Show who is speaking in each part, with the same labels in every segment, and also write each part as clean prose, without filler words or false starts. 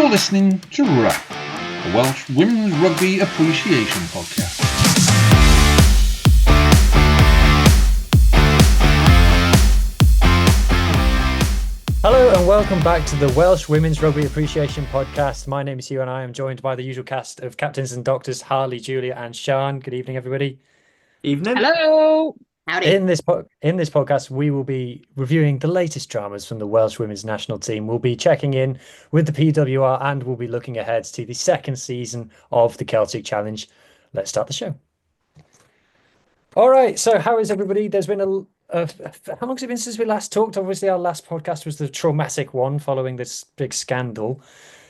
Speaker 1: You're listening to RUP, the Welsh Women's Rugby Appreciation Podcast.
Speaker 2: Hello and welcome back to the Welsh Women's Rugby Appreciation Podcast. My name is Hugh and I am joined by the usual cast of captains and doctors, Harley, Julia and Sian. Good evening, everybody.
Speaker 3: Evening.
Speaker 4: Hello.
Speaker 5: Howdy.
Speaker 2: In this podcast, we will be reviewing the latest dramas from the Welsh Women's National Team. We'll be checking in with the PWR and we'll be looking ahead to the second season of the Celtic Challenge. Let's start the show. All right, so how is everybody? There's been how long has it been since we last talked? Obviously, our last podcast was the traumatic one following this big scandal.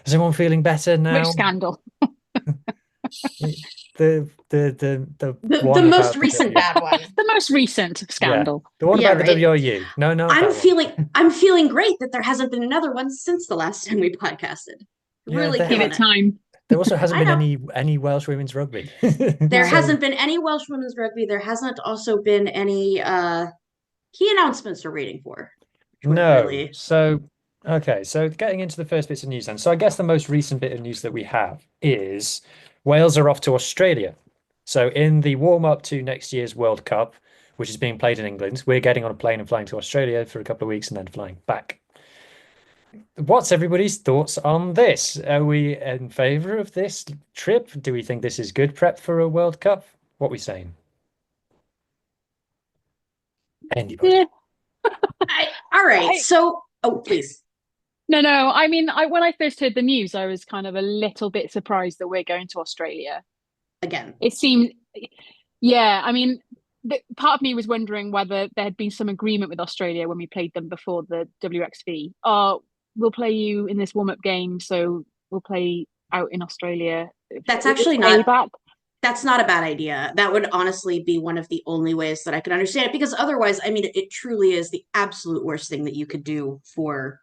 Speaker 2: Is everyone feeling better now?
Speaker 4: Which scandal?
Speaker 2: The
Speaker 5: most recent bad one.
Speaker 4: The most recent scandal.
Speaker 2: Yeah. The one about
Speaker 5: right?
Speaker 2: the WRU. No.
Speaker 5: I'm feeling great that there hasn't been another one since the last time we podcasted.
Speaker 2: Yeah,
Speaker 5: Really
Speaker 2: there-
Speaker 4: Give
Speaker 5: feeling
Speaker 4: it time.
Speaker 2: There also hasn't
Speaker 5: I
Speaker 2: been any Welsh women's rugby.
Speaker 5: There
Speaker 2: So-
Speaker 5: hasn't been any Welsh women's rugby. There hasn't also been any key announcements we're waiting for.
Speaker 2: No.
Speaker 5: Really.
Speaker 2: So getting into the first bits of news then. So I guess the most recent bit of news that we have is Wales are off to Australia. So in the warm-up to next year's World Cup, which is being played in England, we're getting on a plane and flying to Australia for a couple of weeks and then flying back. What's everybody's thoughts on this? Are we in favour of this trip? Do we think this is good prep for a World Cup? What are we saying? Anybody?
Speaker 4: Yeah.
Speaker 5: All right.
Speaker 4: I-
Speaker 5: So, please.
Speaker 4: No. I mean, when I first heard the news, I was kind of a little bit surprised that we're going to Australia.
Speaker 5: Again.
Speaker 4: It seemed, yeah. I mean, part of me was wondering whether there had been some agreement with Australia when we played them before the WXV. We'll play you in this warm-up game, so we'll play out in Australia.
Speaker 5: That's actually
Speaker 4: Play
Speaker 5: not
Speaker 4: back.
Speaker 5: That's not a bad idea. That would honestly be one of the only ways that I could understand it, because otherwise, I mean, it truly is the absolute worst thing that you could do for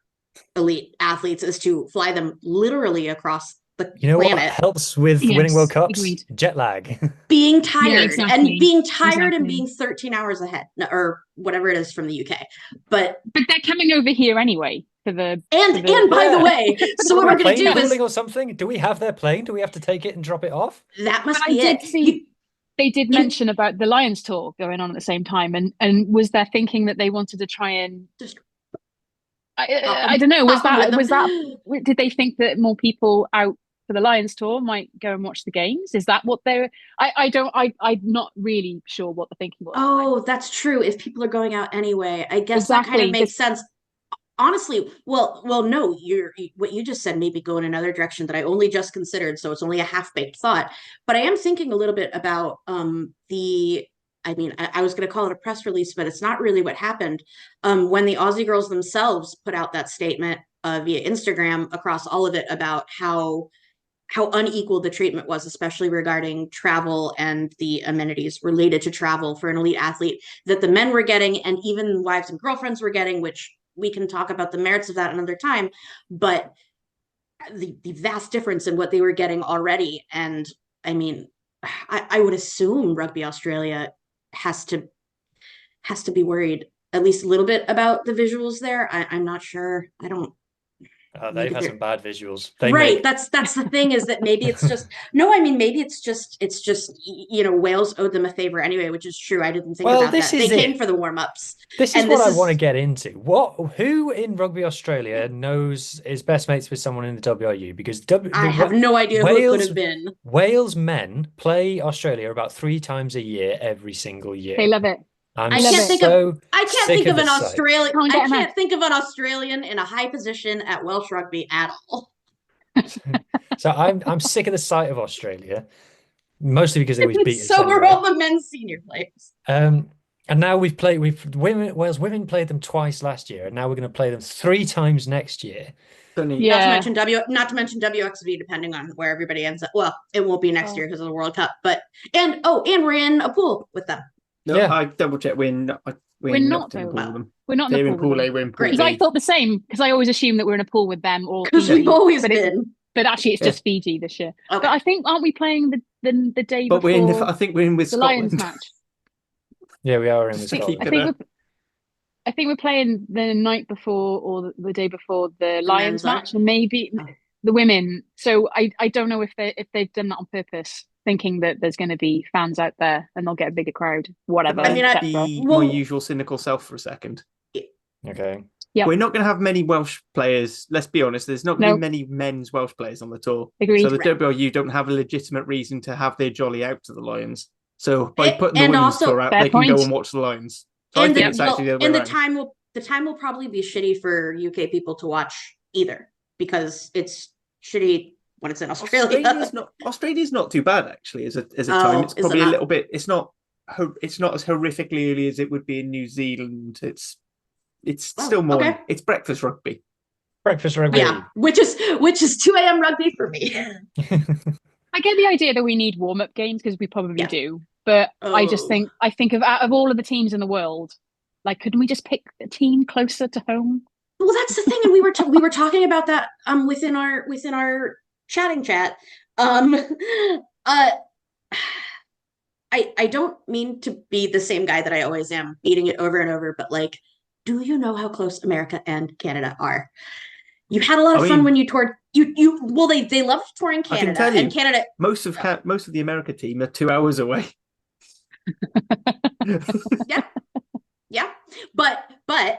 Speaker 5: elite athletes is to fly them literally across the
Speaker 2: You know what
Speaker 5: planet,
Speaker 2: helps with
Speaker 4: Yes,
Speaker 2: winning World Cups?
Speaker 4: agreed.
Speaker 2: Jet lag.
Speaker 5: being tired and
Speaker 4: exactly.
Speaker 5: being tired and
Speaker 4: Exactly.
Speaker 5: being 13 hours ahead, or whatever it is from the UK. But
Speaker 4: But they're coming over here anyway for the.
Speaker 5: and by the
Speaker 2: Yeah.
Speaker 5: way, so what we're gonna
Speaker 2: Plane
Speaker 5: do is
Speaker 2: pooling or something? Do we have their plane? Do we have to take it and drop it off?
Speaker 5: that must
Speaker 4: But I
Speaker 5: be
Speaker 4: did
Speaker 5: it.
Speaker 4: see they did mention about the Lions tour going on at the same time, and was there thinking that they wanted to try and
Speaker 5: Just
Speaker 4: I don't know, was
Speaker 5: pop 'em with
Speaker 4: that
Speaker 5: them.
Speaker 4: did they think that more people out for the Lions tour might go and watch the games? Is that what they're I'm not really sure what the thinking was.
Speaker 5: Oh, that's true. If people are going out anyway, I guess that kind of
Speaker 4: Exactly.
Speaker 5: makes sense. Honestly, well, no, what you just said made me go in another direction that I only just considered, so it's only a half-baked thought. But I am thinking a little bit about I mean, I was going to call it a press release, but it's not really what happened. When the Aussie girls themselves put out that statement via Instagram across all of it about how unequal the treatment was, especially regarding travel and the amenities related to travel for an elite athlete that the men were getting, and even wives and girlfriends were getting, which we can talk about the merits of that another time, but the vast difference in what they were getting already. And I mean, I would assume Rugby Australia has to be worried at least a little bit about the visuals there. I'm not sure. I don't.
Speaker 2: They've
Speaker 5: Maybe
Speaker 2: had
Speaker 5: they're-
Speaker 2: some bad visuals.
Speaker 5: Right, that's the thing, is that maybe it's just maybe it's just Wales owed them a favor anyway, which is true. I didn't think
Speaker 2: Well,
Speaker 5: about
Speaker 2: this
Speaker 5: that. They
Speaker 2: is
Speaker 5: came
Speaker 2: it.
Speaker 5: for the warm-ups.
Speaker 2: This is
Speaker 5: And
Speaker 2: what
Speaker 5: this
Speaker 2: I
Speaker 5: is-
Speaker 2: want to get into. Who in Rugby Australia is best mates with someone in the WRU? Because
Speaker 5: I have no idea who it could have been.
Speaker 2: Wales men play Australia about 3 times a year, every single year.
Speaker 4: They love it.
Speaker 2: I'm
Speaker 4: I can't
Speaker 5: think
Speaker 2: so
Speaker 5: I can't
Speaker 2: sick
Speaker 5: think of
Speaker 2: the
Speaker 5: an
Speaker 2: sight.
Speaker 5: Australian.
Speaker 4: Can't
Speaker 5: I
Speaker 4: get enough.
Speaker 5: can't think of an Australian in a high position at Welsh rugby at all.
Speaker 2: So I'm sick of the sight of Australia, mostly because they always beat us
Speaker 5: So are
Speaker 2: anyway.
Speaker 5: all the men's senior players.
Speaker 2: And now Wales women played them twice last year, and now we're going to play them 3 times next year.
Speaker 4: Yeah.
Speaker 5: Not to mention WXV, depending on where everybody ends up. Well, it won't be next
Speaker 4: Oh.
Speaker 5: year because of the World Cup, but and we're in a pool with them.
Speaker 3: No,
Speaker 2: Yeah.
Speaker 3: I double checked. We're not
Speaker 4: not,
Speaker 3: in the
Speaker 4: though.
Speaker 3: pool with them.
Speaker 4: We're not
Speaker 3: They're
Speaker 4: in
Speaker 3: in
Speaker 4: a
Speaker 3: pool
Speaker 4: pool.
Speaker 3: A, we're in pool
Speaker 5: Great.
Speaker 4: Because I
Speaker 3: B.
Speaker 4: thought the same, because I always assume that we're in a pool with them or
Speaker 5: Because
Speaker 4: Fiji,
Speaker 5: we've always
Speaker 4: but
Speaker 5: been.
Speaker 4: but actually it's
Speaker 3: Yeah.
Speaker 4: just Fiji this year.
Speaker 5: Okay.
Speaker 4: But I think, aren't we playing the day
Speaker 3: But
Speaker 4: before
Speaker 3: I think we're in with
Speaker 4: the Lions
Speaker 3: Scotland.
Speaker 4: match?
Speaker 2: Yeah, we are in
Speaker 3: Just to
Speaker 2: Scotland.
Speaker 3: keep
Speaker 4: I think I think we're playing the night before or the day before the Lions
Speaker 5: men's are?
Speaker 4: match, and maybe
Speaker 5: Oh.
Speaker 4: the women. So I don't know if they've done that on purpose, thinking that there's going to be fans out there and they'll get a bigger crowd, whatever,
Speaker 3: Can I
Speaker 4: etc.
Speaker 3: be
Speaker 5: Well-
Speaker 3: my usual cynical self for a second?
Speaker 2: Okay.
Speaker 4: Yep.
Speaker 3: We're not going to have many Welsh players. Let's be honest. There's not going to
Speaker 4: No.
Speaker 3: be many men's Welsh players on the tour.
Speaker 4: Agreed.
Speaker 3: So the
Speaker 5: Right.
Speaker 3: WRU don't have a legitimate reason to have their jolly out to the Lions. So by
Speaker 5: And-
Speaker 3: putting the
Speaker 5: and
Speaker 3: women's
Speaker 5: also-
Speaker 3: tour out,
Speaker 4: Fair
Speaker 3: they can go
Speaker 4: point.
Speaker 3: and watch the Lions. So I
Speaker 5: And
Speaker 3: think
Speaker 5: the,
Speaker 3: it's actually the other way
Speaker 5: and
Speaker 3: around.
Speaker 5: the time will probably be shitty for UK people to watch either, because it's shitty when it's in Australia.
Speaker 3: Australia's not too bad actually as a
Speaker 5: Oh,
Speaker 3: time. It's
Speaker 5: is it
Speaker 3: probably a
Speaker 5: not?
Speaker 3: little bit. It's not as horrifically early as it would be in New Zealand. It's
Speaker 5: Oh,
Speaker 3: still more.
Speaker 5: okay.
Speaker 3: It's breakfast rugby.
Speaker 2: Breakfast rugby.
Speaker 5: Yeah, which is 2 a.m. rugby for me.
Speaker 4: I get the idea that we need warm-up games because we probably
Speaker 5: Yeah.
Speaker 4: do, but I just
Speaker 5: Oh.
Speaker 4: think out of all of the teams in the world, like, couldn't we just pick a team closer to home?
Speaker 5: Well, that's the thing, and we were talking about that within our chatting chat. I don't mean to be the same guy that I always am, beating it over and over, but like, do you know how close America and Canada are? You had a lot of fun when you toured. They loved touring
Speaker 3: I can
Speaker 5: Canada,
Speaker 3: tell you,
Speaker 5: and Canada.
Speaker 3: most of the America team are 2 hours away.
Speaker 5: Yeah, but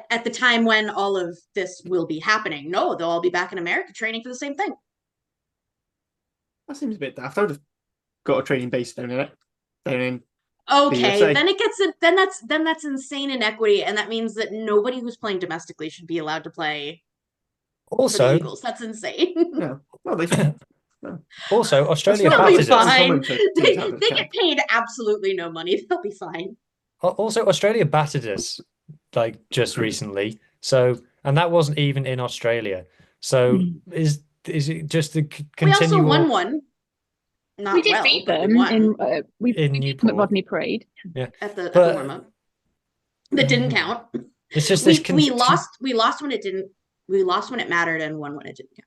Speaker 5: at the time when all of this will be happening, no, they'll all be back in America training for the same thing.
Speaker 3: That seems a bit daft. I would have got a training base down in.
Speaker 5: Okay,
Speaker 3: USA.
Speaker 5: then that's insane inequity, and that means that nobody who's playing domestically should be allowed to play for the
Speaker 2: Also,
Speaker 5: Eagles. That's insane.
Speaker 3: No, well, they
Speaker 2: also Australia
Speaker 5: They'll be
Speaker 3: That's
Speaker 2: battered us.
Speaker 5: fine.
Speaker 3: uncommon for teams
Speaker 5: They
Speaker 3: to have a
Speaker 5: get
Speaker 3: camp.
Speaker 5: paid absolutely no money. They'll be fine.
Speaker 2: Also, Australia battered us like just recently. So, and that wasn't even in Australia. So, is it just the
Speaker 5: We also
Speaker 2: continual?
Speaker 5: won one. Not
Speaker 4: We did
Speaker 5: well,
Speaker 4: beat
Speaker 5: but we
Speaker 4: them
Speaker 5: won
Speaker 4: in we
Speaker 2: In
Speaker 4: beat them at
Speaker 2: Newport.
Speaker 4: Rodney Parade.
Speaker 5: at the
Speaker 2: but-
Speaker 5: warm up. That didn't count.
Speaker 2: It's just this.
Speaker 5: We lost when it didn't. We lost when it mattered and won when it didn't count.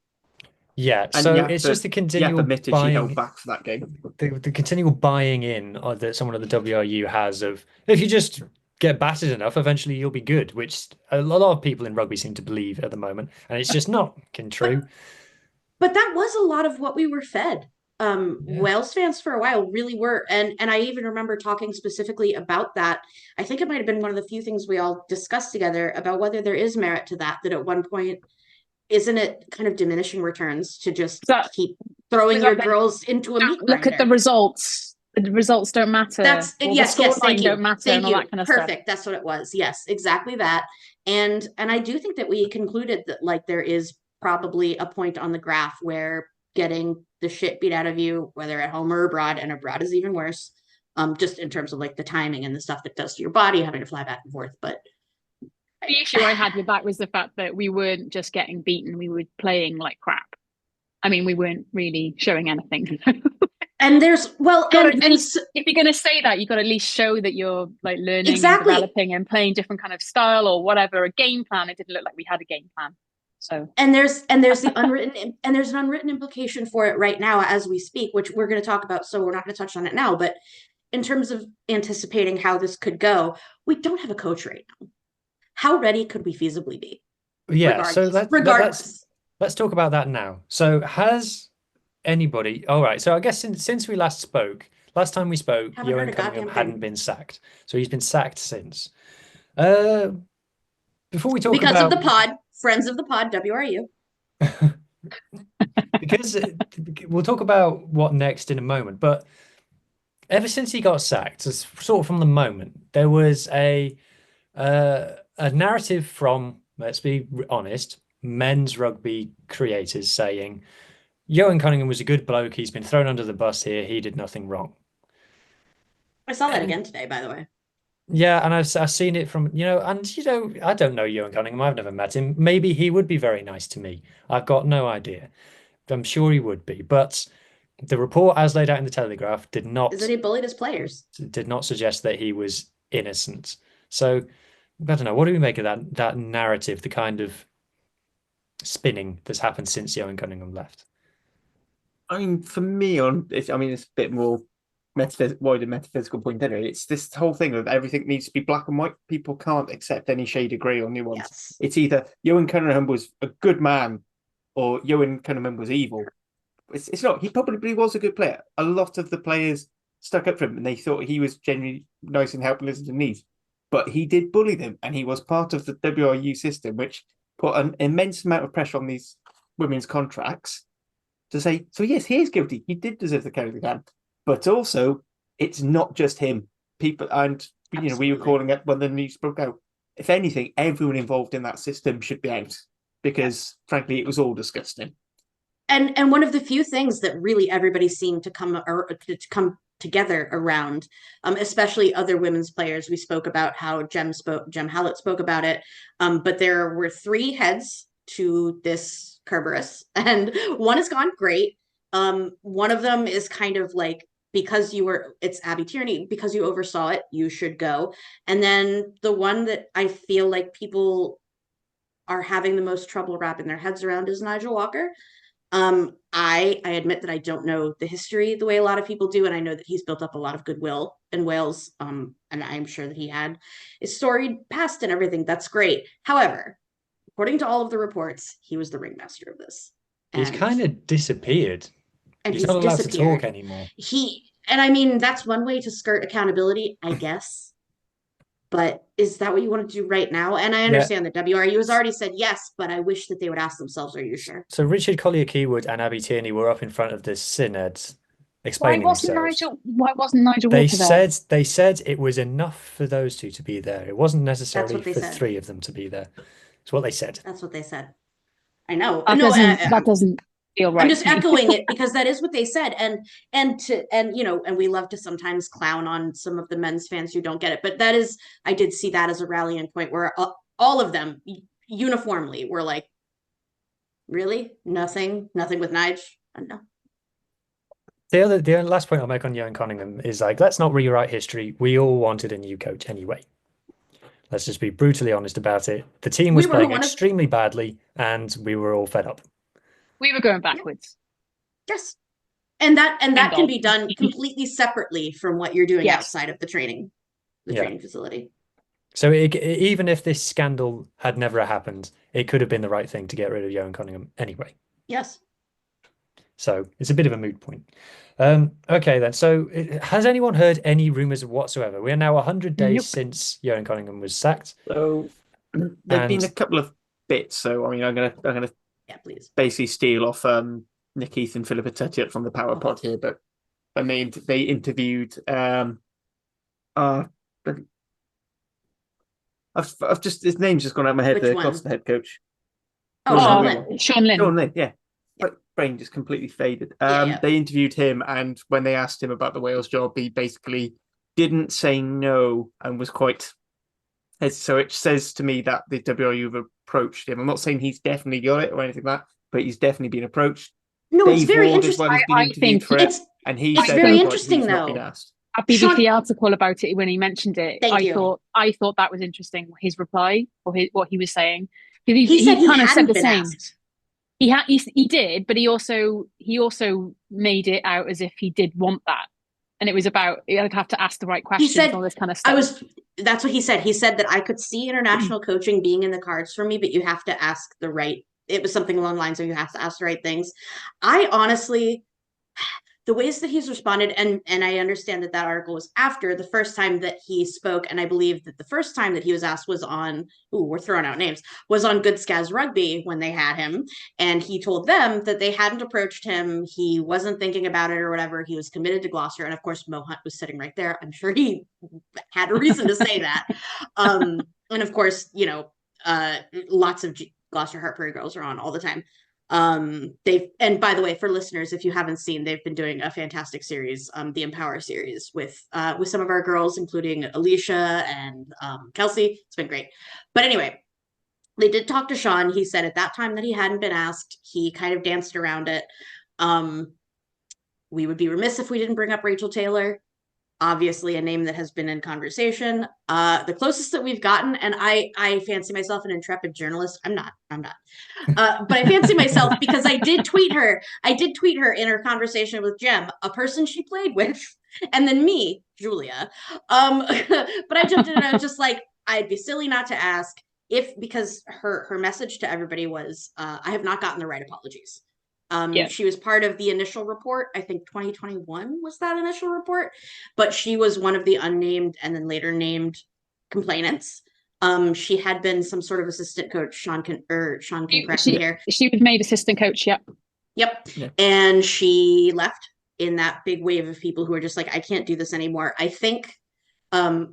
Speaker 2: Yeah.
Speaker 3: And
Speaker 2: So
Speaker 3: Yap
Speaker 2: it's
Speaker 3: that-
Speaker 2: just the
Speaker 3: Yap
Speaker 2: continual
Speaker 3: admitted she
Speaker 2: buying.
Speaker 3: held back for that game.
Speaker 2: The continual buying in that someone at the WRU has of if you just get battered enough, eventually you'll be good, which a lot of people in rugby seem to believe at the moment, and it's just not true.
Speaker 5: But that was a lot of what we were fed.
Speaker 2: Yeah.
Speaker 5: Wales fans for a while really were, and I even remember talking specifically about that. I think it might have been one of the few things we all discussed together about whether there is merit to that. That at one point, isn't it kind of diminishing returns to just keep throwing
Speaker 4: is
Speaker 5: your
Speaker 4: that-
Speaker 5: girls into a meat
Speaker 4: Look at the
Speaker 5: grinder?
Speaker 4: results. The results don't matter.
Speaker 5: That's
Speaker 4: Or the
Speaker 5: yes,
Speaker 4: scoreline
Speaker 5: thank you,
Speaker 4: don't matter
Speaker 5: thank
Speaker 4: and all
Speaker 5: you.
Speaker 4: that kind of stuff.
Speaker 5: Perfect. That's what it was. Yes, exactly that. And I do think that we concluded that like there is probably a point on the graph where getting the shit beat out of you, whether at home or abroad, and abroad is even worse, just in terms of like the timing and the stuff that does to your body, having to fly back and forth. But
Speaker 4: The issue I had with that was the fact that we weren't just getting beaten, we were playing like crap. I mean, we weren't really showing anything.
Speaker 5: and there's well, and
Speaker 4: if you're going to say that, you've got to at least show that you're like learning
Speaker 5: Exactly.
Speaker 4: and developing and playing different kind of style or whatever, a game plan. It didn't look like we had a game plan. So
Speaker 5: and there's the unwritten and there's an unwritten implication for it right now as we speak, which we're going to talk about, so we're not going to touch on it now. But in terms of anticipating how this could go, we don't have a coach right now. How ready could we feasibly be?
Speaker 2: Yeah. So
Speaker 5: Regardless.
Speaker 2: let's talk about that now. So has anybody? All right. So I guess since we last time we spoke,
Speaker 5: Haven't heard
Speaker 2: Johan
Speaker 5: a goddamn
Speaker 2: Cunningham
Speaker 5: thing.
Speaker 2: hadn't been sacked. So he's been sacked since. Before we talk
Speaker 5: Because
Speaker 2: about
Speaker 5: of the pod, friends of the pod, WRU.
Speaker 2: because we'll talk about what next in a moment, but ever since he got sacked, sort of from the moment, there was a narrative from, let's be honest, men's rugby creators saying Johan Cunningham was a good bloke, he's been thrown under the bus here, he did nothing wrong.
Speaker 5: I saw that again today, by the way.
Speaker 2: Yeah, and I've seen it from, I don't know Johan Cunningham, I've never met him. Maybe he would be very nice to me. I've got no idea. I'm sure he would be, but the report as laid out in the Telegraph did not
Speaker 5: Is that he bullied his players?
Speaker 2: suggest that he was innocent. So I don't know. What do we make of that narrative, the kind of spinning that's happened since Johan Cunningham left?
Speaker 3: I mean, for me, it's a bit more wider metaphysical point anyway. It's this whole thing of everything needs to be black and white. People can't accept any shade of grey or nuance.
Speaker 5: Yes.
Speaker 3: It's either Johan Cunningham was a good man or Johan Cunningham was evil. It's not. He probably was a good player. A lot of the players stuck up for him and they thought he was genuinely nice and helping listeners in need. But he did bully them, and he was part of the WRU system, which put an immense amount of pressure on these women's contracts to say, so yes, he is guilty. He did deserve the carry of the can. But also, it's not just him. People, and we were calling it when the news broke out. If anything, everyone involved in that system should be out because, frankly, it was all disgusting.
Speaker 5: And one of the few things that really everybody seemed to come together around, especially other women's players. We spoke about how Jem Hallett spoke about it, but there were 3 heads to this Kerberos, and one has gone great. One of them is kind of like, it's Abby Tierney, because you oversaw it, you should go. And then the one that I feel like people are having the most trouble wrapping their heads around is Nigel Walker. I admit that I don't know the history the way a lot of people do, and I know that he's built up a lot of goodwill in Wales, and I'm sure that he had a storied past and everything. That's great. However, according to all of the reports, he was the ringmaster of this.
Speaker 2: He's kind of disappeared.
Speaker 5: And
Speaker 2: he's not allowed to talk anymore.
Speaker 5: And I mean, that's one way to skirt accountability, I guess. But is that what you want to do right now? And I understand that WRU has already said yes, but I wish that they would ask themselves, are you sure?
Speaker 2: So Richard Collier-Keywood and Abby Tierney were up in front of the synod explaining themselves.
Speaker 4: Why wasn't Nigel Walker there?
Speaker 2: They said it was enough for those 2 to be there. It wasn't necessarily for
Speaker 5: said.
Speaker 2: 3 of them to be there. That's what they said.
Speaker 5: That's what they said. I know.
Speaker 4: That doesn't feel right.
Speaker 5: I'm just echoing it because that is what they said. And we love to sometimes clown on some of the men's fans who don't get it. But I did see that as a rallying point where all of them uniformly were like, really? Nothing with Nige? No.
Speaker 2: The last point I'll make on Johan Cunningham is like, let's not rewrite history. We all wanted a new coach anyway. Let's just be brutally honest about it. The team was playing extremely badly, and we were all fed up.
Speaker 4: We were going backwards.
Speaker 5: Yes. And that can be done completely separately from what you're doing outside of the training facility.
Speaker 2: So even if this scandal had never happened, it could have been the right thing to get rid of Johan Cunningham anyway.
Speaker 5: Yes.
Speaker 2: So it's a bit of a moot point. Okay, then. So has anyone heard any rumors whatsoever? We are now 100 days since Johan Cunningham was sacked.
Speaker 3: So there've been a couple of bits. So I mean, I'm gonna
Speaker 5: please
Speaker 3: basically steal off Nick Heath and Philippa Tuttiett from the Power Pod here, but when they interviewed I've just, his name's just gone out of my head. The Gloucester head coach.
Speaker 4: Sean Lynn.
Speaker 3: Sean Lynn, yeah. But brain just completely faded. They interviewed him, and when they asked him about the Wales job, he basically didn't say no and was quite. So it says to me that the WRU have approached him. I'm not saying he's definitely got it or anything like that, but he's definitely been approached.
Speaker 5: No, it's very interesting.
Speaker 3: I think and he
Speaker 5: it's
Speaker 3: said
Speaker 5: very interesting
Speaker 3: though.
Speaker 4: A BBC article about it when he mentioned it. I thought that was interesting. His reply or what he was saying.
Speaker 5: He said he
Speaker 4: kind of said the same.
Speaker 5: Asked.
Speaker 4: He did, but he also made it out as if he did want that, and it was about I'd have to ask the right questions. He said, all this kind of stuff.
Speaker 5: That's what he said. He said that I could see international coaching being in the cards for me, but you have to ask the right. It was something along the lines of you have to ask the right things. I honestly. The ways that he's responded, and I understand that article was after the first time that he spoke, and I believe that the first time that he was asked was on, we're throwing out names, was on Good Scaz Rugby when they had him, and he told them that they hadn't approached him, he wasn't thinking about it or whatever, he was committed to Gloucester, and of course Mo Hunt was sitting right there. I'm sure he had a reason to say that. And of course, lots of Gloucester Heart Prairie girls are on all the time. And by the way, for listeners, if you haven't seen, they've been doing a fantastic series, the Empower series with some of our girls, including Alicia and Kelsey. It's been great. But anyway, they did talk to Sean. He said at that time that he hadn't been asked. He kind of danced around it. We would be remiss if we didn't bring up Rachel Taylor. Obviously a name that has been in conversation. The closest that we've gotten, and I fancy myself an intrepid journalist. I'm not. But I fancy myself because I did tweet her in her conversation with Jem, a person she played with, and then me, Julia. But I jumped in and I was just like, I'd be silly not to ask because her message to everybody was, I have not gotten the right apologies.
Speaker 4: Yeah.
Speaker 5: She was part of the initial report. I think 2021 was that initial report, but she was one of the unnamed and then later named complainants. She had been some sort of assistant coach. Sean can correct me here.
Speaker 4: She was made assistant coach. Yep.
Speaker 5: Yeah. And she left in that big wave of people who are just like, I can't do this anymore. I think an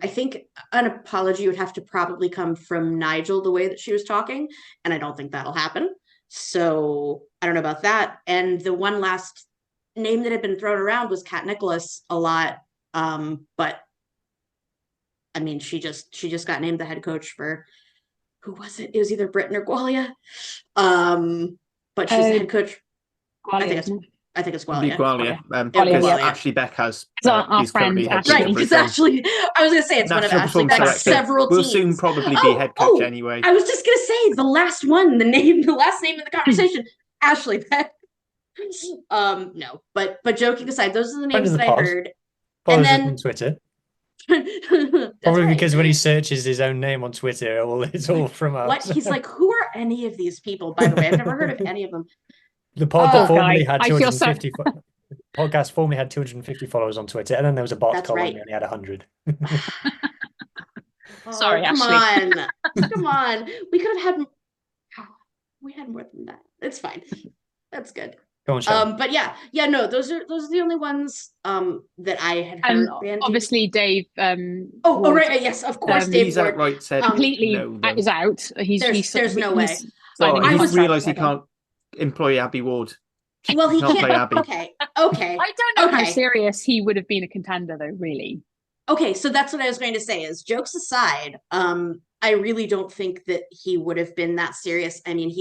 Speaker 5: apology would have to probably come from Nigel the way that she was talking, and I don't think that'll happen. So I don't know about that. And the one last name that had been thrown around was Kat Nicholas a lot. But I mean, she just got named the head coach for, who was it? It was either Britain or Gwalia. But she's the head coach.
Speaker 4: Gwalia,
Speaker 5: I think it's
Speaker 3: Gwalia.
Speaker 5: Gwalia.
Speaker 3: Because
Speaker 5: Gwalia.
Speaker 3: Ashley Beck has.
Speaker 4: Our
Speaker 3: He's currently
Speaker 4: friend
Speaker 3: head coach
Speaker 4: Ashley.
Speaker 5: Right,
Speaker 3: of
Speaker 5: because
Speaker 3: Brazil.
Speaker 5: Ashley, I was going to say it's one of
Speaker 3: National
Speaker 5: Ashley
Speaker 3: performance
Speaker 5: Beck's
Speaker 3: director.
Speaker 5: several
Speaker 3: Will
Speaker 5: teams.
Speaker 3: soon probably be head coach anyway.
Speaker 5: I was just going to say the last one, the last name in the conversation, Ashley Beck. No, but joking aside, those are the names that I heard.
Speaker 2: Follows
Speaker 5: And
Speaker 2: us
Speaker 5: then
Speaker 2: on Twitter.
Speaker 5: That's
Speaker 2: Probably
Speaker 5: right.
Speaker 2: because when he searches his own name on Twitter, it's all from us.
Speaker 5: What? He's like, who are any of these people? By the way, I've never heard of any of them.
Speaker 2: The podcast formerly
Speaker 4: guy.
Speaker 2: had
Speaker 4: I feel
Speaker 2: 250. Podcast formerly had 250 followers on Twitter, and then there was a bot
Speaker 5: That's
Speaker 2: column
Speaker 5: right.
Speaker 2: and only had 100.
Speaker 4: Sorry,
Speaker 5: come
Speaker 4: Ashley.
Speaker 5: on, come on. We could have had. We had more than that. It's fine. That's good.
Speaker 2: Go on, Sharon.
Speaker 5: But yeah, no, those are the only ones that I had
Speaker 4: And
Speaker 5: heard. Bandy.
Speaker 4: obviously, Dave.
Speaker 5: Oh, right, yes, of course, Dave
Speaker 3: He's
Speaker 5: Ward.
Speaker 3: outright said
Speaker 4: Completely
Speaker 3: no. Though.
Speaker 4: is out.
Speaker 5: There's no way.
Speaker 3: So
Speaker 4: signing a
Speaker 3: he's
Speaker 4: contract
Speaker 3: realised he
Speaker 4: with them.
Speaker 3: can't employ Abby Ward.
Speaker 5: Well, he
Speaker 3: Can't play
Speaker 5: can't.
Speaker 3: Abby.
Speaker 5: Okay.
Speaker 4: I don't know how
Speaker 5: Okay.
Speaker 4: serious he would have been a contender, though. Really.
Speaker 5: Okay, so that's what I was going to say. Is jokes aside, I really don't think that he would have been that serious. I mean,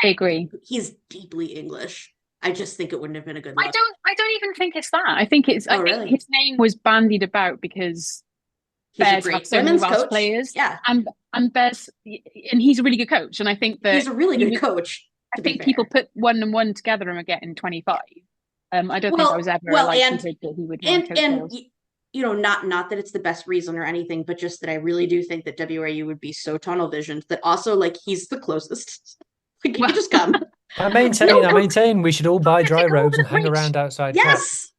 Speaker 4: I agree.
Speaker 5: He's deeply English. I just think it wouldn't have been a good look.
Speaker 4: I don't even think it's that. I think it's. I
Speaker 5: really?
Speaker 4: think his name was bandied about because
Speaker 5: He's a
Speaker 4: Bears
Speaker 5: great
Speaker 4: have so many
Speaker 5: women's
Speaker 4: Welsh
Speaker 5: coach.
Speaker 4: players.
Speaker 5: Yeah,
Speaker 4: and Bears, and he's a really good coach. And I think that
Speaker 5: he's a really good coach.
Speaker 4: I think people put 1 and 1 together and are getting 25. I don't think I was ever likelihood that he would want to coach Wales.
Speaker 5: Not that it's the best reason or anything, but just that I really do think that WRU would be so tunnel visioned that also like he's the closest. Like, you just come.
Speaker 2: I maintain we should all buy dry robes and hang
Speaker 4: reach.
Speaker 2: around outside.
Speaker 5: Yes,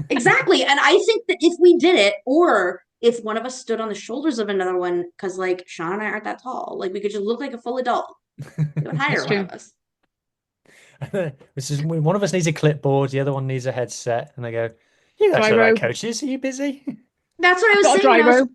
Speaker 5: exactly. And I think that if we did it, or if one of us stood on the shoulders of another one, because like Sean and I aren't that tall, like we could just look like a full adult. We would hire one of us.
Speaker 2: This is one of us needs a clipboard, the other one needs a headset, and they go, "You guys
Speaker 4: Dry
Speaker 2: are like
Speaker 4: robe.
Speaker 2: coaches. Are you busy?"
Speaker 5: That's what I was
Speaker 4: Got a
Speaker 5: saying.
Speaker 4: dry robe.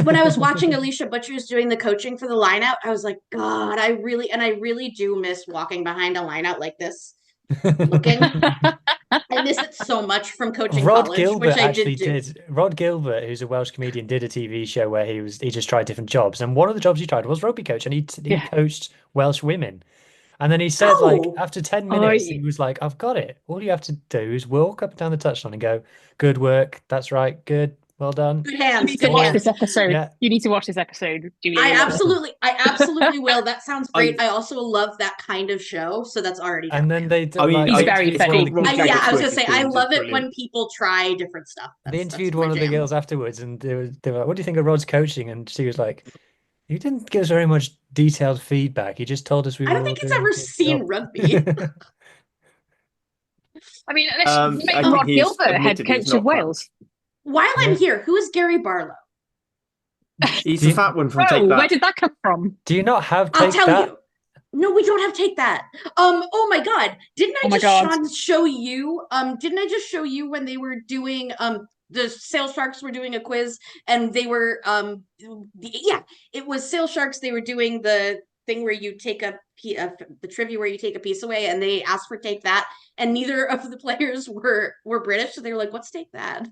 Speaker 5: When I was watching Alicia Butchers doing the coaching for the line out, I was like, God, I really do miss walking behind a line out like this, looking. I miss it so much from coaching
Speaker 2: Rod
Speaker 5: college,
Speaker 2: Gilbert
Speaker 5: which I
Speaker 2: actually
Speaker 5: did.
Speaker 2: Rod Gilbert, who's a Welsh comedian, did a TV show where he just tried different jobs, and one of the jobs he tried was rugby coach, and he coached Welsh women. And then he said, like, after 10 minutes, he was like, I've got it. All you have to do is walk up and down the touchline and go, good work. That's right. Good. Well done.
Speaker 5: Good hands.
Speaker 4: You need to
Speaker 5: Good
Speaker 4: watch
Speaker 5: hands.
Speaker 4: this episode.
Speaker 2: Yeah.
Speaker 4: You need to watch this episode, Julie.
Speaker 5: I absolutely will. That sounds great. I also love that kind of show, so that's already.
Speaker 2: And then they did,
Speaker 4: he's very funny.
Speaker 5: I was gonna say I love it when people try different stuff.
Speaker 2: They interviewed one of the girls afterwards, and they were like, "What do you think of Rod's coaching?" And she was like, "He didn't give us very much detailed feedback. He just told us we."
Speaker 5: I don't think he's ever seen rugby.
Speaker 4: I mean, let's make Rod Gilbert head coach of Wales.
Speaker 5: While I'm here, who is Gary Barlow?
Speaker 3: He's the fat one from Take That.
Speaker 4: Where did that come from?
Speaker 2: Do you not have Take
Speaker 5: I'll tell
Speaker 2: That?
Speaker 5: you. No, we don't have Take That. Oh my God. Didn't I Sean, show you? Didn't I just show you when they were doing the Sail Sharks were doing a quiz and they were it was Sail Sharks. They were doing the thing where you take the trivia where you take a piece away, and they asked for Take That, and neither of the players were British, so they were like, "What's Take That?"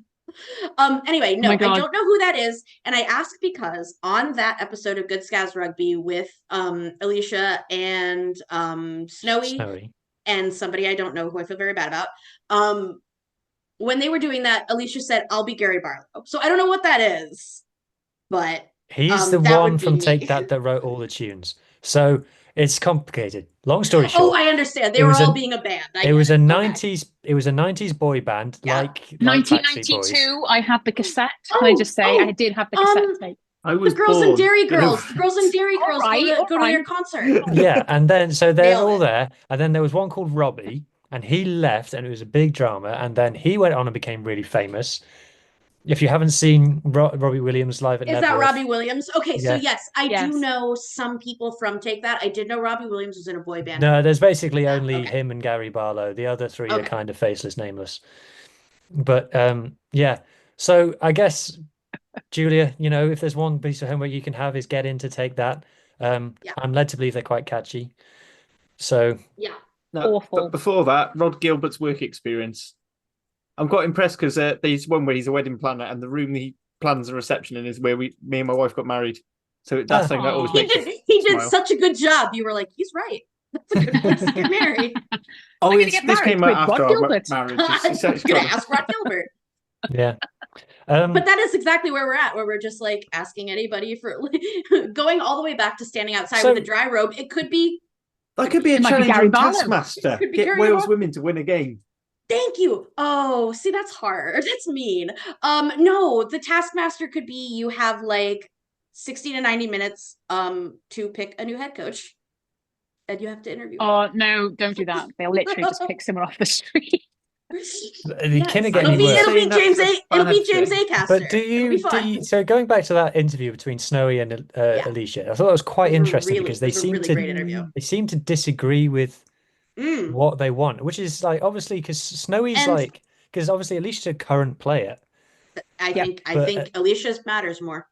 Speaker 5: Anyway, no, I don't know who that is, and I ask because on that episode of Good Scaz Rugby with Alicia and Snowy and somebody I don't know who I feel very bad about, when they were doing that, Alicia said, "I'll be Gary Barlow." So I don't know what that is, but
Speaker 2: he's the one from Take That wrote all the tunes. So it's complicated. Long story short.
Speaker 5: Oh, I understand. They were all being a band.
Speaker 2: It was a 90s boy band, like
Speaker 4: 1992. I had the cassette. Can I just say I did have the cassette tape.
Speaker 3: I was
Speaker 5: The girls and
Speaker 3: born.
Speaker 5: Dairy Girls. The girls and Dairy
Speaker 4: All
Speaker 5: Girls
Speaker 4: right,
Speaker 5: go to your
Speaker 4: all
Speaker 5: concert.
Speaker 2: Yeah, and then so they're
Speaker 5: Nailed
Speaker 2: all
Speaker 5: it.
Speaker 2: there, and then there was one called Robbie, and he left, and it was a big drama, and then he went on and became really famous. If you haven't seen Robbie Williams live at
Speaker 5: Is that
Speaker 2: Nebworth,
Speaker 5: Robbie Williams? Okay, so
Speaker 2: yeah,
Speaker 5: yes, I
Speaker 4: Yes.
Speaker 5: do know some people from Take That. I did know Robbie Williams was in a boy band.
Speaker 2: no, there's basically only
Speaker 5: Okay.
Speaker 2: him and Gary Barlow. The other three are
Speaker 5: Okay.
Speaker 2: kind of faceless, nameless. But yeah. So I guess Julia, if there's one piece of homework you can have is get in to Take That.
Speaker 5: Yeah.
Speaker 2: I'm led to believe they're quite catchy. So
Speaker 5: Yeah.
Speaker 3: No,
Speaker 4: Awful.
Speaker 3: but before that, Rod Gilbert's work experience. I'm quite impressed because there's one where he's a wedding planner, and the room he plans the reception in is where me and my wife got married. So that's something that always
Speaker 4: Aw.
Speaker 3: makes
Speaker 5: He did
Speaker 3: smile.
Speaker 5: such a good job. You were like, he's right. That's a good place to get married.
Speaker 3: Oh,
Speaker 4: gonna
Speaker 3: it's,
Speaker 4: get
Speaker 3: this
Speaker 4: married
Speaker 3: came
Speaker 4: with
Speaker 3: out after
Speaker 4: Rod
Speaker 3: our
Speaker 4: Gilbert.
Speaker 3: marriage.
Speaker 5: I'm
Speaker 3: It's
Speaker 5: gonna
Speaker 3: got-
Speaker 5: ask Rod Gilbert.
Speaker 2: yeah.
Speaker 5: But that is exactly where we're at, where we're just like asking anybody for going all the way back to standing outside
Speaker 2: So-
Speaker 5: with a dry robe. It could be.
Speaker 3: That could be a
Speaker 4: It might be
Speaker 3: challenge
Speaker 4: Gary
Speaker 3: on
Speaker 4: Barlow.
Speaker 3: Taskmaster.
Speaker 5: Could be
Speaker 3: Get
Speaker 5: Gary
Speaker 3: Wales
Speaker 5: Barlow.
Speaker 3: women to win a game.
Speaker 5: Thank you. Oh, see, that's hard. That's mean. No, the Taskmaster could be you have like 60 to 90 minutes to pick a new head coach, and you have to interview.
Speaker 4: Oh no, don't do that. They'll literally just pick someone off the street.
Speaker 2: It couldn't get
Speaker 5: It'll
Speaker 2: any
Speaker 5: be
Speaker 2: worse.
Speaker 5: it'll be
Speaker 3: Saying that's
Speaker 5: James
Speaker 3: a
Speaker 5: A. It'll be
Speaker 3: bad
Speaker 5: James
Speaker 3: thing.
Speaker 5: Acaster.
Speaker 2: But
Speaker 5: It'll be fun.
Speaker 2: so going back to that interview between Snowy and Alicia, I thought it was quite
Speaker 5: It was a
Speaker 2: interesting
Speaker 5: really-
Speaker 2: because
Speaker 5: it was a really great interview.
Speaker 2: they seem to disagree with
Speaker 5: Mm.
Speaker 2: what they want, which is like obviously because Snowy's
Speaker 5: And-
Speaker 2: because obviously Alicia's a current player.
Speaker 5: I
Speaker 4: Yeah,
Speaker 5: think
Speaker 2: but,
Speaker 5: Alicia's matters more.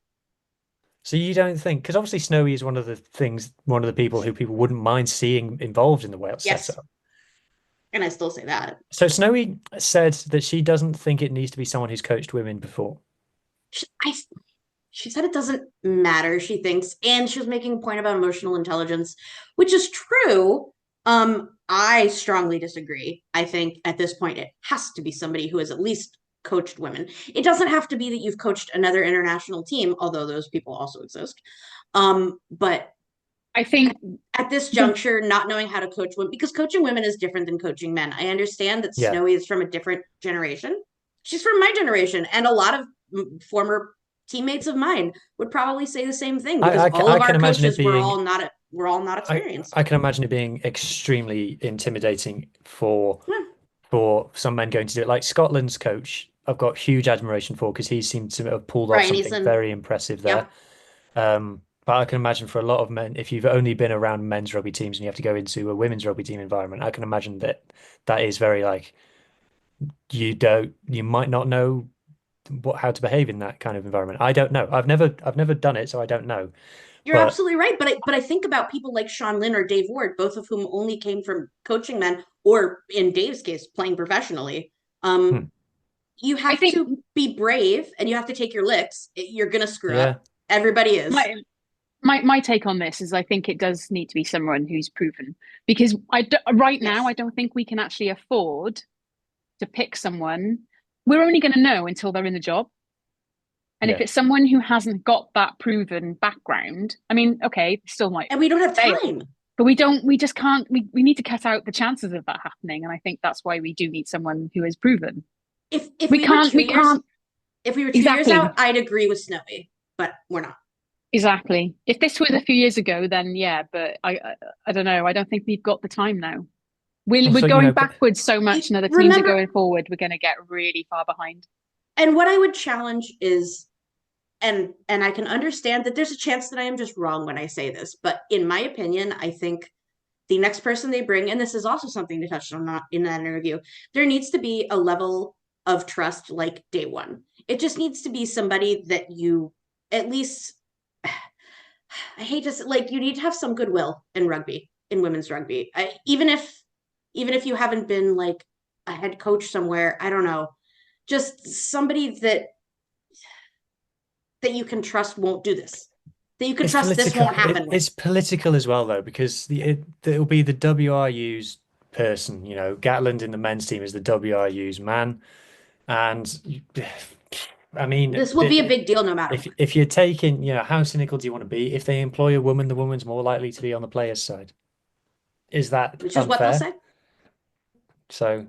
Speaker 2: So you don't think because obviously Snowy is one of the people who people wouldn't mind seeing involved in the Wales
Speaker 5: Yes.
Speaker 2: setup.
Speaker 5: And I still say that.
Speaker 2: So Snowy said that she doesn't think it needs to be someone who's coached women before.
Speaker 5: She said it doesn't matter, she thinks, and she was making a point about emotional intelligence, which is true. I strongly disagree. I think at this point it has to be somebody who has at least coached women. It doesn't have to be that you've coached another international team, although those people also exist. But
Speaker 4: I think
Speaker 5: at this juncture, not knowing how to coach women, because coaching women is different than coaching men. I understand that
Speaker 2: Yeah.
Speaker 5: Snowy is from a different generation. She's from my generation, and a lot of former teammates of mine would probably say the same thing because all of
Speaker 2: I can
Speaker 5: our
Speaker 2: imagine it
Speaker 5: coaches were
Speaker 2: being-
Speaker 5: all not experienced.
Speaker 2: I can imagine it being extremely intimidating for
Speaker 5: Yeah.
Speaker 2: some men going to do it. Like Scotland's coach, I've got huge admiration for because he seemed to have pulled off
Speaker 5: Ryan
Speaker 2: something
Speaker 5: Eason.
Speaker 2: very impressive there. But I can imagine for a lot of men, if you've only been around men's rugby teams and you have to go into a women's rugby team environment, I can imagine that is very like you might not know how to behave in that kind of environment. I don't know. I've never done it, so I don't know.
Speaker 5: You're
Speaker 2: but-
Speaker 5: absolutely right, but I think about people like Sean Lynn or Dave Ward, both of whom only came from coaching men, or in Dave's case, playing professionally. You have to be brave, and you have to take your licks. You're gonna screw up. Everybody is.
Speaker 4: my take on this is I think it does need to be someone who's proven, because right now I don't think we can actually afford to pick someone. We're only going to know until they're in the job. And if it's someone who hasn't got that proven background, I mean, okay, still might.
Speaker 5: And we don't have
Speaker 4: fail,
Speaker 5: time.
Speaker 4: but we just can't, we need to cut out the chances of that happening. And I think that's why we do need someone who is proven.
Speaker 5: If
Speaker 4: we can't,
Speaker 5: if we were 2 years out, I'd agree with Snowy, but we're not.
Speaker 4: Exactly. If this was a few years ago, then yeah, but I don't know. I don't think we've got the time now. We're going backwards so much, and other teams are going forward. We're going to get really far behind.
Speaker 5: And what I would challenge is, and I can understand that there's a chance that I am just wrong when I say this, but in my opinion, I think the next person they bring, and this is also something to touch on in that interview, there needs to be a level of trust like day one. It just needs to be somebody that you at least, I hate to say, like, you need to have some goodwill in rugby, in women's rugby. Even if you haven't been like a head coach somewhere, I don't know, just somebody that you can trust won't do this. That you can trust this won't happen.
Speaker 2: It's political as well, though, because it'll be the WRU's person. You know, Gatland in the men's team is the WRU's man, and I mean,
Speaker 5: this will be a big deal no matter what.
Speaker 2: If you're taking, how cynical do you want to be? If they employ a woman, the woman's more likely to be on the player's side. Is that
Speaker 5: which is
Speaker 2: unfair?
Speaker 5: what they'll say?
Speaker 2: So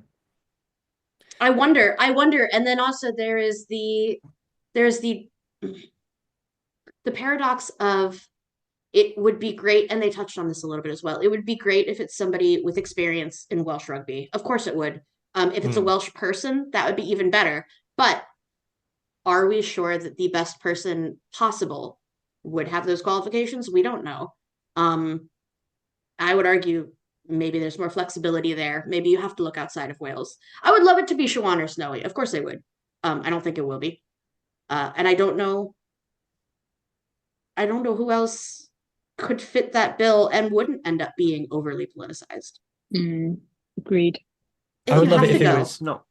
Speaker 5: I wonder, and then also there's the the paradox of it would be great, and they touched on this a little bit as well. It would be great if it's somebody with experience in Welsh rugby. Of course it would. If it's a Welsh person, that would be even better. But are we sure that the best person possible would have those qualifications? We don't know. I would argue maybe there's more flexibility there. Maybe you have to look outside of Wales. I would love it to be Siobhan or Snowy. Of course I would. I don't think it will be. And I don't know who else could fit that bill and wouldn't end up being overly politicized.
Speaker 4: Agreed.
Speaker 2: I would love it if it
Speaker 3: It's
Speaker 2: was.
Speaker 3: not.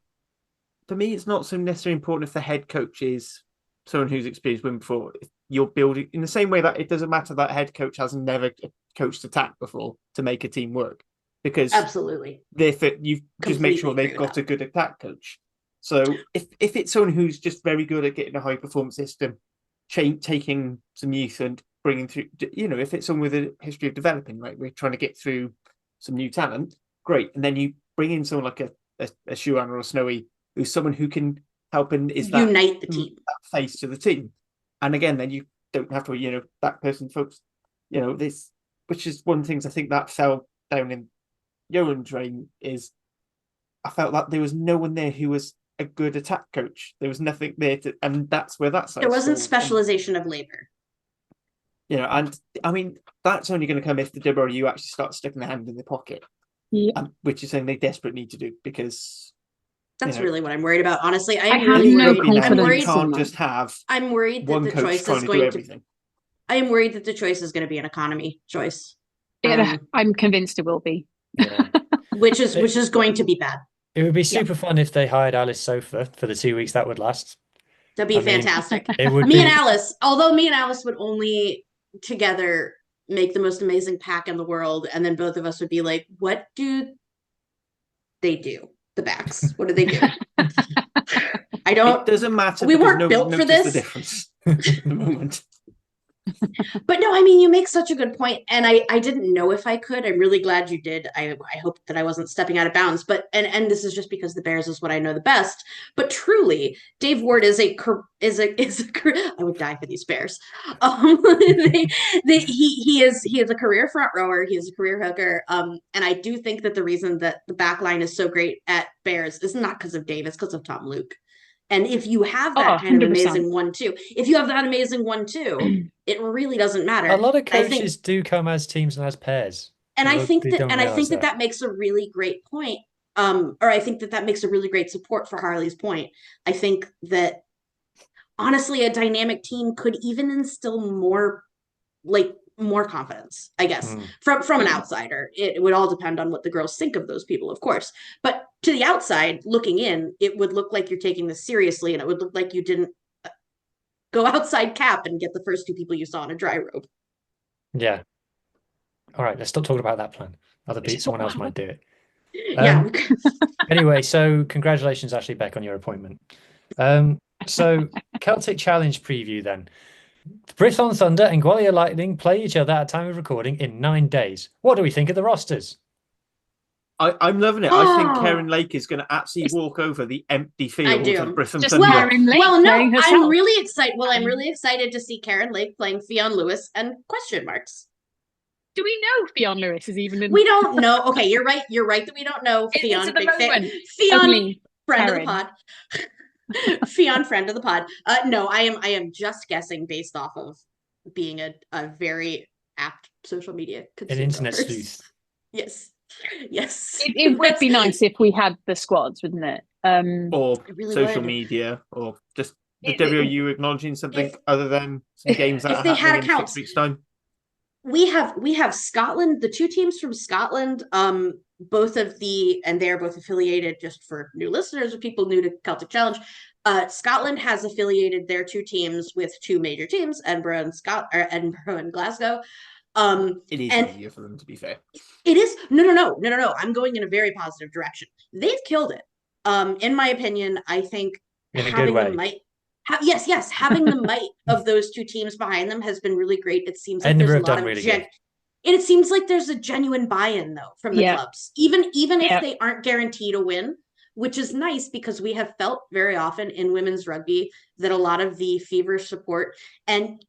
Speaker 3: For me, it's not so necessarily important if the head coach is someone who's experienced women before. If you're building in the same way that it doesn't matter that head coach has never coached attack before to make a team work, because
Speaker 5: Absolutely.
Speaker 3: you just make sure
Speaker 5: Completely
Speaker 3: they've
Speaker 5: agree with
Speaker 3: got a good attack coach. So if it's someone who's just very good at getting a high performance system, taking some youth and bringing through, if it's someone with a history of developing, right, we're trying to get through some new talent, great. And then you bring in someone like a Shuan or a Snowy, who's someone who can help and is that
Speaker 5: unite the team,
Speaker 3: that face to the team. And again, then you don't have to, that person folks, this, which is one of the things I think that fell down in Johan's reign, is I felt like there was no one there who was a good attack coach. There was nothing there and that's where that side.
Speaker 5: There wasn't specialization of labor.
Speaker 3: And I mean, that's only going to come if the WRU actually start sticking their hand in their pocket, which is something they desperately need to do, because
Speaker 5: that's really what I'm worried about. Honestly,
Speaker 4: I have no confidence.
Speaker 3: You can't just have.
Speaker 5: I'm worried that
Speaker 3: one
Speaker 5: the
Speaker 3: coach
Speaker 5: choice
Speaker 3: trying
Speaker 5: is
Speaker 3: to
Speaker 5: going
Speaker 3: do
Speaker 5: to.
Speaker 3: everything.
Speaker 5: I am worried that the choice is going to be an economy choice.
Speaker 4: I'm convinced it will be.
Speaker 2: Yeah.
Speaker 5: which is going to be bad.
Speaker 2: It would be super fun if they hired Alice Sofa for the 2 weeks that would last.
Speaker 5: That'd be fantastic.
Speaker 2: It would
Speaker 5: me and Alice, although me and Alice would only together make the most amazing pack in the world, and then both of us would be like, what do they do? The backs. What do they do? I don't.
Speaker 3: It doesn't matter.
Speaker 5: We weren't built for this.
Speaker 3: The difference at the moment.
Speaker 5: But no, I mean, you make such a good point, and I didn't know if I could. I'm really glad you did. I hope that I wasn't stepping out of bounds, but and this is just because the Bears is what I know the best. But truly, Dave Ward is a I would die for these Bears. He is a career front rower. He is a career hooker. And I do think that the reason that the back line is so great at Bears is not because of Dave, it's because of Tom Luke. And if you have that kind of amazing 1-2, it really doesn't matter.
Speaker 2: A lot of coaches do come as teams and as pairs.
Speaker 5: And I think that makes a really great point. Or I think that makes a really great support for Harley's point. I think that honestly, a dynamic team could even instill more confidence, I guess, from an outsider. It would all depend on what the girls think of those people, of course. But to the outside, looking in, it would look like you're taking this seriously, and it would look like you didn't go outside cap and get the first two people you saw in a dry robe.
Speaker 2: Yeah. All right, let's stop talking about that plan. Someone else might do it.
Speaker 5: Yeah.
Speaker 2: Anyway, so congratulations, Ashley Beck, on your appointment. So Celtic Challenge preview then. Brython Thunder and Gwalior Lightning play each other at time of recording in 9 days. What do we think of the rosters?
Speaker 3: I'm loving it. I think Karen Lake is going to absolutely walk over the empty field of Brython Thunder.
Speaker 5: I'm really excited. Well, I'm really excited to see Karen Lake playing Fionn Lewis and question marks.
Speaker 4: Do we know Fionn Lewis is even in?
Speaker 5: We don't know. Okay, you're right. You're right that we don't know Fionn. Fionn, friend of the pod. Fionn, friend of the pod. No, I am just guessing based off of being a very apt social media consumer.
Speaker 2: An internet sleuth.
Speaker 5: Yes.
Speaker 4: It would be nice if we had the squads, wouldn't it?
Speaker 3: Or really social media, or just the WRU acknowledging something other than some games that
Speaker 5: if they had accounts.
Speaker 3: 6 weeks' time.
Speaker 5: We have Scotland, the two teams from Scotland, they're both affiliated, just for new listeners or people new to Celtic Challenge. Scotland has affiliated their two teams with two major teams, Edinburgh and Glasgow.
Speaker 3: It is easier for them, to be fair.
Speaker 5: It is. No. I'm going in a very positive direction. They've killed it. In my opinion, I think having the might. Having the might of those two teams behind them has been really great. It seems like there's a lot of it seems like there's a genuine buy-in though from the clubs, even if they aren't guaranteed a win. which is nice because we have felt very often in women's rugby that a lot of the feverish support, and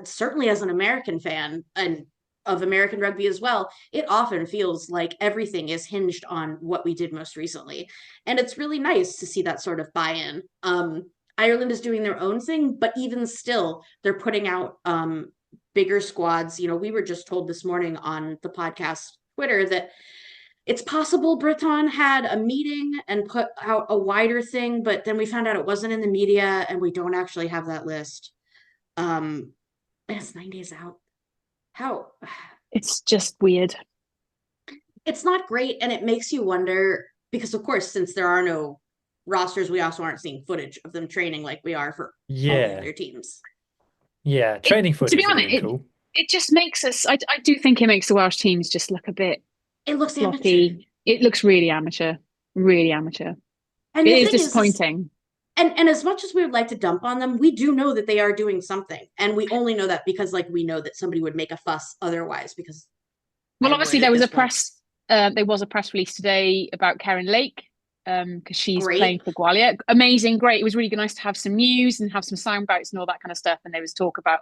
Speaker 5: certainly as an American fan and of American rugby as well, it often feels like everything is hinged on what we did most recently. And it's really nice to see that sort of buy-in. Ireland is doing their own thing, but even still, they're putting out bigger squads. You know, we were just told this morning on the podcast Twitter that it's possible Britain had a meeting and put out a wider thing, but then we found out it wasn't in the media and we don't actually have that list. And it's 9 days out. How?
Speaker 4: It's just weird.
Speaker 5: It's not great, and it makes you wonder, because of course, since there are no rosters, we also aren't seeing footage of them training like we are for all the other teams.
Speaker 2: Yeah, training footage
Speaker 4: to be
Speaker 2: would
Speaker 4: honest,
Speaker 2: be cool.
Speaker 4: It just makes us, I do think it makes the Welsh teams just look a bit
Speaker 5: It looks
Speaker 4: floppy.
Speaker 5: amateur.
Speaker 4: It looks really amateur. Really amateur.
Speaker 5: And
Speaker 4: It
Speaker 5: the
Speaker 4: is
Speaker 5: thing
Speaker 4: disappointing.
Speaker 5: And as much as we would like to dump on them, we do know that they are doing something. And we only know that because like we know that somebody would make a fuss otherwise, because
Speaker 4: Well, obviously there was a press release today about Karen Lake, because she's playing for Gwalia. Amazing, great. It was really nice to have some news and have some sound bites and all that kind of stuff. And there was talk about,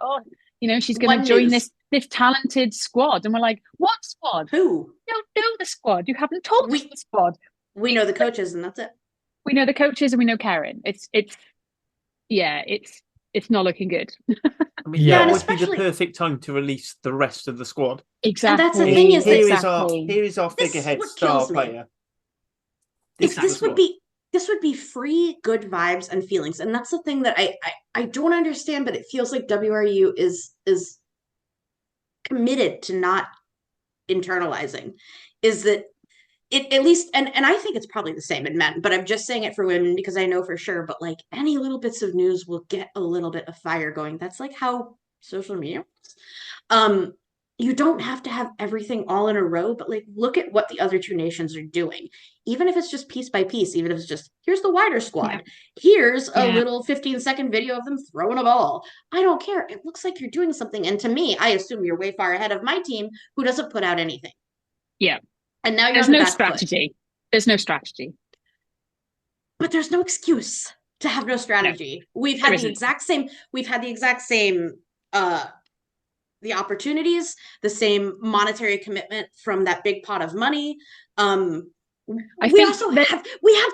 Speaker 4: she's going to join this talented squad. And we're like, what squad?
Speaker 5: Who?
Speaker 4: You don't know the squad. You haven't told us the squad.
Speaker 5: We know the coaches, and that's it.
Speaker 4: We know the coaches and we know Karen. It's not looking good.
Speaker 3: I mean,
Speaker 2: Yeah,
Speaker 3: that would be the perfect time to release the rest of the squad.
Speaker 4: Exactly.
Speaker 5: And that's the thing is
Speaker 3: here is our figurehead star player.
Speaker 5: This would be free good vibes and feelings, and that's the thing that I don't understand, but it feels like WRU is committed to not internalizing. Is that it, at least, and I think it's probably the same in men, but I'm just saying it for women because I know for sure, but like any little bits of news will get a little bit of fire going. That's like how social media works. You don't have to have everything all in a row, but like look at what the other two nations are doing. Even if it's just piece by piece, even if it's just, here's the wider squad. Here's a little 15-second video of them throwing a ball. I don't care. It looks like you're doing something. And to me, I assume you're way far ahead of my team who doesn't put out anything.
Speaker 4: Yeah.
Speaker 5: And now
Speaker 4: there's no strategy. There's no strategy.
Speaker 5: But there's no excuse to have no strategy. No, we've had the exact same the opportunities, the same monetary commitment from that big pot of money. We have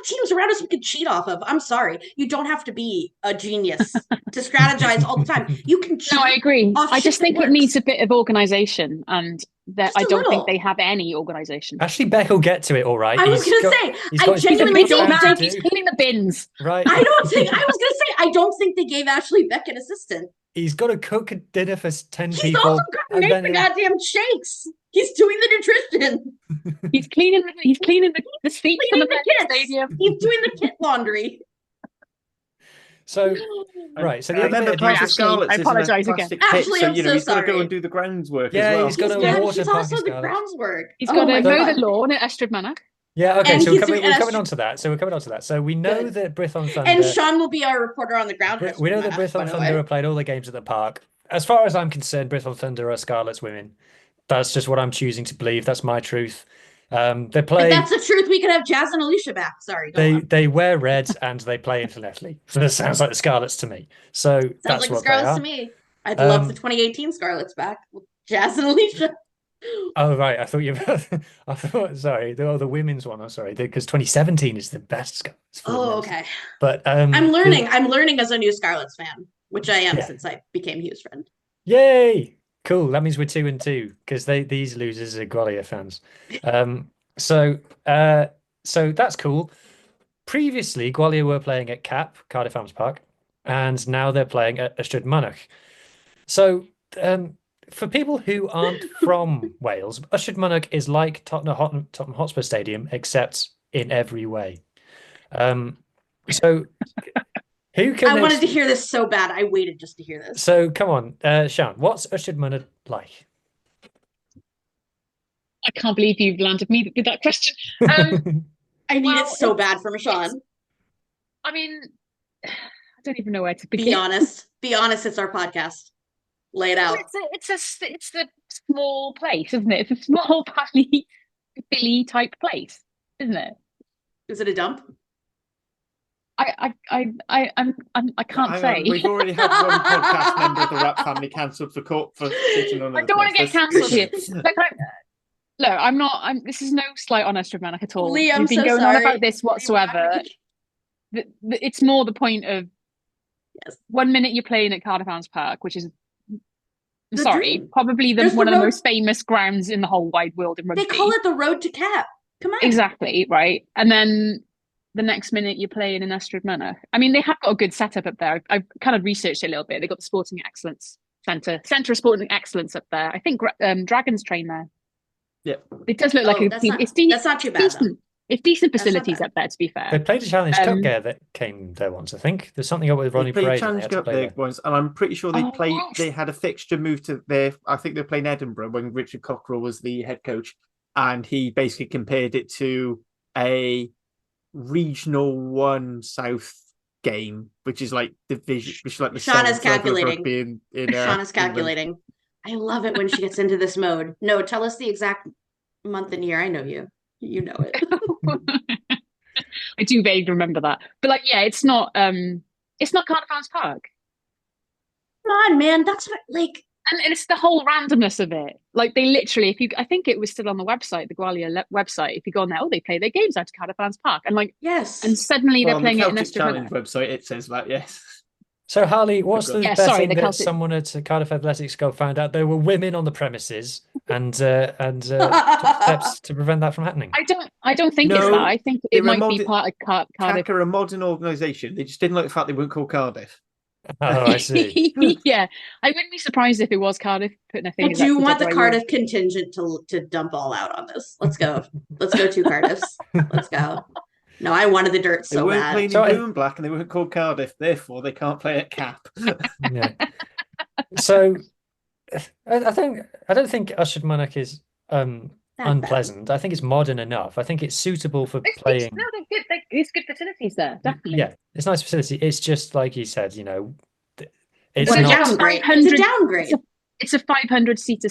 Speaker 5: teams around us we could cheat off of. I'm sorry. You don't have to be a genius to strategize all the time. You can cheat.
Speaker 4: No, I agree. I just think it needs a bit of organization, and that I don't think they have any organization.
Speaker 2: Actually, Beck will get to it all right.
Speaker 5: I was going to say, I genuinely don't think
Speaker 4: he's cleaning the bins.
Speaker 2: Right.
Speaker 5: I was going to say, I don't think they gave Ashley Beck an assistant.
Speaker 2: He's got to cook a dinner for 10
Speaker 5: He's
Speaker 2: people.
Speaker 5: He's also got to make the goddamn shakes. He's doing the nutrition.
Speaker 4: He's cleaning the seats in the stadium.
Speaker 5: He's doing the kit laundry.
Speaker 2: So, right. So
Speaker 3: the other bit of Scarlett's
Speaker 4: I apologize again.
Speaker 5: Actually, I'm so
Speaker 3: he's
Speaker 5: sorry.
Speaker 3: got to go and do the groundswork
Speaker 2: yeah,
Speaker 3: as well.
Speaker 2: he's got to water
Speaker 5: He's also the groundswork.
Speaker 4: He's got to mow the lawn at Estrad Manor.
Speaker 2: Yeah, okay,
Speaker 5: and
Speaker 2: so we're coming on to that. So we know that Brython Thunder...
Speaker 5: And Sean will be our reporter on the ground.
Speaker 2: We know that Brython Thunder have played all the games at the park. As far as I'm concerned, Brython Thunder are Scarlet's women. That's just what I'm choosing to believe. That's my truth. They play...
Speaker 5: If that's the truth, we could have Jazz and Alicia back. Sorry.
Speaker 2: They wear red and they play internationally. So that sounds like the Scarlets to me. So
Speaker 5: sounds
Speaker 2: that's
Speaker 5: like
Speaker 2: what
Speaker 5: the Scarlets
Speaker 2: they are.
Speaker 5: to me. I'd love the 2018 Scarlets back with Jazz and Alicia.
Speaker 2: Oh right, I thought you. I thought sorry, the women's one. I'm sorry, because 2017 is the best Scarlets.
Speaker 5: Okay.
Speaker 2: But
Speaker 5: I'm learning. I'm learning as a new Scarlets fan, which I am since I became Hugh's friend.
Speaker 2: Yay! Cool. That means we're 2-2 because these losers are Gwalia fans. So that's cool. Previously, Gwalia were playing at Cardiff Arms Park, and now they're playing at Ystrad Manor. So. For people who aren't from Wales, Ystrad Manor is like Tottenham Hotspur Stadium, except in every way. So, who can?
Speaker 5: I wanted to hear this so bad. I waited just to hear this.
Speaker 2: So, come on, Sean. What's Ystrad Manor like?
Speaker 4: I can't believe you've landed me with that question.
Speaker 5: I need it so bad from Sean.
Speaker 4: I mean, I don't even know where to begin.
Speaker 5: Be honest. Be honest. It's our podcast. Lay it out.
Speaker 4: It's a small place, isn't it? It's a small Billy type place, isn't it?
Speaker 5: Is it a dump?
Speaker 4: I can't
Speaker 3: Hang
Speaker 4: say.
Speaker 3: on, we've already had one podcast member of the Rap family cancelled for sitting on.
Speaker 4: I don't want to get cancelled here. Look, I'm not. This is no slight on Estramatic at all.
Speaker 5: Lee, I'm
Speaker 4: We've been
Speaker 5: so
Speaker 4: going
Speaker 5: sorry.
Speaker 4: on about this whatsoever. It's more the point of
Speaker 5: Yes.
Speaker 4: 1 minute you're playing at Cardiff Arms Park, which is
Speaker 5: The
Speaker 4: sorry,
Speaker 5: dream.
Speaker 4: probably
Speaker 5: There's
Speaker 4: one
Speaker 5: the
Speaker 4: of the
Speaker 5: road-
Speaker 4: most famous grounds in the whole wide world in rugby.
Speaker 5: They call it the road to cap. Come on.
Speaker 4: Exactly, right. And then the next minute you're playing in Ystrad Mynach. I mean, they have got a good setup up there. I've kind of researched it a little bit. They've got the Sporting Excellence Centre of Sporting Excellence up there. I think Dragons train there.
Speaker 3: Yeah.
Speaker 4: It does look like
Speaker 5: that's not too bad,
Speaker 4: decent. It's decent
Speaker 5: That's not
Speaker 4: facilities
Speaker 5: bad.
Speaker 4: up there, to be fair.
Speaker 2: They played a Challenge Cup game that came there once, I think. There's something up with Ronnie
Speaker 3: They played
Speaker 2: Parade.
Speaker 3: Challenge Cup there once, and I'm pretty sure they
Speaker 4: Oh,
Speaker 3: played.
Speaker 4: yes.
Speaker 3: They had a fixture moved to their. I think they're playing Edinburgh when Richard Cockerell was the head coach, and he basically compared it to a Regional 1 South game, which is like division, which is like the
Speaker 5: Sean is
Speaker 3: seventh level of
Speaker 5: calculating.
Speaker 3: rugby in
Speaker 5: Sean is
Speaker 3: England.
Speaker 5: calculating. I love it when she gets into this mode. No, tell us the exact month and year. I know you. You know it.
Speaker 4: I do vaguely remember that. But like, yeah, it's not Cardiff Arms Park.
Speaker 5: Come on, man. That's what
Speaker 4: And it's the whole randomness of it. Like they literally, I think it was still on the website, the Gwalia website. If you go on there, they play their games out to Cardiff Arms Park, and
Speaker 5: yes.
Speaker 4: and suddenly
Speaker 3: Well,
Speaker 4: they're
Speaker 3: on
Speaker 4: playing
Speaker 3: the
Speaker 4: it in
Speaker 3: Celtic
Speaker 4: Ystrad
Speaker 3: Challenge
Speaker 4: Mynach.
Speaker 3: website, it says that, yes.
Speaker 2: So, Harley, what's the
Speaker 4: Yeah,
Speaker 2: best
Speaker 4: sorry,
Speaker 2: thing
Speaker 4: the
Speaker 2: that
Speaker 4: Celtic-
Speaker 2: someone at Cardiff Athletics Club found out there were women on the premises and took steps to prevent that from happening?
Speaker 4: I don't think it's
Speaker 3: No,
Speaker 4: that. I think
Speaker 3: they
Speaker 4: it
Speaker 3: were
Speaker 4: might be part of Cardiff.
Speaker 3: CAC are a modern organisation. They just didn't like the fact they weren't called Cardiff.
Speaker 2: Oh, I see.
Speaker 4: Yeah, I wouldn't be surprised if it was Cardiff putting a
Speaker 5: I
Speaker 4: fingers
Speaker 5: do
Speaker 4: up
Speaker 5: want the
Speaker 4: WA.
Speaker 5: Cardiff contingent to dump all out on this. Let's go. Let's go to Cardiffs. Let's go. No, I wanted the dirt
Speaker 3: They
Speaker 5: so
Speaker 3: weren't
Speaker 5: bad.
Speaker 3: playing
Speaker 2: So
Speaker 3: in
Speaker 2: I-
Speaker 3: blue and black, and they weren't called Cardiff. Therefore, they can't play at CAP.
Speaker 2: Yeah. So, I don't think Ystrad Mynach is
Speaker 5: That bad.
Speaker 2: unpleasant. I think it's modern enough. I think it's suitable for
Speaker 4: It's
Speaker 2: playing.
Speaker 4: no, they're good. It's good facilities there, definitely.
Speaker 2: Yeah, it's a nice facility. It's just like you said, it's
Speaker 5: What a
Speaker 2: not.
Speaker 5: downgrade. It's a
Speaker 4: 500
Speaker 5: downgrade.
Speaker 4: It's a 500 seater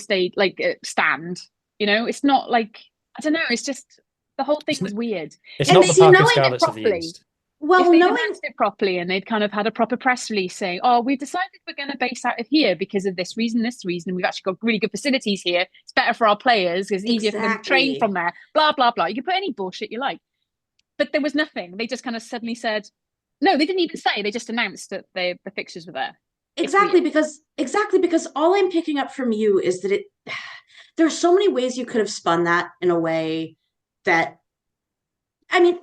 Speaker 4: stand. It's not like, I don't know. It's just the whole thing
Speaker 2: It's
Speaker 4: is weird.
Speaker 2: It's
Speaker 5: And
Speaker 2: not the
Speaker 5: see,
Speaker 2: Park of
Speaker 5: knowing it
Speaker 2: Scarlets of the
Speaker 4: properly-
Speaker 2: East.
Speaker 5: Well,
Speaker 4: if they'd
Speaker 5: knowing
Speaker 4: announced it properly and they'd kind of had a proper press release saying, "Oh, we've decided we're going to base out of here because of this reason. We've actually got really good facilities here. It's better for our players. It's easier for them to train
Speaker 5: Exactly.
Speaker 4: from there. Blah blah blah." You can put any bullshit you like, but there was nothing. They just kind of suddenly said, "No," they didn't even say. They just announced that the fixtures were there.
Speaker 5: exactly
Speaker 4: weird.
Speaker 5: because all I'm picking up from you is that there are so many ways you could have spun that in a way that, I mean,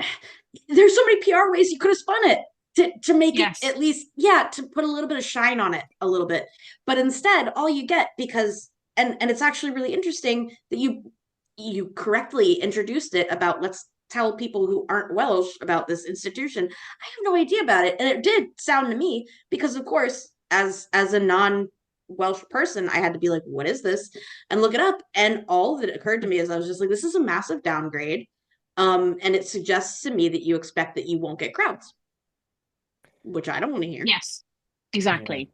Speaker 5: there's so many PR ways you could have spun it to make
Speaker 4: Yes.
Speaker 5: it at least, to put a little bit of shine on it a little bit. But instead, all you get, because and it's actually really interesting that you correctly introduced it about, let's tell people who aren't Welsh about this institution. I have no idea about it, and it did sound to me, because of course, as a non-Welsh person, I had to be like, what is this, and look it up. And all that occurred to me is I was just like, this is a massive downgrade, and it suggests to me that you expect that you won't get crowds, which I don't want to hear.
Speaker 4: Yes, exactly.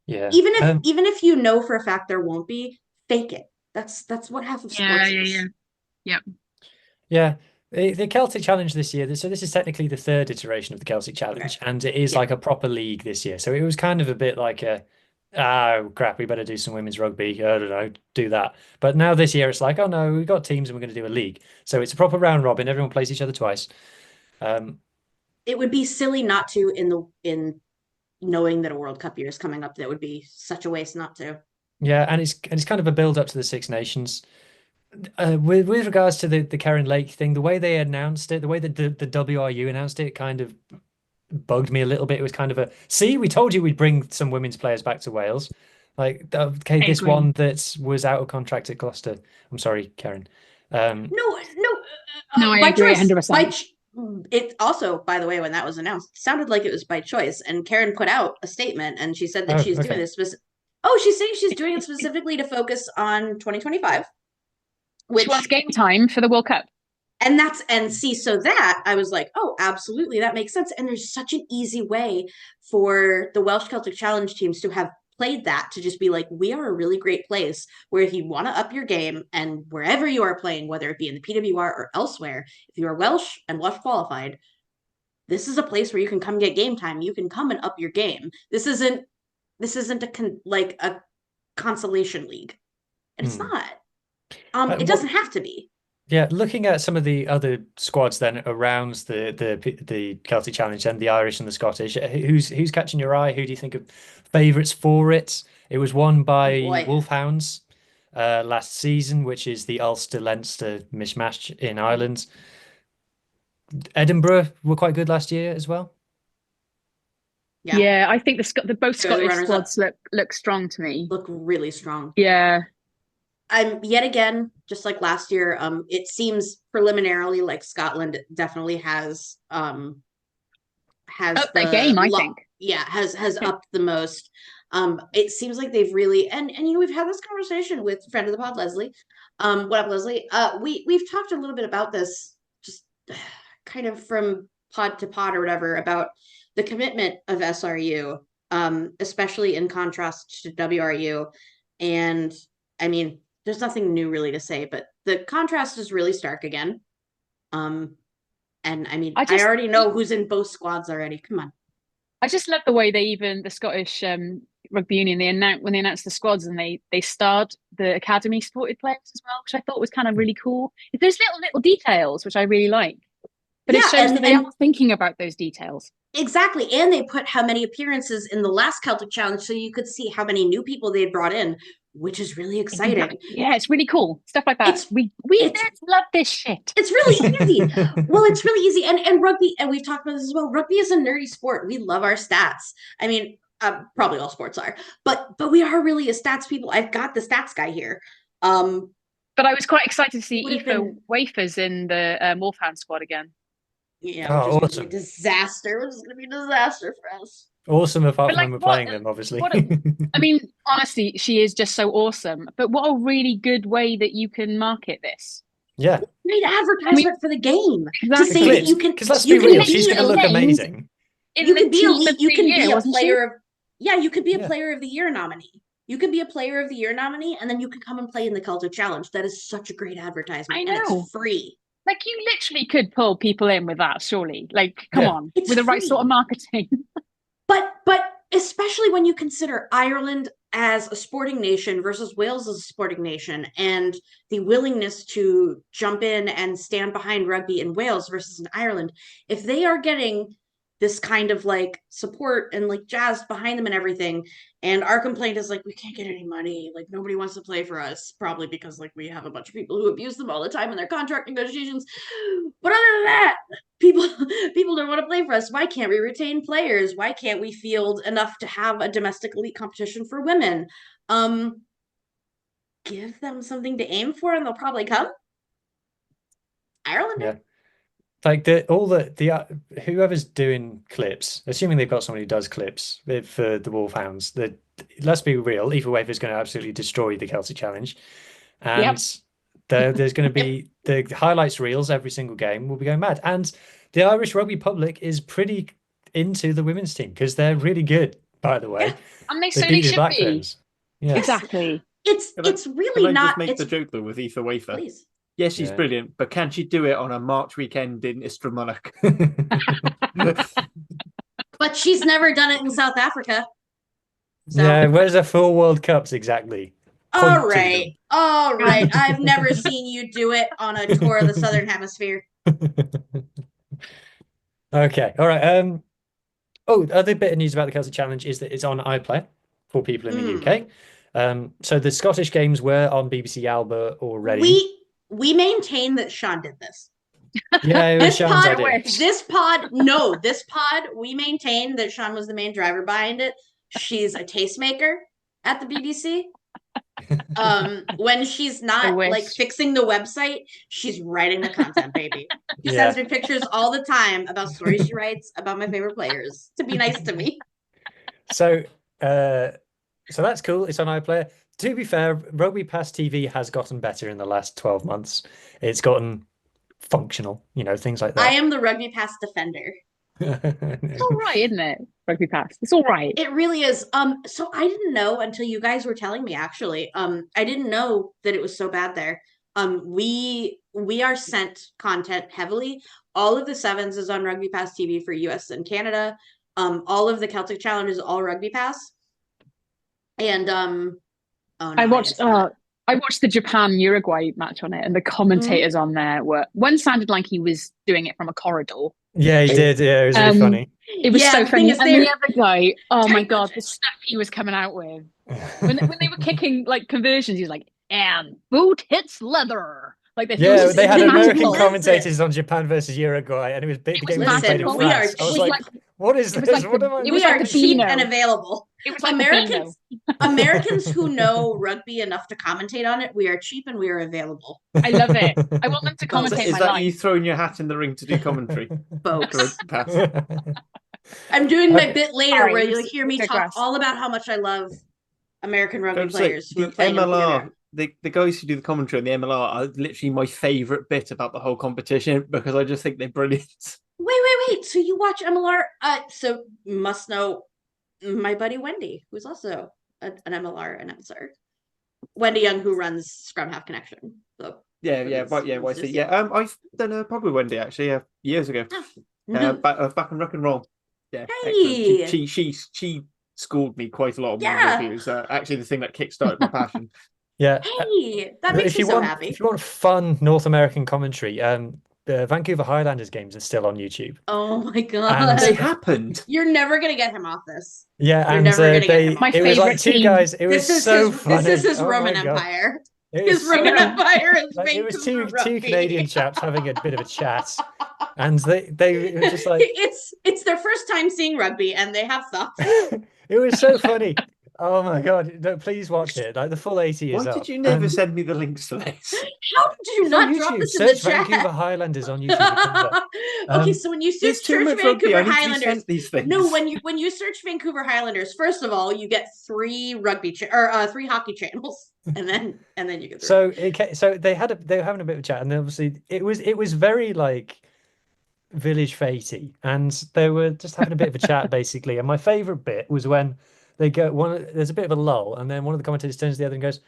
Speaker 2: Yeah.
Speaker 5: Even if you know for a fact there won't be, fake it. That's what half of sports is.
Speaker 2: Yeah. The Celtic Challenge this year, so this is technically the third iteration of the Celtic Challenge, and it is
Speaker 5: Yeah.
Speaker 2: like a proper league this year. So it was kind of a bit like oh crap, we better do some women's rugby. I don't know, do that. But now this year it's like, oh no, we've got teams and we're going to do a league. So it's a proper round robin. Everyone plays each other twice.
Speaker 5: It would be silly not to, in knowing that a World Cup year is coming up. That would be such a waste not to.
Speaker 2: Yeah, and it's kind of a build up to the Six Nations. With regards to the Karen Lake thing, the way they announced it, the way that the WRU announced it, kind of bugged me a little bit. It was kind of see, we told you we'd bring some women's players back to Wales. Like, okay, this
Speaker 4: agree.
Speaker 2: one that was out of contract at Gloucester. I'm sorry, Karen.
Speaker 5: No,
Speaker 4: I
Speaker 5: by
Speaker 4: agree
Speaker 5: choice.
Speaker 4: 100%.
Speaker 5: It also, by the way, when that was announced, it sounded like it was by choice. And Karen put out a statement, and she said that she's doing this. She's saying she's doing it specifically to focus on 2025,
Speaker 4: Which was game time for the World Cup.
Speaker 5: So that I was like, oh, absolutely, that makes sense. And there's such an easy way for the Welsh Celtic Challenge teams to have played that to just be like, we are a really great place where if you want to up your game and wherever you are playing, whether it be in the PWR or elsewhere, if you are Welsh and Welsh qualified, this is a place where you can come get game time. You can come and up your game. This isn't a consolation league. And it's not. It doesn't have to be.
Speaker 2: Yeah, looking at some of the other squads then around the Celtic Challenge and the Irish and the Scottish, who's catching your eye? Who do you think of favourites for it? It was won by Wolfhounds last season, which is the Ulster-Leinster mishmash in Ireland. Edinburgh were quite good last year as well.
Speaker 4: Yeah, I think the both Scottish squads look strong to me.
Speaker 5: Look really strong.
Speaker 4: Yeah.
Speaker 5: Yet again, just like last year, it seems preliminarily like Scotland definitely has
Speaker 4: up their game, I think.
Speaker 5: Yeah, has upped the most. It seems like they've really and we've had this conversation with friend of the pod, Leslie. What up, Leslie? We've talked a little bit about this, just kind of from pod to pod or whatever, about the commitment of SRU, especially in contrast to WRU. And I mean, there's nothing new really to say, but the contrast is really stark again. And I mean, I already know who's in both squads already. Come on.
Speaker 4: I just love the way the Scottish Rugby Union, when they announced the squads and they starred the academy supported players as well, which I thought was kind of really cool. There's little details which I really like, but it shows that they are thinking about those details.
Speaker 5: Exactly, and they put how many appearances in the last Celtic Challenge, so you could see how many new people they had brought in, which is really exciting.
Speaker 4: Exactly. Yeah, it's really cool stuff like that. We love this shit.
Speaker 5: It's really easy. Well, it's really easy, and rugby, and we've talked about this as well. Rugby is a nerdy sport. We love our stats. I mean, probably all sports are, but we are really a stats people. I've got the stats guy here.
Speaker 4: But I was quite excited to see Aoife Wafers in the Wolfhound squad again.
Speaker 5: Yeah, which is awesome. Disaster. Which is going to be a disaster for us.
Speaker 2: Awesome, apart from when we're playing them, obviously.
Speaker 4: I mean, honestly, she is just so awesome. But what a really good way that you can market this.
Speaker 2: Yeah.
Speaker 5: Great advertisement for the game.
Speaker 4: Exactly.
Speaker 5: To say that you can.
Speaker 2: Because let's be real, she's going to look amazing.
Speaker 5: You could be elite. You can be a player of. Yeah, you could be a player of the year nominee. You could be a player of the year nominee, and then you can come and play in the Celtic Challenge. That is such a great advertisement.
Speaker 4: I know.
Speaker 5: And it's free.
Speaker 4: Like, you literally could pull people in with that, surely. Like, come on, with the right sort of marketing.
Speaker 5: But especially when you consider Ireland as a sporting nation versus Wales as a sporting nation, and the willingness to jump in and stand behind rugby in Wales versus in Ireland, if they are getting this kind of like support and like jazz behind them and everything, and our complaint is like, we can't get any money, like nobody wants to play for us, probably because like we have a bunch of people who abuse them all the time in their contract negotiations. But other than that, people don't want to play for us. Why can't we retain players? Why can't we field enough to have a domestic elite competition for women? Give them something to aim for and they'll probably come. Ireland.
Speaker 2: Yeah. Like whoever's doing clips, assuming they've got somebody who does clips for the Wolfhounds, let's be real, Aoife Wave is going to absolutely destroy the Celtic Challenge, and there's going to be the highlights reels every single game will be going mad, and the Irish rugby public is pretty into the women's team because they're really good, by the way.
Speaker 4: Yeah. And they certainly should be.
Speaker 2: Yeah,
Speaker 4: exactly.
Speaker 5: It's really not.
Speaker 3: Just make the joke though with Aoife Wafer.
Speaker 5: Please.
Speaker 3: Yes, she's brilliant, but can she do it on a March weekend in Istramonach?
Speaker 5: But she's never done it in South Africa.
Speaker 2: So. Yeah, where's the full World Cups exactly?
Speaker 5: All right. I've never seen you do it on a tour of the Southern Hemisphere.
Speaker 2: Okay, all right. Other bit of news about the Celtic Challenge is that it's on iPlayer for people in the UK. So the Scottish games were on BBC Alba already.
Speaker 5: We maintain that Sean did this.
Speaker 2: Yeah, it was Sean's idea.
Speaker 5: This pod, we maintain that Sean was the main driver behind it. She's a tastemaker at the BBC. When she's not like fixing the website, she's writing the content, baby. She sends me pictures all the time about stories she writes about my favorite players to be nice to me.
Speaker 2: So that's cool. It's on iPlayer. To be fair, Rugby Pass TV has gotten better in the last 12 months. It's gotten functional, things like that.
Speaker 5: I am the Rugby Pass defender.
Speaker 4: It's all right, isn't it? Rugby pass. It's all right.
Speaker 5: It really is. So I didn't know until you guys were telling me, actually. I didn't know that it was so bad there. We are sent content heavily. All of the sevens is on Rugby Pass TV for US and Canada. All of the Celtic Challenge is all Rugby Pass. And oh no,
Speaker 4: I watched
Speaker 5: it's not.
Speaker 4: I watched the Japan Uruguay match on it, and the commentators on there were one sounded like he was doing it from a corridor.
Speaker 2: Yeah, he did. Yeah, it was really funny.
Speaker 4: It was
Speaker 5: Yeah,
Speaker 4: so
Speaker 5: the thing
Speaker 4: funny.
Speaker 5: is
Speaker 4: And
Speaker 5: they're-
Speaker 4: the other guy, oh my
Speaker 5: Take
Speaker 4: god, the stuff he was coming out with. When they were kicking like conversions, he was like, and boot hits leather. Like
Speaker 2: Yeah, they had
Speaker 5: it was
Speaker 2: American
Speaker 5: massive.
Speaker 2: commentators on Japan versus Uruguay, and the game was being played in
Speaker 5: Listen, we are
Speaker 2: France. I was
Speaker 5: cheap.
Speaker 2: like, what is
Speaker 4: It was
Speaker 2: this?
Speaker 4: like
Speaker 2: What
Speaker 4: the-
Speaker 2: am I?
Speaker 4: it
Speaker 5: We
Speaker 4: was
Speaker 5: are
Speaker 4: like the
Speaker 5: cheap
Speaker 4: Beano.
Speaker 5: and available.
Speaker 4: It was like the Beano.
Speaker 5: Americans who know rugby enough to commentate on it, we are cheap and we are available.
Speaker 4: I love it. I want them to
Speaker 3: Is
Speaker 4: commentate my
Speaker 3: that
Speaker 4: life.
Speaker 3: you throwing your hat in the ring to do commentary?
Speaker 5: Folks.
Speaker 3: Pass.
Speaker 5: I'm doing my
Speaker 2: Okay.
Speaker 5: bit later
Speaker 4: Sorry,
Speaker 5: where
Speaker 4: we
Speaker 5: you'll hear me talk
Speaker 4: digress.
Speaker 5: all about how much I love American rugby
Speaker 3: Don't say,
Speaker 5: players who
Speaker 3: the
Speaker 5: are playing in
Speaker 3: MLR,
Speaker 5: Canada.
Speaker 3: the guys who do the commentary on the MLR are literally my favourite bit about the whole competition because I just think they're brilliant.
Speaker 5: Wait. So you watch MLR? So you must know my buddy Wendy, who's also an MLR announcer. Wendy Young, who runs Scrum Half Connection. So
Speaker 3: Yeah, YC. Yeah, I've done a pod with Wendy actually years ago. Back on rock and roll. Yeah,
Speaker 5: Hey!
Speaker 3: excellent. She schooled me quite a lot on
Speaker 5: Yeah.
Speaker 3: rugby. It was actually the thing that kickstarted my passion.
Speaker 2: Yeah.
Speaker 5: Hey, that makes me so happy.
Speaker 2: If you want fun North American commentary, the Vancouver Highlanders games are still on YouTube.
Speaker 5: Oh my
Speaker 2: And
Speaker 5: god.
Speaker 3: They happened.
Speaker 5: You're never gonna get him off this.
Speaker 2: Yeah,
Speaker 5: You're
Speaker 2: and
Speaker 5: never gonna get him off.
Speaker 4: My
Speaker 2: it was like
Speaker 4: favourite
Speaker 2: two
Speaker 4: team.
Speaker 2: guys. It was so funny.
Speaker 5: This is his
Speaker 2: Oh
Speaker 5: Roman
Speaker 2: my God.
Speaker 5: Empire.
Speaker 2: It
Speaker 5: His
Speaker 2: was
Speaker 5: Roman
Speaker 2: so-
Speaker 5: Empire is
Speaker 2: like, it was
Speaker 5: Vancouver
Speaker 2: two
Speaker 5: rugby.
Speaker 2: Canadian chaps having a bit of a chat, and they were just like
Speaker 5: it's their first time seeing rugby and they have thoughts.
Speaker 2: it was so funny. Oh my God! No, please watch it. Like the full 80 is
Speaker 3: Why
Speaker 2: up.
Speaker 3: did you never
Speaker 2: And
Speaker 3: send me the links to this?
Speaker 5: How did you
Speaker 2: it's on
Speaker 5: not drop
Speaker 2: YouTube.
Speaker 5: this in the
Speaker 2: Search
Speaker 5: chat?
Speaker 2: Vancouver Highlanders on YouTube. It comes up.
Speaker 5: Okay,
Speaker 2: Um,
Speaker 5: so when you
Speaker 3: There's
Speaker 5: search
Speaker 3: too
Speaker 5: Search
Speaker 3: much rugby. I
Speaker 5: Vancouver
Speaker 3: need to be
Speaker 5: Highlanders,
Speaker 3: sent these things.
Speaker 5: no, when you search Vancouver Highlanders, first of all, you get three three hockey channels, and then you get
Speaker 2: So they were having a bit of a chat, and obviously it was very like village fatey, and they were just having a bit of a chat basically. And my favorite bit was when they go there's a bit of a lull, and then one of the commentators turns to the other and goes,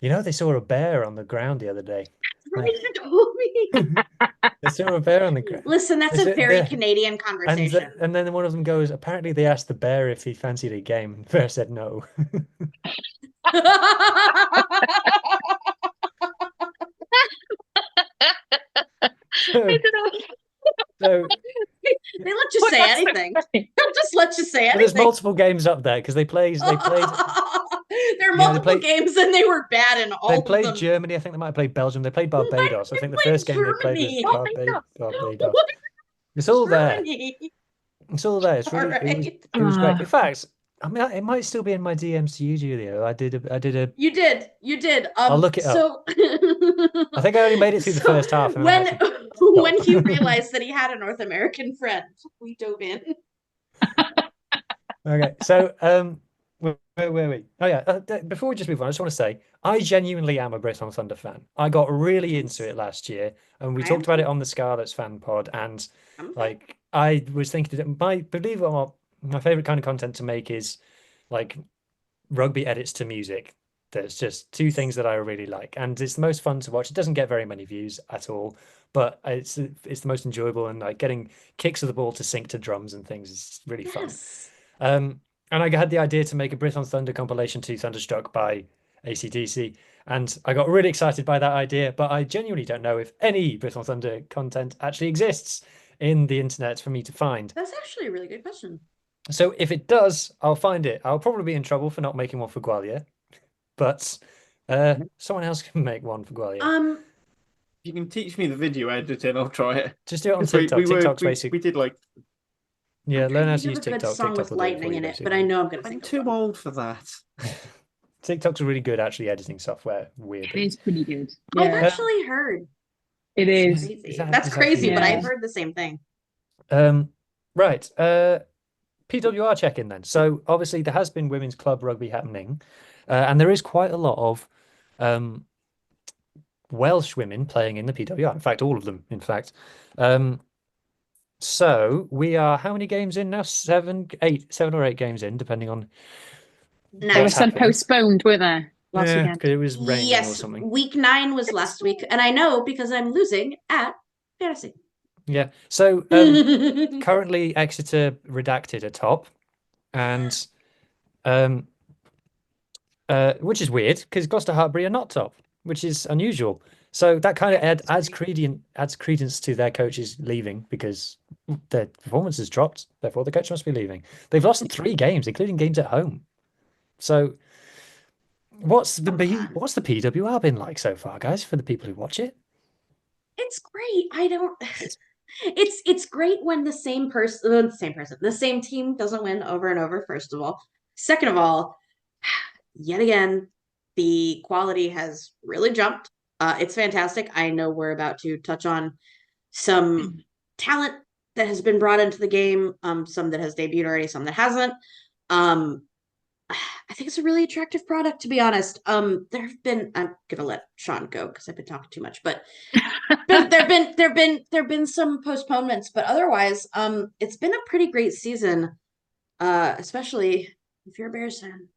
Speaker 2: "You know, they saw a bear on the ground the other day.
Speaker 5: Right, you told me.
Speaker 2: They saw a bear on the ground."
Speaker 5: Listen, that's
Speaker 2: Is
Speaker 5: a
Speaker 2: it
Speaker 5: very
Speaker 2: there?
Speaker 5: Canadian conversation.
Speaker 2: And then one of them goes, "Apparently they asked the bear if he fancied a game, and the bear said no." So,
Speaker 4: I don't know.
Speaker 2: so
Speaker 5: They let you say anything. They'll just let you say
Speaker 2: but there's
Speaker 5: anything.
Speaker 2: multiple games up there because they played
Speaker 5: There are
Speaker 2: they
Speaker 5: multiple
Speaker 2: played-
Speaker 5: games and they were bad in all
Speaker 2: they
Speaker 5: of
Speaker 2: played
Speaker 5: them.
Speaker 2: Germany. I think they might have played Belgium. They played Barbados. I think the
Speaker 5: played
Speaker 2: first game they played
Speaker 5: Germany?
Speaker 2: was
Speaker 4: Oh my
Speaker 2: Barbados. It's all there.
Speaker 5: Germany.
Speaker 2: It's all there. It's really
Speaker 5: Alright.
Speaker 2: it was great. In fact, I mean, it might still be in my DMs to you, Julio. I did a.
Speaker 5: You did.
Speaker 2: I'll look it up.
Speaker 5: So
Speaker 2: I think I only made it through the
Speaker 5: So
Speaker 2: first half. And then I actually
Speaker 5: when he realized that he had a North American friend, we dove in.
Speaker 2: Okay, so where were we? Oh yeah, before we just move on, I just want to say I genuinely am a Brisbane Thunder fan. I got really into it last year, and we
Speaker 5: I
Speaker 2: talked
Speaker 5: am
Speaker 2: about it
Speaker 5: too.
Speaker 2: on the Scarlets fan pod. And
Speaker 5: I'm a fan.
Speaker 2: like, I was thinking, believe it or not, my favorite kind of content to make is like rugby edits to music. There's just two things that I really like, and it's the most fun to watch. It doesn't get very many views at all, but it's the most enjoyable, and like getting kicks of the ball to sync to drums and things is really fun.
Speaker 5: Yes.
Speaker 2: And I had the idea to make a Brit on Thunder compilation to Thunderstruck by AC/DC, and I got really excited by that idea, but I genuinely don't know if any Brit on Thunder content actually exists in the internet for me to find.
Speaker 5: That's actually a really good question.
Speaker 2: So if it does, I'll find it. I'll probably be in trouble for not making one for Gwalior, but someone else can make one for Gwalior.
Speaker 3: You can teach me the video editing. I'll try it.
Speaker 2: Just do it on
Speaker 3: 'Cause we-
Speaker 2: TikTok.
Speaker 3: we were-
Speaker 2: TikTok's
Speaker 3: we-
Speaker 2: basic.
Speaker 3: We did like.
Speaker 2: Yeah,
Speaker 5: I'm
Speaker 2: learn
Speaker 5: trying
Speaker 2: how
Speaker 5: to
Speaker 2: to use
Speaker 5: think of a good
Speaker 2: TikTok.
Speaker 5: song
Speaker 2: TikTok
Speaker 5: with
Speaker 2: will do it for
Speaker 5: lightning
Speaker 2: you,
Speaker 5: in it, but
Speaker 2: basically.
Speaker 5: I know I'm gonna
Speaker 3: I'm
Speaker 5: think of
Speaker 3: too
Speaker 5: one.
Speaker 3: old for that.
Speaker 2: TikTok's really good at actually editing software.
Speaker 4: It
Speaker 2: Weirdly.
Speaker 4: is pretty good.
Speaker 5: I've
Speaker 4: Yeah,
Speaker 5: actually heard.
Speaker 4: it is.
Speaker 5: Crazy.
Speaker 2: Is that-
Speaker 5: That's
Speaker 2: is that
Speaker 5: crazy,
Speaker 4: for
Speaker 5: but
Speaker 4: you?
Speaker 5: I've heard the same thing.
Speaker 2: Right. PWR check-in then. So obviously there has been women's club rugby happening, and there is quite a lot of Welsh women playing in the PWR. In fact, all of them. In fact, So we are how many games in now? 7 or 8 games in, depending on.
Speaker 4: There were
Speaker 2: What's
Speaker 4: some
Speaker 2: happening?
Speaker 4: postponed, weren't there, last
Speaker 2: Yeah,
Speaker 4: weekend?
Speaker 2: because it was raining or
Speaker 5: Yes,
Speaker 2: something.
Speaker 5: week 9 was last week, and I know because I'm losing at fantasy.
Speaker 2: Yeah. So currently Exeter redacted atop, and which is weird because Gloucester Hartbury are not top, which is unusual. So that kind of adds credence to their coaches leaving because their performance has dropped. Therefore, the coach must be leaving. They've lost 3 games, including games at home. So what's the PWR been like so far, guys? For the people who watch it,
Speaker 5: It's great. I don't. It's great when the same team doesn't win over and over. First of all, second of all, yet again, the quality has really jumped. It's fantastic. I know we're about to touch on some talent that has been brought into the game. Some that has debuted already, some that hasn't. I think it's a really attractive product, to be honest. There have been. I'm gonna let Sean go because I've been talking too much, but there've been some postponements, but otherwise, it's been a pretty great season. Especially if you're a Bears fan,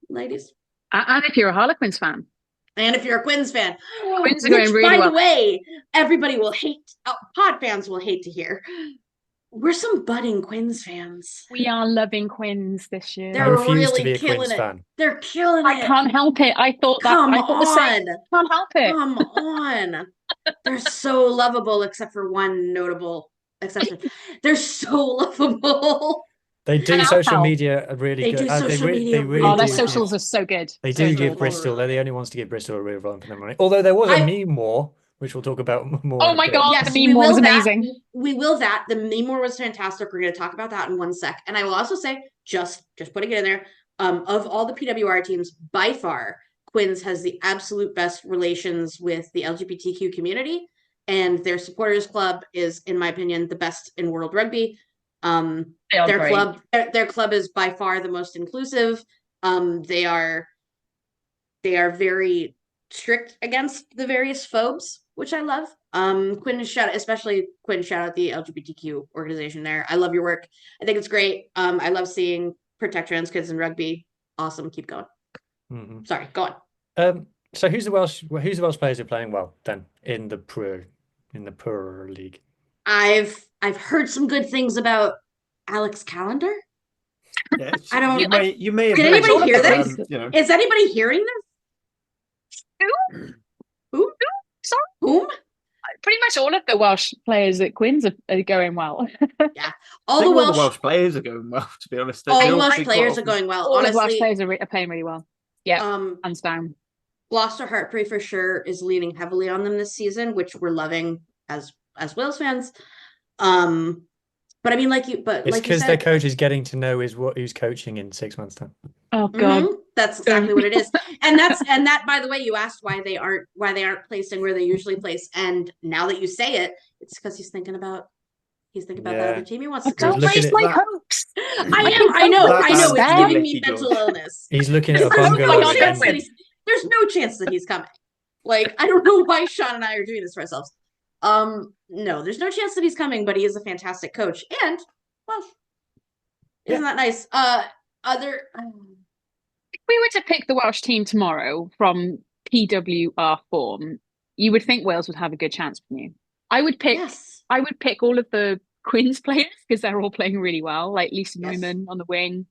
Speaker 5: ladies,
Speaker 4: And if you're a Harlequins fan.
Speaker 5: and if you're a Quins fan,
Speaker 4: Quins are
Speaker 5: which,
Speaker 4: going really
Speaker 5: by
Speaker 4: well.
Speaker 5: the way, everybody will hate. Pod fans will hate to hear. We're some budding Quins fans.
Speaker 4: We are loving Quins this year.
Speaker 2: I
Speaker 5: They're
Speaker 2: refuse to
Speaker 5: really
Speaker 2: be a
Speaker 5: killing
Speaker 2: Quins
Speaker 5: it.
Speaker 2: fan.
Speaker 5: They're killing
Speaker 4: I
Speaker 5: it.
Speaker 4: can't help it. I thought the same. Can't help it.
Speaker 5: Come on. They're so lovable, except for one notable exception. They're so lovable.
Speaker 2: They do
Speaker 4: And
Speaker 2: social
Speaker 4: Alpal.
Speaker 2: media really
Speaker 5: They
Speaker 2: good.
Speaker 5: do social media
Speaker 2: They really
Speaker 4: Oh,
Speaker 5: really
Speaker 4: their
Speaker 2: do.
Speaker 5: well.
Speaker 4: socials are so good.
Speaker 2: They
Speaker 4: So
Speaker 2: do
Speaker 4: good.
Speaker 2: give Bristol. They're the only ones to give Bristol a real run for their money. Although there was a meme war, which we'll talk about more.
Speaker 4: Oh
Speaker 2: in a
Speaker 4: my
Speaker 2: bit.
Speaker 4: God,
Speaker 5: Yes,
Speaker 4: the
Speaker 5: we
Speaker 4: meme
Speaker 5: will
Speaker 4: was
Speaker 5: that.
Speaker 4: amazing.
Speaker 5: We will that. The meme war was fantastic. We're going to talk about that in one sec. And I will also say, just putting it in there, of all the PWR teams, by far, Quins has the absolute best relations with the LGBTQ community, and their supporters club is, in my opinion, the best in world rugby.
Speaker 4: They are great.
Speaker 5: Their club is by far the most inclusive. They are very strict against the various phobes, which I love. Quinn shout out the LGBTQ organization there. I love your work. I think it's great. I love seeing protect trans kids in rugby. Awesome. Keep going.
Speaker 2: Mhm.
Speaker 5: Sorry, go on.
Speaker 2: So who's the Welsh players who are playing well then in the Pro League?
Speaker 5: I've heard some good things about Alex Callender.
Speaker 3: Yeah,
Speaker 5: I don't.
Speaker 3: You may have
Speaker 5: Did
Speaker 3: heard
Speaker 5: anybody hear
Speaker 3: it,
Speaker 5: this?
Speaker 3: you know.
Speaker 5: Is anybody hearing this? Who?
Speaker 4: Sorry?
Speaker 5: Whom?
Speaker 4: Pretty much all of the Welsh players at Quins are going well.
Speaker 5: Yeah,
Speaker 3: I think all the Welsh players are going well. To be honest,
Speaker 5: all
Speaker 3: they
Speaker 5: the
Speaker 3: all
Speaker 5: Welsh
Speaker 3: do quite
Speaker 5: players are
Speaker 3: often.
Speaker 5: going well.
Speaker 4: All the Welsh
Speaker 5: Honestly,
Speaker 4: players are playing really well. Yeah, hands down.
Speaker 5: Gloucester Hartbury for sure is leaning heavily on them this season, which we're loving as Wales fans. But I mean,
Speaker 2: It's because their coach is getting to know who's coaching in 6 months' time.
Speaker 4: Oh God,
Speaker 5: that's exactly what it is. And that, by the way, you asked why they aren't placing where they usually place, and now that you say it, it's because he's thinking about that other team he wants to coach.
Speaker 4: don't raise my hopes.
Speaker 5: I know. It's giving me mental illness.
Speaker 2: He's looking at a bungalow.
Speaker 5: There's no chance that he's coming. Like, I don't know why Sean and I are doing this for ourselves. No, there's no chance that he's coming, but he is a fantastic coach. And, well, isn't that nice?
Speaker 4: If we were to pick the Welsh team tomorrow from PWR form, you would think Wales would have a good chance from you. I would pick all of the Quins players because they're all playing really well, like Lisa Neumann on the wing.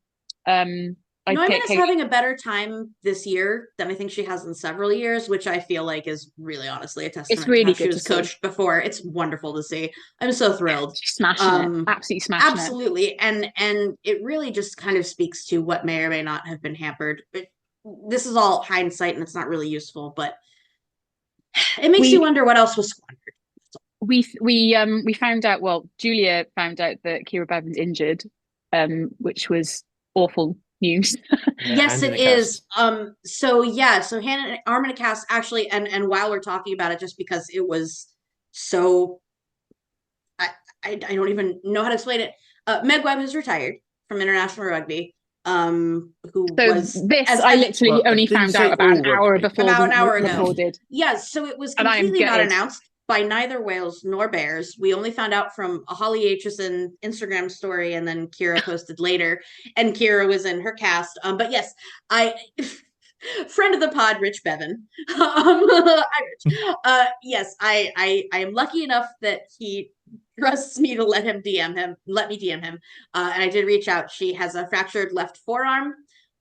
Speaker 5: Neumann is having a better time this year than I think she has in several years, which I feel like is really honestly a testament
Speaker 4: it's really
Speaker 5: to how she was coached before. It's wonderful to see. I'm so thrilled.
Speaker 4: She's smashing it. Absolutely smashing
Speaker 5: absolutely. it. And it really just kind of speaks to what may or may not have been hampered. This is all hindsight and it's not really useful, but it makes you wonder what else was squandered.
Speaker 4: We found out, well, Julia found out that Kira Bevan's injured, which was awful news.
Speaker 5: Yes, it is. So Hannah arm in a cast actually, and while we're talking about it, just because it was so I don't even know how to explain it. Meg Webb has retired from international rugby. I
Speaker 4: literally only found out about an hour before.
Speaker 5: About an hour ago.
Speaker 4: Recorded.
Speaker 5: Yes, so it was completely not announced. by neither Wales nor Bears. We only found out from a Holly Aitchison Instagram story, and then Kira posted later, and Kira was in her cast. But yes, I friend of the pod, Rich Bevan. Yes, I am lucky enough that he trusts me to let me DM him. And I did reach out. She has a fractured left forearm.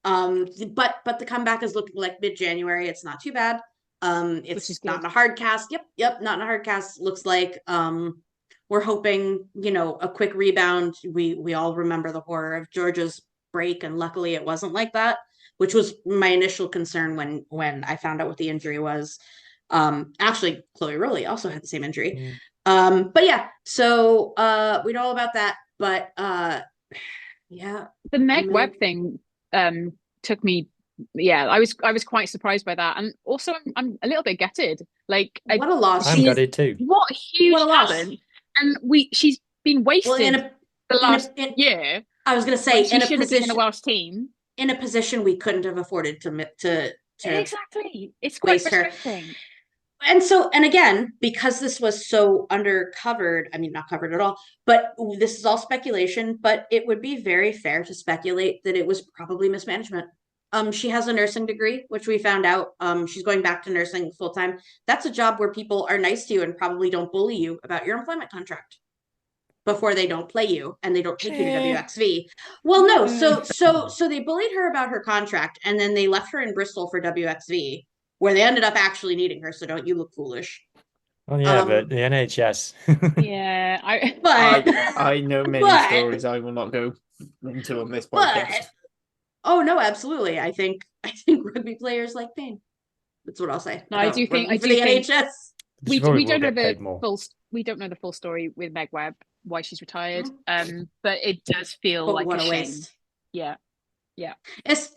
Speaker 5: But the comeback is looking like mid-January. It's not too bad. It's not in a hard cast. Yep, not in a hard cast. Looks like we're hoping, a quick rebound. We all remember the horror of Georgia's break, and luckily it wasn't like that, which was my initial concern when I found out what the injury was. Actually, Chloe Rowley also had the same injury. But yeah, so we know all about that. But yeah,
Speaker 4: the Meg Webb thing took me. Yeah, I was quite surprised by that, and also I'm a little bit gutted. Like,
Speaker 5: what a loss!
Speaker 2: I'm gutted too.
Speaker 4: What huge talent, and she's been wasted the last year.
Speaker 5: I was going to say,
Speaker 4: she should have been in the Welsh team.
Speaker 5: In a position we couldn't have afforded to
Speaker 4: exactly. It's quite frustrating.
Speaker 5: And again, because this was so undercovered, I mean, not covered at all, but this is all speculation, but it would be very fair to speculate that it was probably mismanagement. She has a nursing degree, which we found out. She's going back to nursing full time. That's a job where people are nice to you and probably don't bully you about your employment contract before they don't play you and they don't take you to WXV. Well, no. So they bullied her about her contract, and then they left her in Bristol for WXV, where they ended up actually needing her. So don't you look foolish.
Speaker 2: Well, yeah, but the NHS.
Speaker 4: Yeah,
Speaker 3: I know many stories I will not go into on this podcast.
Speaker 5: Oh no, absolutely. I think rugby players like pain. That's what I'll say.
Speaker 4: No, I do think
Speaker 5: the NHS.
Speaker 4: We don't know the full story with Meg Webb, why she's retired. But it does feel like a waste. Yeah.
Speaker 5: And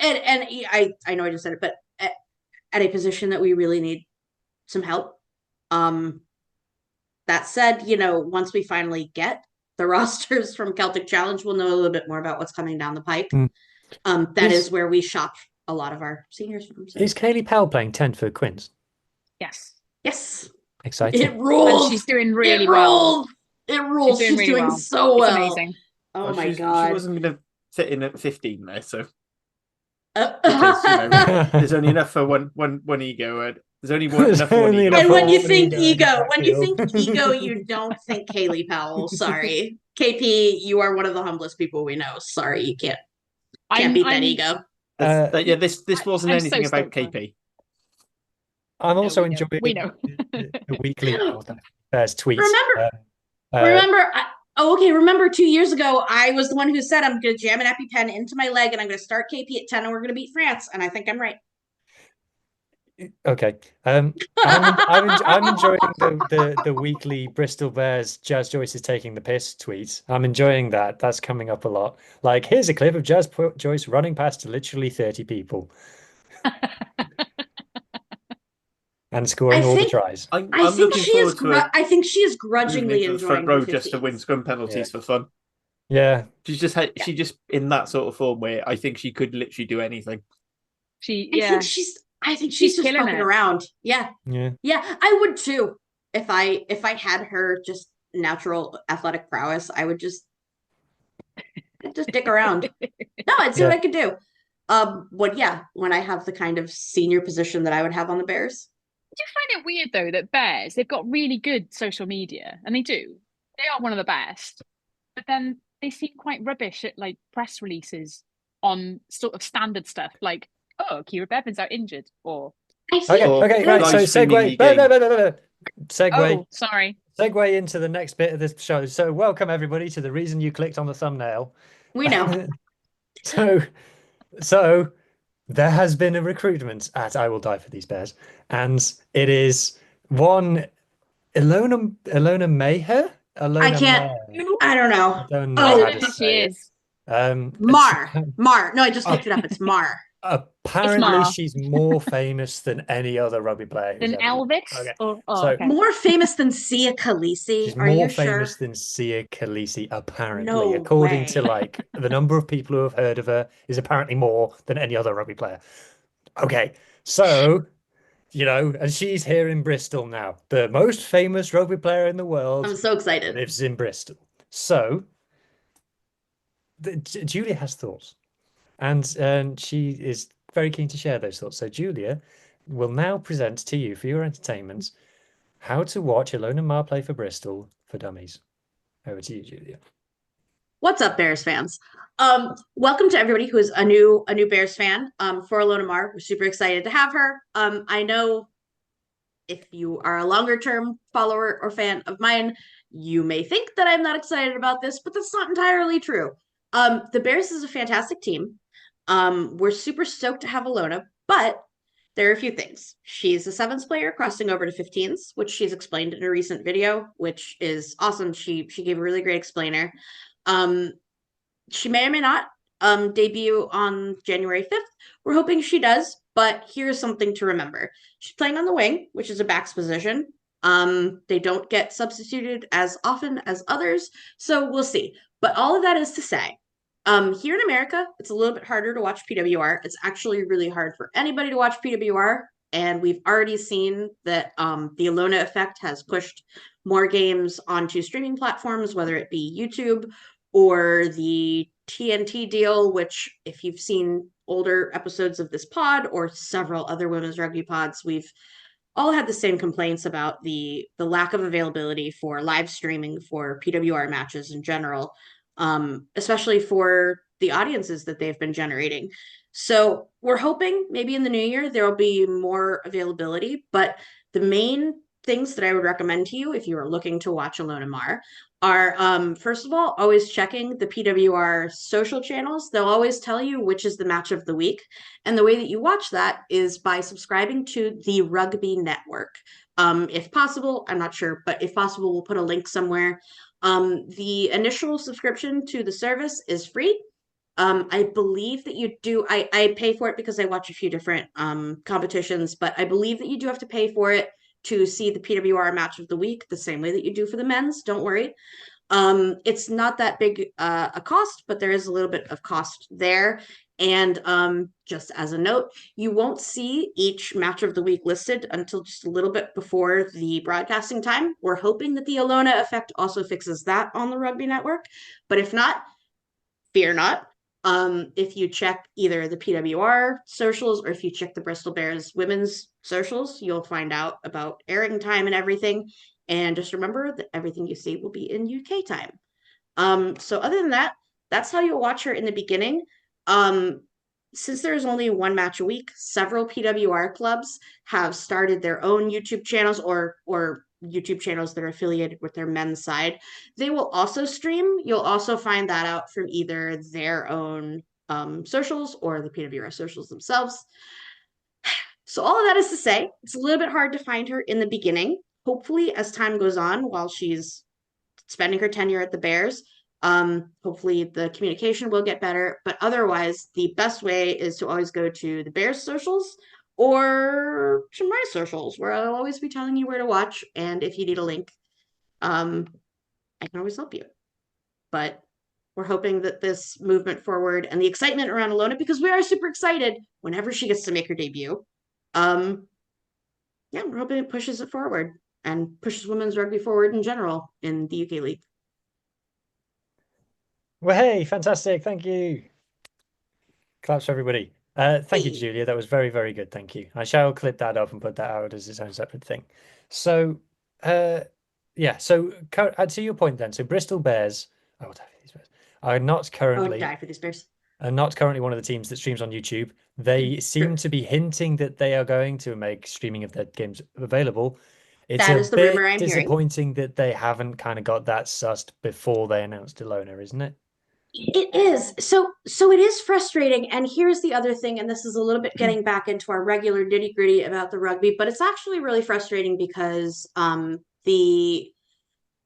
Speaker 5: I know I just said it, but at a position that we really need some help. That said, once we finally get the rosters from Celtic Challenge, we'll know a little bit more about what's coming down the pike. That is where we shop a lot of our seniors from. So.
Speaker 2: Is Kaylee Powell playing 10 for Quins?
Speaker 5: Yes.
Speaker 2: Exciting.
Speaker 5: It rules.
Speaker 4: And she's doing really well.
Speaker 5: It rules. She's doing so well.
Speaker 4: It's amazing.
Speaker 5: Oh my God.
Speaker 3: She wasn't going to fit in at 15 there, so. Because, there's only enough for one ego. There's only enough for one ego.
Speaker 5: And when you think ego, you don't think Kaylee Powell. Sorry. KP, you are one of the humblest people we know. Sorry, you can't beat that ego.
Speaker 3: This wasn't anything about KP.
Speaker 2: I'm also enjoying the weekly Bears tweets.
Speaker 5: Remember 2 years ago, I was the one who said I'm going to jam an EpiPen into my leg and I'm going to start KP at 10 and we're going to beat France. And I think I'm right.
Speaker 2: Okay. I'm enjoying the weekly Bristol Bears Jazz Joyce is taking the piss tweets. I'm enjoying that. That's coming up a lot. Like, here's a clip of Jazz Joyce running past literally 30 people. And scoring all the tries.
Speaker 3: I
Speaker 5: think she is grudgingly enjoying the
Speaker 3: front row just to win scrum penalties for fun.
Speaker 2: Yeah,
Speaker 3: she just in that sort of form where I think she could literally do anything.
Speaker 5: I think she's just fucking around. Yeah. I would too. If I had her just natural athletic prowess, I would just dick around. No, I'd see what I could do. When I have the kind of senior position that I would have on the Bears.
Speaker 4: Do you find it weird though that Bears, they've got really good social media, and they are one of the best, but then they seem quite rubbish at like press releases on sort of standard stuff like, oh, Kira Bevan's out injured, or
Speaker 2: right. So segue.
Speaker 4: Oh, sorry.
Speaker 2: Segue into the next bit of this show. So welcome everybody to the reason you clicked on the thumbnail.
Speaker 5: We know.
Speaker 2: So there has been a recruitment at I Will Die for These Bears, and it is one Ilona Maher.
Speaker 5: I don't know.
Speaker 2: I don't know how to say it.
Speaker 5: Mar. No, I just looked it up. It's Mar.
Speaker 2: Apparently, she's more famous than any other rugby player.
Speaker 4: Than Elvis?
Speaker 2: Okay.
Speaker 5: More famous than Sia Khaleesi?
Speaker 2: She's more famous than Sia Khaleesi, apparently. According to like the number of people who have heard of her is apparently more than any other rugby player. Okay, so and she's here in Bristol now. The most famous rugby player in the world
Speaker 5: I'm so excited.
Speaker 2: lives in Bristol. So Julia has thoughts, and she is very keen to share those thoughts. So Julia will now present to you for your entertainment how to watch Ilona Maher play for Bristol for dummies. Over to you, Julia.
Speaker 5: What's up, Bears fans? Welcome to everybody who is a new Bears fan. For Ilona Maher, we're super excited to have her. I know if you are a longer term follower or fan of mine, you may think that I'm not excited about this, but that's not entirely true. The Bears is a fantastic team. We're super stoked to have Ilona, but there are a few things. She's a sevens player crossing over to 15s, which she's explained in a recent video, which is awesome. She gave a really great explainer. She may or may not debut on January 5th. We're hoping she does, but here's something to remember. She's playing on the wing, which is a backs position. They don't get substituted as often as others, so we'll see. But all of that is to say, here in America, it's a little bit harder to watch PWR. It's actually really hard for anybody to watch PWR, and we've already seen that the Ilona effect has pushed more games onto streaming platforms, whether it be YouTube or the TNT deal, which if you've seen older episodes of this pod or several other women's rugby pods, we've all had the same complaints about the lack of availability for live streaming for PWR matches in general, especially for the audiences that they've been generating. So we're hoping maybe in the new year there will be more availability, but the main things that I would recommend to you if you are looking to watch Ilona Maher are, first of all, always checking the PWR social channels. They'll always tell you which is the match of the week. And the way that you watch that is by subscribing to the Rugby Network. If possible, I'm not sure, but if possible, we'll put a link somewhere. The initial subscription to the service is free. I believe that you do. I pay for it because I watch a few different competitions, but I believe that you do have to pay for it to see the PWR match of the week, the same way that you do for the men's. Don't worry. It's not that big a cost, but there is a little bit of cost there. And just as a note, you won't see each match of the week listed until just a little bit before the broadcasting time. We're hoping that the Ilona effect also fixes that on the Rugby Network. But if not, fear not. If you check either the PWR socials or if you check the Bristol Bears women's socials, you'll find out about airing time and everything. And just remember that everything you see will be in UK time. So other than that, that's how you'll watch her in the beginning. Since there's only one match a week, several PWR clubs have started their own YouTube channels or YouTube channels that are affiliated with their men's side. They will also stream. You'll also find that out from either their own socials or the PWR socials themselves. So all of that is to say, it's a little bit hard to find her in the beginning. Hopefully, as time goes on, while she's spending her tenure at the Bears, hopefully the communication will get better. But otherwise, the best way is to always go to the Bears socials or to my socials, where I'll always be telling you where to watch. And if you need a link, I can always help you. But we're hoping that this movement forward and the excitement around Ilona, because we are super excited whenever she gets to make her debut. Yeah, we're hoping it pushes it forward and pushes women's rugby forward in general in the UK League.
Speaker 2: Well, hey, fantastic. Thank you. Claps for everybody. Thank you,
Speaker 5: Hey.
Speaker 2: Julia. That was very, very good. Thank you. I shall clip that up and put that out as its own separate thing. So, yeah. So, to your point, then, so Bristol Bears, I will die for these Bears, are not
Speaker 5: Oh,
Speaker 2: currently
Speaker 5: die for these Bears.
Speaker 2: one of the teams that streams on YouTube. They seem to be hinting that they are going to make streaming of their games available. It's
Speaker 5: That
Speaker 2: a
Speaker 5: is the
Speaker 2: bit
Speaker 5: rumor I'm hearing.
Speaker 2: disappointing that they haven't kind of got that sussed before they announced Ilona, isn't it?
Speaker 5: It is. So it is frustrating. And here's the other thing, and this is a little bit getting back into our regular nitty-gritty about the rugby, but it's actually really frustrating because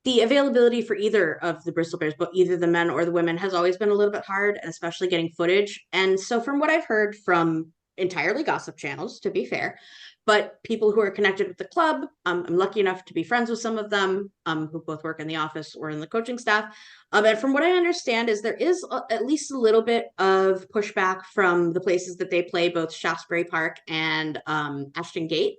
Speaker 5: the availability for either of the Bristol Bears, but either the men or the women, has always been a little bit hard, and especially getting footage. And so from what I've heard from entirely gossip channels, to be fair, but people who are connected with the club, I'm lucky enough to be friends with some of them who both work in the office or in the coaching staff. And from what I understand is there is at least a little bit of pushback from the places that they play, both Shaftesbury Park and Ashton Gate.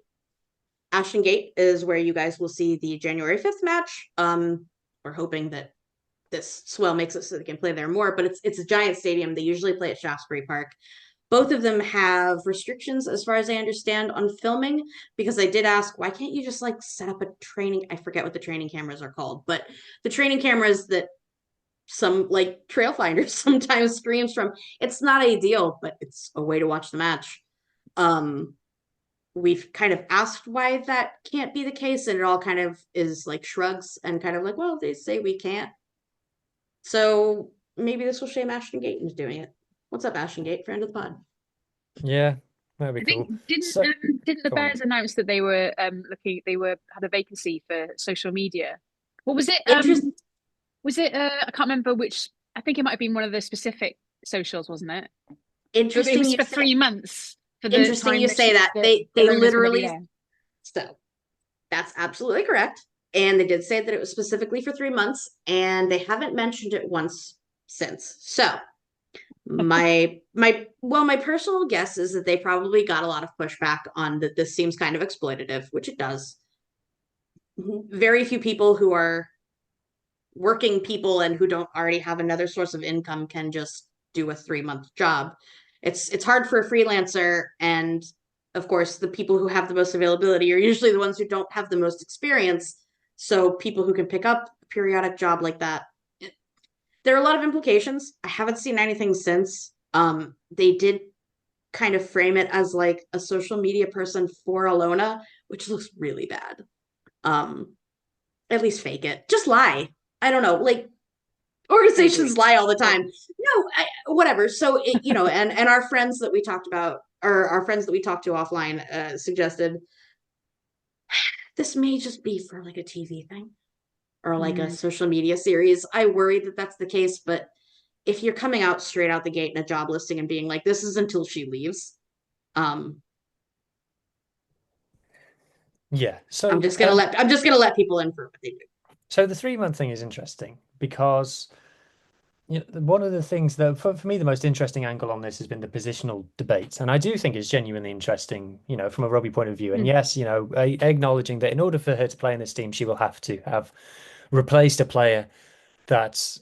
Speaker 5: Ashton Gate is where you guys will see the January 5th match. We're hoping that this swell makes it so they can play there more, but it's a giant stadium. They usually play at Shaftesbury Park. Both of them have restrictions, as far as I understand, on filming, because I did ask, why can't you just like set up a training? I forget what the training cameras are called, but the training cameras that some like trail finders sometimes streams from. It's not ideal, but it's a way to watch the match. We've kind of asked why that can't be the case, and it all kind of is like shrugs and kind of like, well, they say we can't. So maybe this will shame Ashton Gate into doing it. What's up, Ashton Gate, friend of the pod?
Speaker 2: Yeah, that'd be
Speaker 4: I
Speaker 2: cool.
Speaker 4: think didn't
Speaker 2: So,
Speaker 4: didn't the
Speaker 2: go on.
Speaker 4: Bears announce that they were had a vacancy for social media? What was it?
Speaker 5: Interest-
Speaker 4: Was it I can't remember which. I think it might have been one of the specific socials, wasn't it? But it
Speaker 5: Interesting
Speaker 4: was
Speaker 5: you
Speaker 4: for
Speaker 5: say,
Speaker 4: 3 months. For the
Speaker 5: interesting
Speaker 4: time
Speaker 5: you
Speaker 4: that
Speaker 5: say
Speaker 4: she-
Speaker 5: that.
Speaker 4: that
Speaker 5: They
Speaker 4: Ilona's gonna be
Speaker 5: literally
Speaker 4: there.
Speaker 5: so that's absolutely correct. And they did say that it was specifically for 3 months, and they haven't mentioned it once since. So my personal guess is that they probably got a lot of pushback on that this seems kind of exploitative, which it does. Very few people who are working people and who don't already have another source of income can just do a 3-month job. It's hard for a freelancer, and of course the people who have the most availability are usually the ones who don't have the most experience. So people who can pick up a periodic job like that, there are a lot of implications. I haven't seen anything since. They did kind of frame it as like a social media person for Ilona, which looks really bad. At least fake it. Just lie. I don't know. Like organizations lie all the time. No, whatever. So and our friends that we talked about, or our friends that we talked to offline, suggested this may just be for like a TV thing or like a social media series. I worry that that's the case, but if you're coming out straight out the gate in a job listing and being like, this is until she leaves,
Speaker 2: Yeah. So
Speaker 5: I'm just gonna let people in for what they do.
Speaker 2: So the 3-month thing is interesting because one of the things that for me the most interesting angle on this has been the positional debate, and I do think it's genuinely interesting, from a rugby point of view. And yes, acknowledging that in order for her to play in this team, she will have to have replaced a player that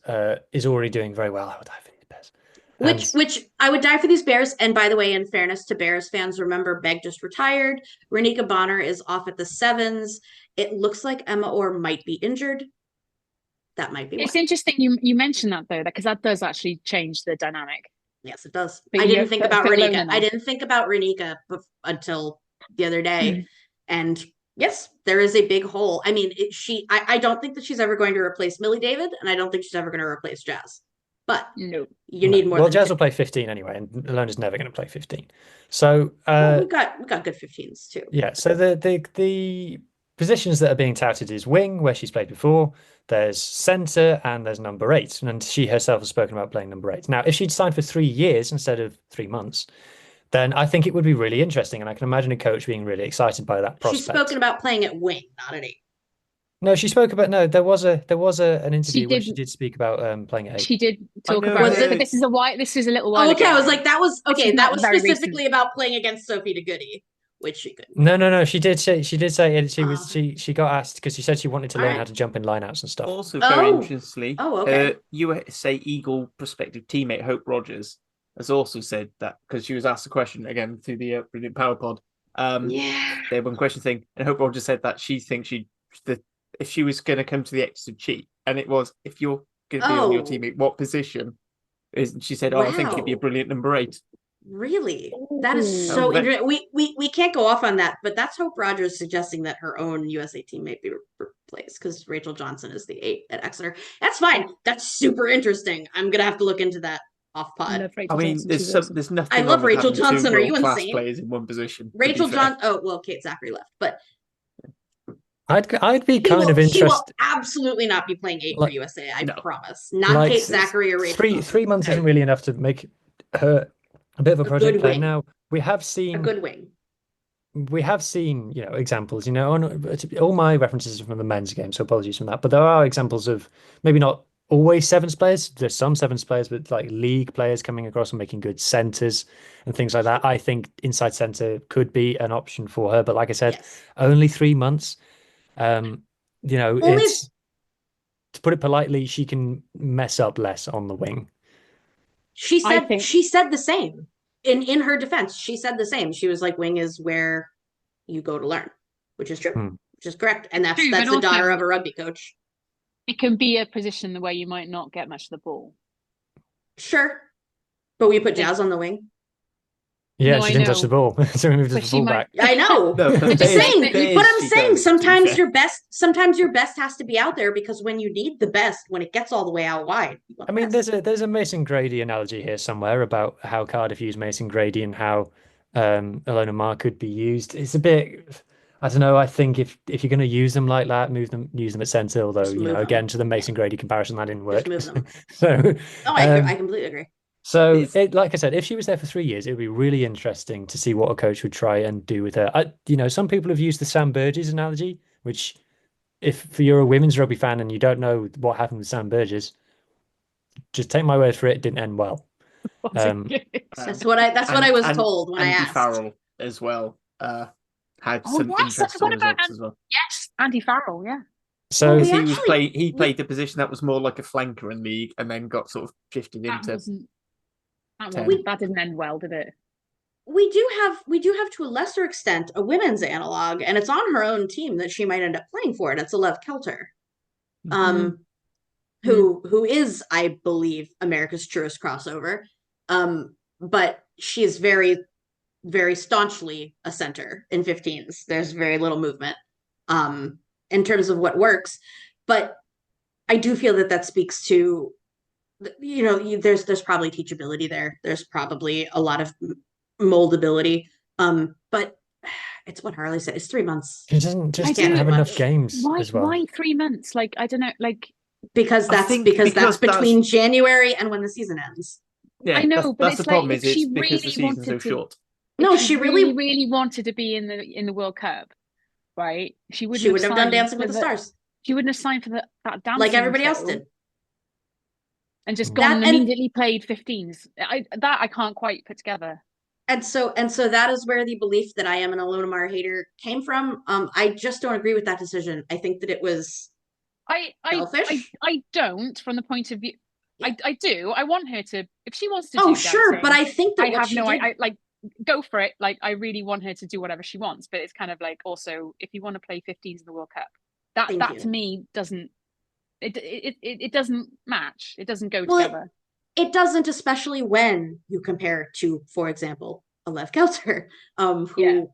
Speaker 2: is already doing very well. I would die for these Bears.
Speaker 5: Which I would die for these Bears. And by the way, in fairness to Bears fans, remember Begg just retired. Renika Bonner is off at the sevens. It looks like Emma Orr might be injured. That might be
Speaker 4: It's
Speaker 5: why.
Speaker 4: interesting you mentioned that though, because that does actually change the dynamic.
Speaker 5: Yes, it does.
Speaker 4: But
Speaker 5: I didn't think about
Speaker 4: for
Speaker 5: Renika.
Speaker 4: Ilona now.
Speaker 5: I didn't think about Renika until the other day. And yes, there is a big hole. I mean, I don't think that she's ever going to replace Millie David, and I don't think she's ever going to replace Jazz. But
Speaker 4: No.
Speaker 5: you need more.
Speaker 2: Well,
Speaker 5: than
Speaker 2: Jazz
Speaker 5: two.
Speaker 2: will play 15 anyway, and Ilona's never going to play 15. So
Speaker 5: we've got good 15s too.
Speaker 2: Yeah. So the positions that are being touted is wing, where she's played before. There's centre, and there's number 8. And she herself has spoken about playing number 8. Now, if she'd signed for 3 years instead of 3 months, then I think it would be really interesting, and I can imagine a coach being really excited by that prospect.
Speaker 5: She's spoken about playing at wing, not at 8.
Speaker 2: No, she spoke about there was an interview where she did speak about playing at 8.
Speaker 4: She did talk about
Speaker 5: Was
Speaker 4: it,
Speaker 5: it?
Speaker 4: but this is a little while
Speaker 5: okay,
Speaker 4: ago.
Speaker 5: I was like, that was okay. That was
Speaker 4: very
Speaker 5: specifically about playing against Sophie DeGoody, which she couldn't.
Speaker 2: No. She did say it. She got asked because she said she wanted to learn how to jump in lineouts and stuff.
Speaker 3: Also, very
Speaker 5: Oh.
Speaker 3: interestingly,
Speaker 5: Okay.
Speaker 3: USA Eagle prospective teammate Hope Rogers has also said that because she was asked a question again through the Brilliant Power Pod.
Speaker 5: Yeah.
Speaker 3: They had one question thing, and Hope Rogers said that she thinks if she was going to come to the X to cheat, and it was if you're going to be on your teammate, what position? She said, I think you'd be a brilliant number 8.
Speaker 5: Really? That is so interesting. We can't go off on that, but that's Hope Rogers suggesting that her own USA teammate be replaced because Rachel Johnson is the 8 at Exeter. That's fine. That's super interesting. I'm gonna have to look into that off pod.
Speaker 3: I mean, there's nothing.
Speaker 5: I love
Speaker 3: wrong with
Speaker 5: Rachel
Speaker 3: having
Speaker 5: Johnson.
Speaker 3: two
Speaker 5: Are you
Speaker 3: world-class
Speaker 5: insane?
Speaker 3: players in one position.
Speaker 5: Rachel Johnson. Oh well, Kate Zachary left, but
Speaker 2: I'd be
Speaker 5: he
Speaker 2: kind of
Speaker 5: will
Speaker 2: interested.
Speaker 5: absolutely not be playing 8 for USA. I promise. Not
Speaker 2: Like,
Speaker 5: Kate Zachary or Rachel. Johnson.
Speaker 2: 3 months isn't really enough to make her a bit of a project
Speaker 5: good
Speaker 2: player.
Speaker 5: wing.
Speaker 2: Now we have seen
Speaker 5: A good wing.
Speaker 2: Examples. On all my references are from the men's game, so apologies from that. But there are examples of maybe not always sevens players. There's some sevens players, but like league players coming across and making good centers and things like that. I think inside center could be an option for her. But like I said,
Speaker 5: Yes.
Speaker 2: only 3 months. You know,
Speaker 5: Only
Speaker 2: it's to put it politely, she can mess up less on the wing.
Speaker 4: I think
Speaker 5: she said the same in her defense. She said the same. She was like, wing is where you go to learn, which is true, which is correct. And that's
Speaker 4: True, but
Speaker 5: the daughter
Speaker 4: also-
Speaker 5: of a rugby coach.
Speaker 4: it can be a position where you might not get much of the ball.
Speaker 5: Sure. But we put Jazz on the wing.
Speaker 2: Yeah,
Speaker 4: No,
Speaker 2: she
Speaker 4: I
Speaker 2: didn't touch
Speaker 4: know.
Speaker 2: the ball, so we moved to
Speaker 4: But
Speaker 2: the
Speaker 4: she might-
Speaker 2: fullback.
Speaker 5: I know.
Speaker 3: No,
Speaker 5: I'm
Speaker 3: but
Speaker 5: just saying,
Speaker 3: there
Speaker 5: but
Speaker 3: is-
Speaker 5: I'm
Speaker 3: she
Speaker 5: saying
Speaker 3: does, to be
Speaker 5: sometimes
Speaker 3: fair.
Speaker 5: sometimes your best has to be out there, because when you need the best, when it gets all the way out wide. you want
Speaker 2: I mean,
Speaker 5: best.
Speaker 2: there's a Mason Grady analogy here somewhere about how Cardiff used Mason Grady and how Ilona Maher could be used. It's a bit, I don't know. I think if you're going to use them like that, use them at centre. Although
Speaker 5: Just
Speaker 2: you know,
Speaker 5: move
Speaker 2: again,
Speaker 5: them.
Speaker 2: to the Mason Grady comparison, that didn't work.
Speaker 5: Just move them.
Speaker 2: So,
Speaker 5: Oh, I agree. I completely agree.
Speaker 2: so like I said, if she was there for 3 years, it would be really interesting to see what a coach would try and do with her. You know, some people have used the Sam Burgess analogy, which, if you're a women's rugby fan and you don't know what happened with Sam Burgess, just take my word for it, it didn't end well.
Speaker 5: That's what I was told when I
Speaker 3: Andy
Speaker 5: asked.
Speaker 3: Farrell as well had
Speaker 4: Oh,
Speaker 3: some
Speaker 4: yes, I
Speaker 3: interesting
Speaker 4: forgot about
Speaker 3: results as well.
Speaker 4: Yes, Andy Farrell, yeah.
Speaker 2: So
Speaker 5: Well,
Speaker 3: He played the position that was more like a flanker in league, and then got sort of shifted
Speaker 4: That
Speaker 3: into.
Speaker 4: that didn't end well, did it?
Speaker 5: We do have to a lesser extent a women's analog, and it's on her own team that she might end up playing for, and it's Alev Kelter. Who is, I believe, America's truest crossover. But she is very, very staunchly a center in 15s. There's very little movement in terms of what works. But I do feel that speaks to, you know, there's probably teachability there. There's probably a lot of moldability. But it's what Harley said. It's 3 months.
Speaker 2: she doesn't just
Speaker 5: can't
Speaker 2: have
Speaker 5: do
Speaker 2: enough
Speaker 5: much.
Speaker 2: games as well.
Speaker 4: Why 3 months? Like, I don't know, like,
Speaker 5: Because
Speaker 3: I
Speaker 5: that's
Speaker 3: think
Speaker 5: because
Speaker 3: because
Speaker 5: that's between January and when the season ends.
Speaker 3: Yeah,
Speaker 4: I know, but
Speaker 3: that's
Speaker 4: it's
Speaker 3: the problem.
Speaker 4: like,
Speaker 3: Is
Speaker 4: if she
Speaker 3: it's because the
Speaker 4: really
Speaker 3: season's so
Speaker 4: wanted to-
Speaker 3: short.
Speaker 5: No,
Speaker 4: if
Speaker 5: she
Speaker 4: really,
Speaker 5: really
Speaker 4: really wanted to be in the World Cup, right? She wouldn't
Speaker 5: have done
Speaker 4: signed
Speaker 5: Dancing
Speaker 4: for
Speaker 5: with the Stars
Speaker 4: She wouldn't have signed for that dancing
Speaker 5: like everybody else
Speaker 4: show
Speaker 5: did.
Speaker 4: and just
Speaker 2: That-
Speaker 4: gone and
Speaker 5: and-
Speaker 4: immediately played 15s. I can't quite put together.
Speaker 5: And so that is where the belief that I am an Ilona Maher hater came from. I just don't agree with that decision. I think that it was selfish.
Speaker 4: I don't, from the point of view.
Speaker 5: Yeah.
Speaker 4: I do. I want her to, if she wants to
Speaker 5: Oh,
Speaker 4: do
Speaker 5: sure,
Speaker 4: dancing,
Speaker 5: but I think that
Speaker 4: I
Speaker 5: what
Speaker 4: have
Speaker 5: she
Speaker 4: no.
Speaker 5: did,
Speaker 4: I like go for it. Like, I really want her to do whatever she wants, but it's kind of like, also, if you want to play 15s in the World Cup,
Speaker 5: Thank
Speaker 4: that
Speaker 5: you.
Speaker 4: to me doesn't. It doesn't match. It doesn't go
Speaker 5: Well,
Speaker 4: together.
Speaker 5: it doesn't, especially when you compare to, for example, Alev Kelter, who
Speaker 4: Yeah.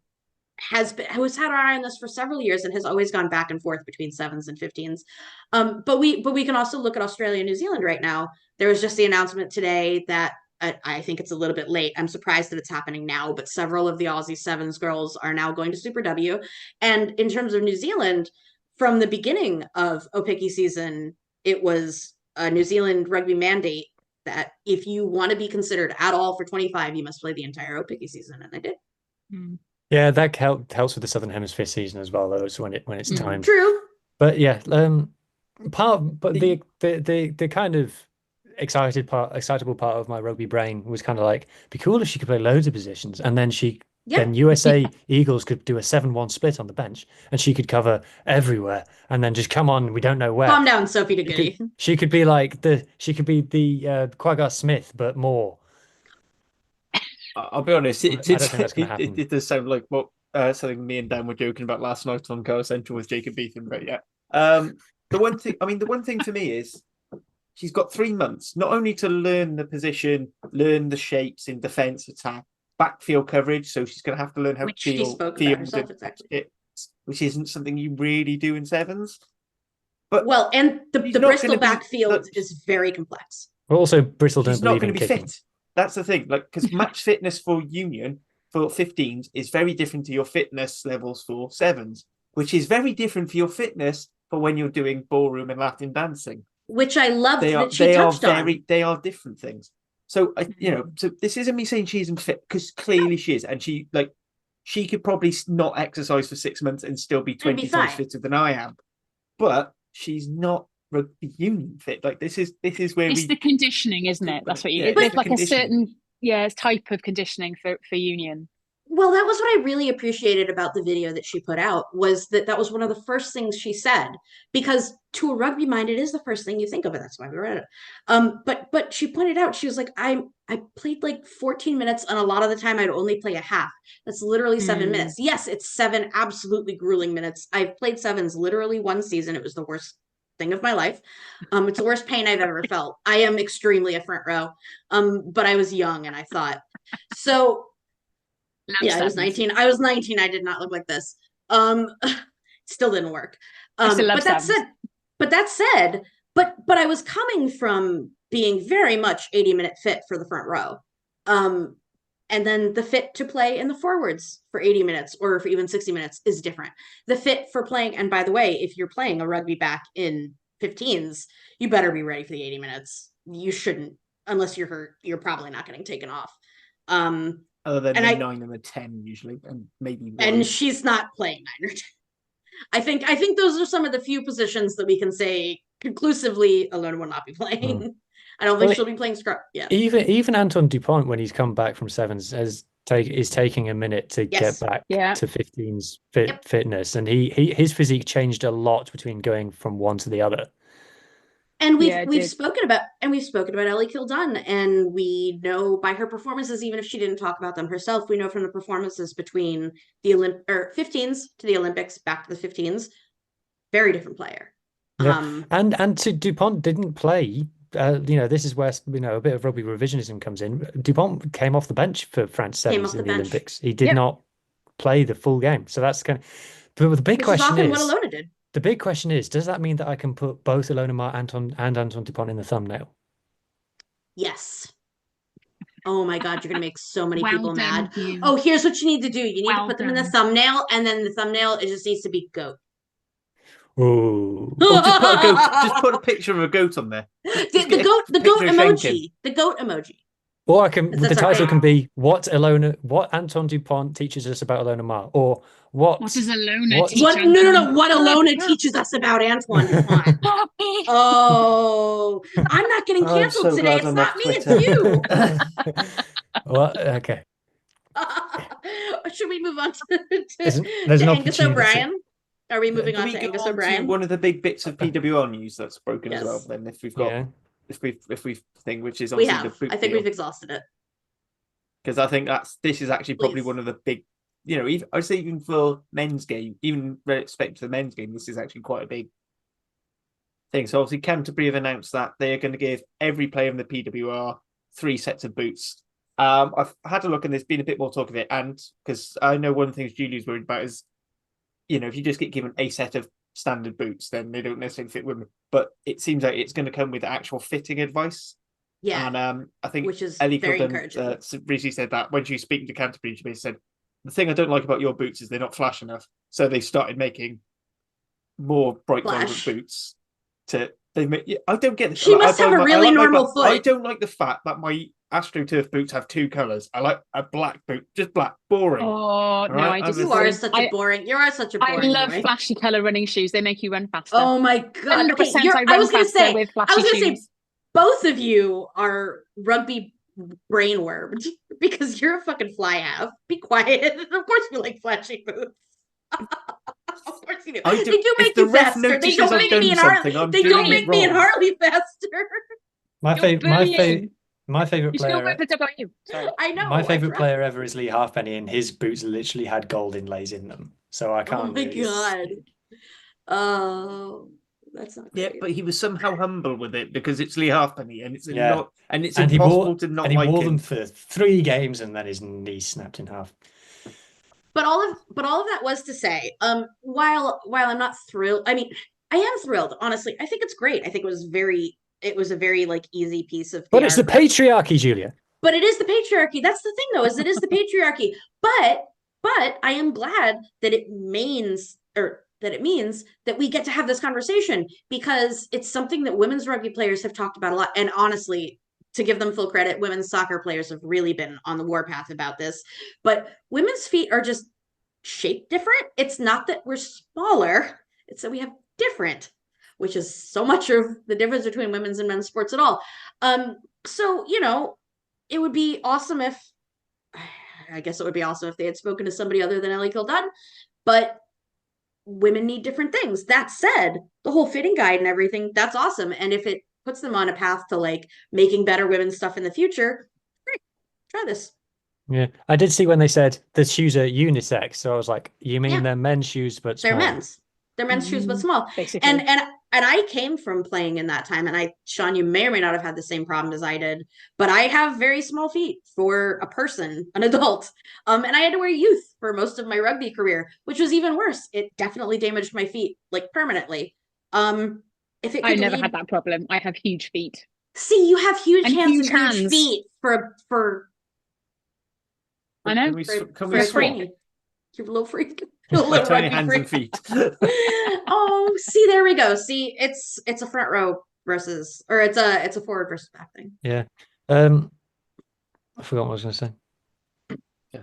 Speaker 5: who's had our eye on this for several years and has always gone back and forth between 7s and 15s. But we can also look at Australia and New Zealand right now. There was just the announcement today that I think it's a little bit late. I'm surprised that it's happening now, but several of the Aussie 7s girls are now going to Super W. And in terms of New Zealand, from the beginning of Opiki season, it was a New Zealand rugby mandate that if you want to be considered at all for 25, you must play the entire Opiki season, and they did.
Speaker 2: Yeah, that helps with the Southern Hemisphere season as well, though. It's when it's timed.
Speaker 5: True.
Speaker 2: But yeah, the kind of excitable part of my rugby brain was kind of like, it'd be cool if she could play loads of positions, and then then USA Eagles could do a 7-1 split on the bench, and she could cover everywhere, and then just come on, we don't know where.
Speaker 5: Calm down, Sophie de Goody.
Speaker 2: She could be like the Quagga Smith, but more.
Speaker 3: I'll be honest.
Speaker 2: I don't think that's gonna happen.
Speaker 3: It does sound like what something me and Dan were joking about last night on Go Central with Jacob Beetham. But yeah, the one thing for me is she's got 3 months not only to learn the position, learn the shapes in defense, attack, backfield coverage. So she's going to have to learn how
Speaker 5: Which
Speaker 3: to
Speaker 5: she
Speaker 3: field,
Speaker 5: spoke
Speaker 3: field
Speaker 5: about herself,
Speaker 3: and
Speaker 5: exactly.
Speaker 3: it, which isn't something you really do in 7s. But
Speaker 5: Well, and the
Speaker 3: she's not
Speaker 5: Bristol
Speaker 3: gonna be-
Speaker 5: backfield
Speaker 3: but-
Speaker 5: is very complex.
Speaker 2: But also, Bristol don't
Speaker 3: she's not
Speaker 2: believe
Speaker 3: going
Speaker 2: in
Speaker 3: to be
Speaker 2: kicking.
Speaker 3: fit. That's the thing. Like, because match fitness for Union for 15s is very different to your fitness levels for 7s, which is very different for your fitness for when you're doing ballroom and Latin dancing.
Speaker 5: Which I loved
Speaker 3: They are
Speaker 5: that she touched on.
Speaker 3: they are different things. So so this isn't me saying she isn't fit, because clearly she is, and she could probably not exercise for 6 months and still be
Speaker 5: And be
Speaker 3: 20 times
Speaker 5: fine.
Speaker 3: fitter than I am, but she's not rugby union fit. Like this is where
Speaker 4: It's the conditioning, isn't it? That's what you.
Speaker 3: Yeah,
Speaker 4: There's
Speaker 3: it's the
Speaker 4: like a
Speaker 3: conditioning.
Speaker 4: certain type of conditioning for union.
Speaker 5: Well, that was what I really appreciated about the video that she put out, was that was one of the first things she said, because to a rugby mind, it is the first thing you think of, and that's why we read it. But she pointed out, she was like, I played like 14 minutes, and a lot of the time I'd only play a half. That's literally 7 minutes. Yes, it's 7 absolutely grueling minutes. I've played sevens literally one season. It was the worst thing of my life. It's the worst pain I've ever felt. I am extremely a front row. But I was young and I thought so. Yeah, I was 19. I was 19. I did not look like this. Still didn't work.
Speaker 4: I still love
Speaker 5: But that
Speaker 4: sevens.
Speaker 5: said, but I was coming from being very much 80-minute fit for the front row. And then the fit to play in the forwards for 80 minutes or for even 60 minutes is different. The fit for playing, and by the way, if you're playing a rugby back in 15s, you better be ready for the 80 minutes. You shouldn't, unless you're hurt, you're probably not getting taken off.
Speaker 3: Other than
Speaker 5: and
Speaker 3: the
Speaker 5: I-
Speaker 3: 9 and the 10 usually, and maybe 1.
Speaker 5: And she's not playing 9 or 10. I think those are some of the few positions that we can say conclusively Ilona will not be playing. I don't think she'll be playing scrub. Yeah.
Speaker 2: Even Anton Dupont, when he's come back from sevens, is taking a minute to
Speaker 5: Yes.
Speaker 2: get back
Speaker 4: Yeah.
Speaker 2: to 15's
Speaker 5: Yep.
Speaker 2: fitness, and his physique changed a lot between going from one to the other.
Speaker 5: And
Speaker 4: Yeah, it
Speaker 5: we've
Speaker 4: did.
Speaker 5: spoken about Ellie Kildunn, and we know by her performances, even if she didn't talk about them herself, we know from the performances between the 15s to the Olympics back to the 15s, very different player.
Speaker 2: Yeah. And to Dupont didn't play. This is where a bit of rugby revisionism comes in. Dupont came off the bench for France
Speaker 5: Came
Speaker 2: sevens
Speaker 5: off
Speaker 2: in
Speaker 5: the
Speaker 2: the
Speaker 5: bench.
Speaker 2: Olympics. He did
Speaker 4: Yep.
Speaker 2: not play the full game, so that's kind of. But the big
Speaker 5: Which is
Speaker 2: question
Speaker 5: often
Speaker 2: is,
Speaker 5: what Ilona did.
Speaker 2: the big question is, does that mean that I can put both Ilona Maher and Anton Dupont in the thumbnail?
Speaker 5: Yes. Oh my God, you're gonna make so many
Speaker 4: Well
Speaker 5: people
Speaker 4: done,
Speaker 5: mad.
Speaker 4: you.
Speaker 5: Oh, here's what you need to do. You need to
Speaker 4: Well
Speaker 5: put them in the
Speaker 4: done.
Speaker 5: thumbnail, and then the thumbnail, it just needs to be goat.
Speaker 2: Ooh.
Speaker 3: Or just put a goat. Just put a picture of a goat on there. Just
Speaker 5: the
Speaker 3: get a
Speaker 5: goat
Speaker 3: picture of Schenken.
Speaker 5: emoji. The goat emoji.
Speaker 2: Or I can. The
Speaker 5: That's
Speaker 2: title
Speaker 5: okay.
Speaker 2: can be what Anton Dupont teaches us about Ilona Maher, or what
Speaker 4: What does Ilona
Speaker 2: what-
Speaker 4: teach
Speaker 5: What?
Speaker 4: Anton?
Speaker 5: No. What Ilona teaches us about Antoine Dupont. Oh, I'm not getting
Speaker 3: I'm
Speaker 5: canceled
Speaker 3: so
Speaker 5: today.
Speaker 3: glad
Speaker 5: It's
Speaker 3: I'm
Speaker 5: not
Speaker 3: off
Speaker 5: me. It's
Speaker 3: Twitter.
Speaker 5: you.
Speaker 2: Well, okay.
Speaker 5: Should we move on to
Speaker 2: There's an
Speaker 5: Angus
Speaker 2: opportunity.
Speaker 5: O'Brien? Are we moving
Speaker 3: Do
Speaker 5: on
Speaker 3: we
Speaker 5: to
Speaker 3: go
Speaker 5: Angus
Speaker 3: on
Speaker 5: O'Brien?
Speaker 3: to one of the big bits of PWR news that's broken as well?
Speaker 5: Yes.
Speaker 3: Then, if we've got,
Speaker 2: Yeah.
Speaker 3: if we think, which is
Speaker 5: We
Speaker 3: obviously
Speaker 5: have.
Speaker 3: the boot
Speaker 5: I think
Speaker 3: deal,
Speaker 5: we've exhausted it.
Speaker 3: because I think this is actually probably
Speaker 5: Please.
Speaker 3: one of the big, even, I'd say even for men's game, even with respect to the men's game, this is actually quite a big thing. So obviously Canterbury have announced that they are going to give every player in the PWR 3 sets of boots. I've had a look, and there's been a bit more talk of it, and because I know one of the things Julie's worried about is, if you just get given a set of standard boots, then they don't necessarily fit women. But it seems like it's going to come with actual fitting advice.
Speaker 5: Yeah.
Speaker 3: And I think
Speaker 5: Which is
Speaker 3: Ellie
Speaker 5: very
Speaker 3: Kilden
Speaker 5: encouraging.
Speaker 3: recently said that when she was speaking to Canterbury, she basically said, the thing I don't like about your boots is they're not flash enough. So they started making more bright vibrant
Speaker 5: Flash.
Speaker 3: boots. I don't get this.
Speaker 5: She must have a really normal foot.
Speaker 3: I don't like the fact that my AstroTurf boots have 2 colours. I like a black boot, just black, boring.
Speaker 4: Oh no,
Speaker 3: right?
Speaker 4: I just
Speaker 5: You are such a boring. You are such a
Speaker 4: I
Speaker 5: boring.
Speaker 4: love
Speaker 5: boy.
Speaker 4: flashy color running shoes. They make you run faster.
Speaker 5: Oh my God. Okay,
Speaker 4: 100% I
Speaker 5: I
Speaker 4: run
Speaker 5: was gonna
Speaker 4: faster
Speaker 5: say.
Speaker 4: with
Speaker 5: I
Speaker 4: flashy
Speaker 5: was gonna say.
Speaker 4: shoes.
Speaker 5: Both of you are rugby brainwormed because you're a fucking fly half. Be quiet. Of course you like flashy boots. Of course you do.
Speaker 3: I do-
Speaker 5: They do
Speaker 3: if
Speaker 5: make
Speaker 3: the
Speaker 5: you
Speaker 3: ref
Speaker 5: faster. They
Speaker 3: notices
Speaker 5: don't
Speaker 3: I've
Speaker 5: make
Speaker 3: done
Speaker 5: me and
Speaker 3: something,
Speaker 5: Harley.
Speaker 3: I'm
Speaker 5: They
Speaker 3: doing
Speaker 5: don't
Speaker 3: it
Speaker 5: make me and
Speaker 3: wrong.
Speaker 5: Harley faster.
Speaker 2: My
Speaker 4: You're
Speaker 2: favorite,
Speaker 4: bullying.
Speaker 2: my favorite
Speaker 4: You still
Speaker 2: player.
Speaker 4: work for WU. Sorry.
Speaker 5: I know.
Speaker 2: My
Speaker 5: I
Speaker 2: favorite
Speaker 5: forgot.
Speaker 2: player ever is Lee Halfpenny, and his boots literally had gold inlays in them. So I can't.
Speaker 5: Oh my
Speaker 2: really
Speaker 5: God. Oh, that's not
Speaker 3: Yeah,
Speaker 5: great.
Speaker 3: but he was somehow humble with it because it's Lee Halfpenny, and it's
Speaker 2: Yeah.
Speaker 3: not, and it's
Speaker 2: And
Speaker 3: impossible to not like
Speaker 2: wore
Speaker 3: him.
Speaker 2: them for 3 games, and then his knee snapped in half.
Speaker 5: But all of that was to say, while I'm not thrilled, I mean, I am thrilled, honestly. I think it's great. I think it was a very like easy piece of PR.
Speaker 2: But it's the patriarchy, Julia.
Speaker 5: But it is the patriarchy. That's the thing, though, is it is the patriarchy. But I am glad that it means that we get to have this conversation, because it's something that women's rugby players have talked about a lot. And honestly, to give them full credit, women's soccer players have really been on the warpath about this. But women's feet are just shaped different. It's not that we're smaller, it's that we have different. which is so much of the difference between women's and men's sports at all. So, it would be awesome if, I guess it would be awesome if they had spoken to somebody other than Ellie Kildunn, but women need different things. That said, the whole fitting guide and everything, that's awesome. And if it puts them on a path to like making better women's stuff in the future, great, try this.
Speaker 2: Yeah, I did see when they said the shoes are unisex, so I was like, you mean they're men's shoes but small?
Speaker 5: They're men's shoes but small.
Speaker 4: Basically.
Speaker 5: And I came from playing in that time, and Sean, you may or may not have had the same problem as I did, but I have very small feet for a person, an adult. And I had to wear youth for most of my rugby career, which was even worse. It definitely damaged my feet, like permanently. If it
Speaker 4: I
Speaker 5: could
Speaker 4: never
Speaker 5: lead...
Speaker 4: had that problem. I have huge feet.
Speaker 5: See, you have huge
Speaker 4: And
Speaker 5: hands
Speaker 4: huge
Speaker 5: and
Speaker 4: hands.
Speaker 5: huge feet for
Speaker 4: I know.
Speaker 3: Can we swap?
Speaker 5: You're a little freak.
Speaker 3: Tiny hands and feet.
Speaker 5: Oh, see, there we go. See, it's a front row versus, or it's a forward versus back thing.
Speaker 2: Yeah. I forgot what I was going to say.
Speaker 3: Yeah.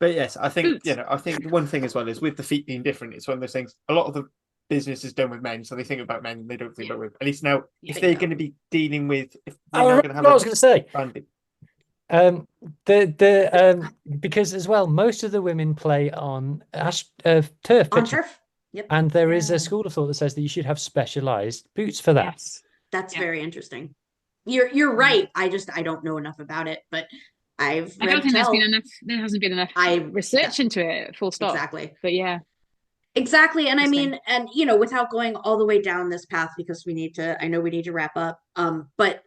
Speaker 3: But yes, I think
Speaker 4: Boots.
Speaker 3: I think one thing as well is with the feet being different. It's one of those things. A lot of the business is done with men, so they think about men. They don't think about women. At least now, if they're going to be dealing with, if they're
Speaker 2: Oh,
Speaker 3: going to have
Speaker 2: what I was going to say.
Speaker 3: branding.
Speaker 2: Because as well, most of the women play on turf
Speaker 5: On
Speaker 2: pitches,
Speaker 5: turf. Yep.
Speaker 2: and there is
Speaker 4: Yeah.
Speaker 2: a school of thought that says that you should have specialized boots for that.
Speaker 4: Yes.
Speaker 5: That's
Speaker 4: Yeah.
Speaker 5: very interesting. You're right. I don't know enough about it, but I've
Speaker 4: I
Speaker 5: read
Speaker 4: don't think
Speaker 5: tell.
Speaker 4: there hasn't been enough
Speaker 5: I-
Speaker 4: research into it, full stop.
Speaker 5: Exactly.
Speaker 4: But yeah.
Speaker 5: Exactly. And I
Speaker 4: Interesting.
Speaker 5: mean, and without going all the way down this path, because I know we need to wrap up. But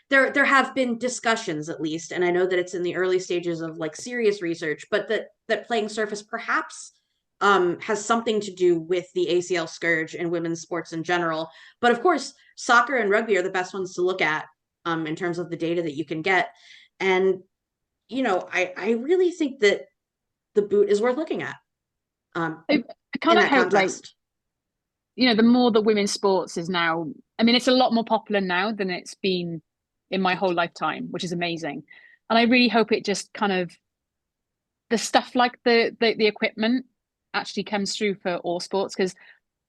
Speaker 5: there have been discussions, at least, and I know that it's in the early stages of like serious research, but that playing surface perhaps has something to do with the ACL scourge in women's sports in general. But of course, soccer and rugby are the best ones to look at in terms of the data that you can get. And I really think that the boot is worth looking at.
Speaker 4: I
Speaker 5: In
Speaker 4: kind of
Speaker 5: that
Speaker 4: hope
Speaker 5: context.
Speaker 4: the more that women's sports is now, I mean, it's a lot more popular now than it's been in my whole lifetime, which is amazing. And I really hope it just kind of, the stuff like the equipment actually comes through for all sports, because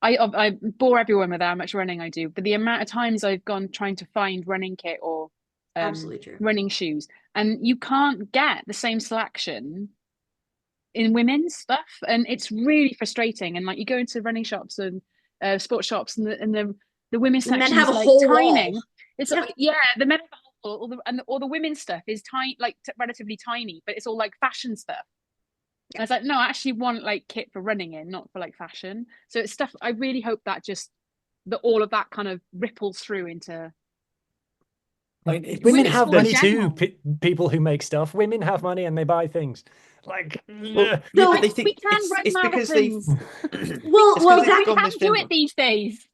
Speaker 4: I bore everyone with how much running I do, but the amount of times I've gone trying to find running kit or
Speaker 5: Absolutely true.
Speaker 4: running shoes, and you can't get the same selection in women's stuff, and it's really frustrating. And like, you go into running shops and sports shops, and the women's
Speaker 5: The men
Speaker 4: section
Speaker 5: have
Speaker 4: is
Speaker 5: a
Speaker 4: like
Speaker 5: whole
Speaker 4: tiny.
Speaker 5: wall.
Speaker 4: It's
Speaker 5: Yeah.
Speaker 4: like, the men have a whole wall, all the women's stuff is tiny, like relatively tiny, but it's all like fashion stuff. And I was like, no, I actually want like kit for running in, not for like fashion. So it's stuff. I really hope that all of that kind of ripples through into.
Speaker 2: Women
Speaker 4: women's
Speaker 2: have
Speaker 4: sport in
Speaker 2: money too.
Speaker 4: general.
Speaker 2: People who make stuff. Women have money and they buy things. Like,
Speaker 3: Yeah,
Speaker 5: No,
Speaker 3: but they
Speaker 4: We
Speaker 3: think
Speaker 4: can run
Speaker 3: it's because they.
Speaker 4: marathons.
Speaker 5: Well,
Speaker 3: It's 'cause
Speaker 5: that
Speaker 3: they've gone
Speaker 4: We
Speaker 3: this
Speaker 4: can't do
Speaker 3: gender.
Speaker 4: it these days.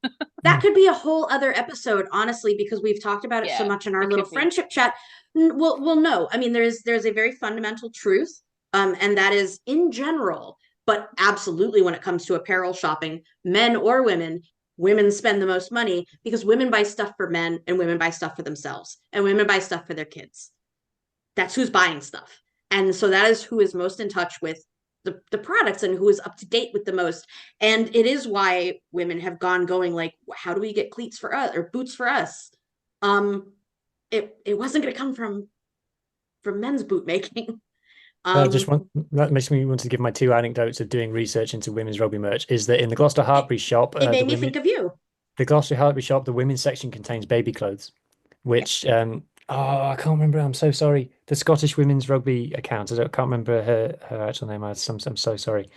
Speaker 5: that could be a whole other episode, honestly, because we've talked about it so
Speaker 4: Yeah,
Speaker 5: much in our
Speaker 4: it
Speaker 5: little
Speaker 4: could be.
Speaker 5: friendship chat. Well, no. I mean, there's a very fundamental truth, and that is in general, but absolutely when it comes to apparel shopping, men or women spend the most money because women buy stuff for men and women buy stuff for themselves and women buy stuff for their kids. That's who's buying stuff. And so that is who is most in touch with the products and who is up to date with the most. And it is why women have going like, how do we get cleats for us or boots for us? It wasn't going to come from men's boot making.
Speaker 2: That makes me want to give my two anecdotes of doing research into women's rugby merch. Is that in the Gloucester Hartbury shop?
Speaker 5: It made me think of you.
Speaker 2: The Gloucester Hartbury shop, the women's section contains baby clothes, which I can't remember. I'm so sorry. The Scottish women's rugby account, I can't remember her actual name. I'm so sorry.